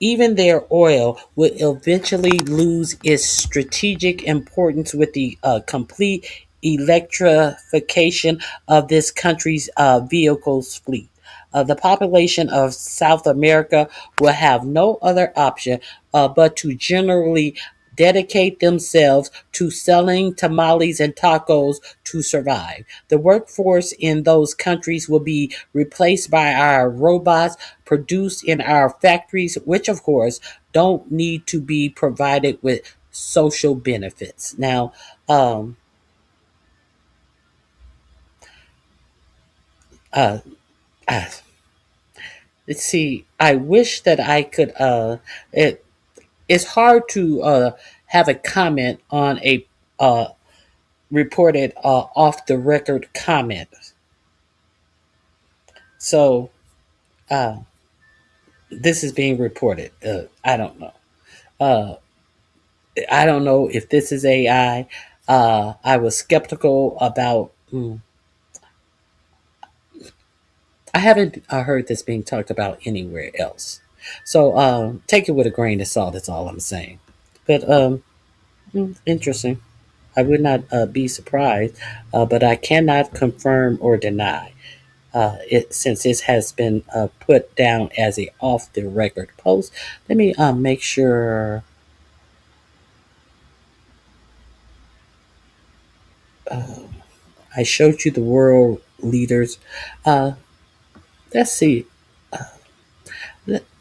Even their oil will eventually lose its strategic importance with the complete electrification of this country's vehicles fleet. The population of South America will have no other option but to generally dedicate themselves to selling tamales and tacos to survive. The workforce in those countries will be replaced by our robots produced in our factories, which of course don't need to be provided with social benefits. Now, uh, uh, let's see. I wish that I could. It's hard to have a comment on a uh, reported off the record comment. So uh, this is being reported. I don't know. Uh, I don't know if this is AI. I was skeptical about. I haven't heard this being talked about anywhere else. So take it with a grain of salt. That's all I'm saying. But interesting. I would not be surprised, but I cannot confirm or deny it since this has been put down as a off the record post. Let me make sure. I showed you the world leaders. Uh, let's see.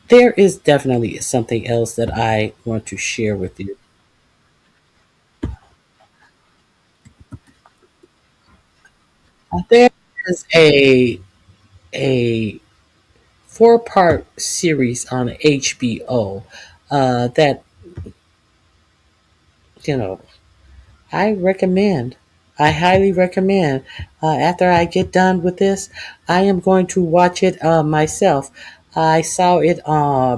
There is definitely something else that I want to share with you. There is a 4-part series on HBO that you know I recommend. I highly recommend. After I get done with this, I am going to watch it myself. I saw it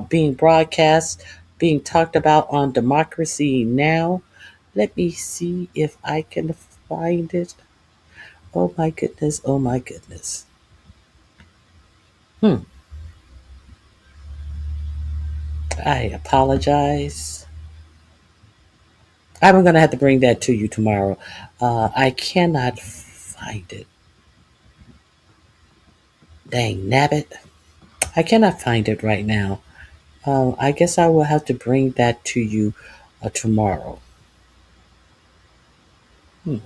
being broadcast, being talked about on Democracy Now. Let me see if I can find it. Oh my goodness. Oh my goodness. Hmm. I apologize. I'm going to have to bring that to you tomorrow. I cannot find it. Dang nabbit. I cannot find it right now. I guess I will have to bring that to you tomorrow. Hmm.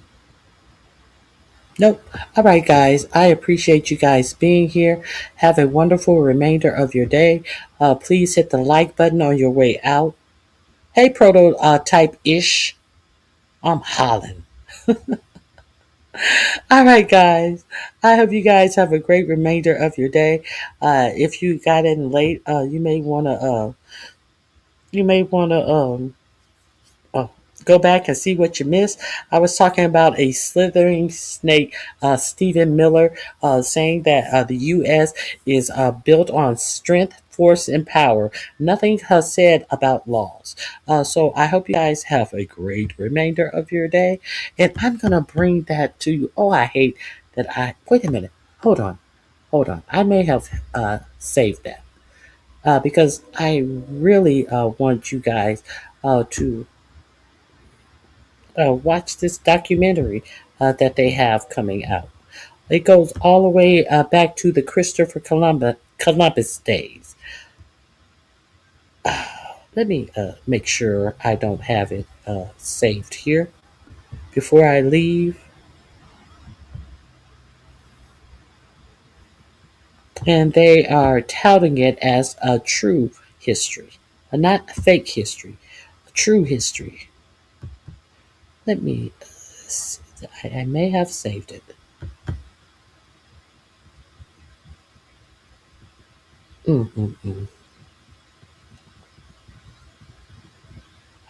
Nope. All right, guys. I appreciate you guys being here. Have a wonderful remainder of your day. Please hit the like button on your way out. Hey, prototype ish. I'm hollering. All right, guys. I hope you guys have a great remainder of your day. If you got in late, you may wanna uh, go back and see what you missed. I was talking about a slithering snake, Stephen Miller, saying that the U.S. is built on strength, force, and power. Nothing has said about laws. So I hope you guys have a great remainder of your day. And I'm going to bring that to you. Oh, I hate that wait a minute. Hold on. Hold on. I may have saved that because I really want you guys to watch this documentary that they have coming out. It goes all the way back to the Christopher Columbus days. Let me make sure I don't have it saved here before I leave. And they are touting it as a true history, not a fake history, a true history. Let me see. I may have saved it.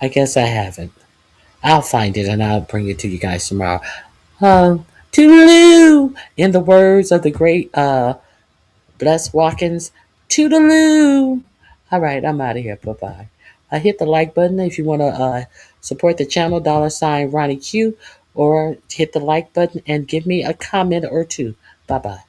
I guess I haven't. I'll find it and I'll bring it to you guys tomorrow. Toodaloo! In the words of the great Bless Watkins, toodaloo! All right, I'm out of here. Bye-bye. Hit the like button if you want to support the channel, $Ronnie Q, or hit the like button and give me a comment or two. Bye-bye.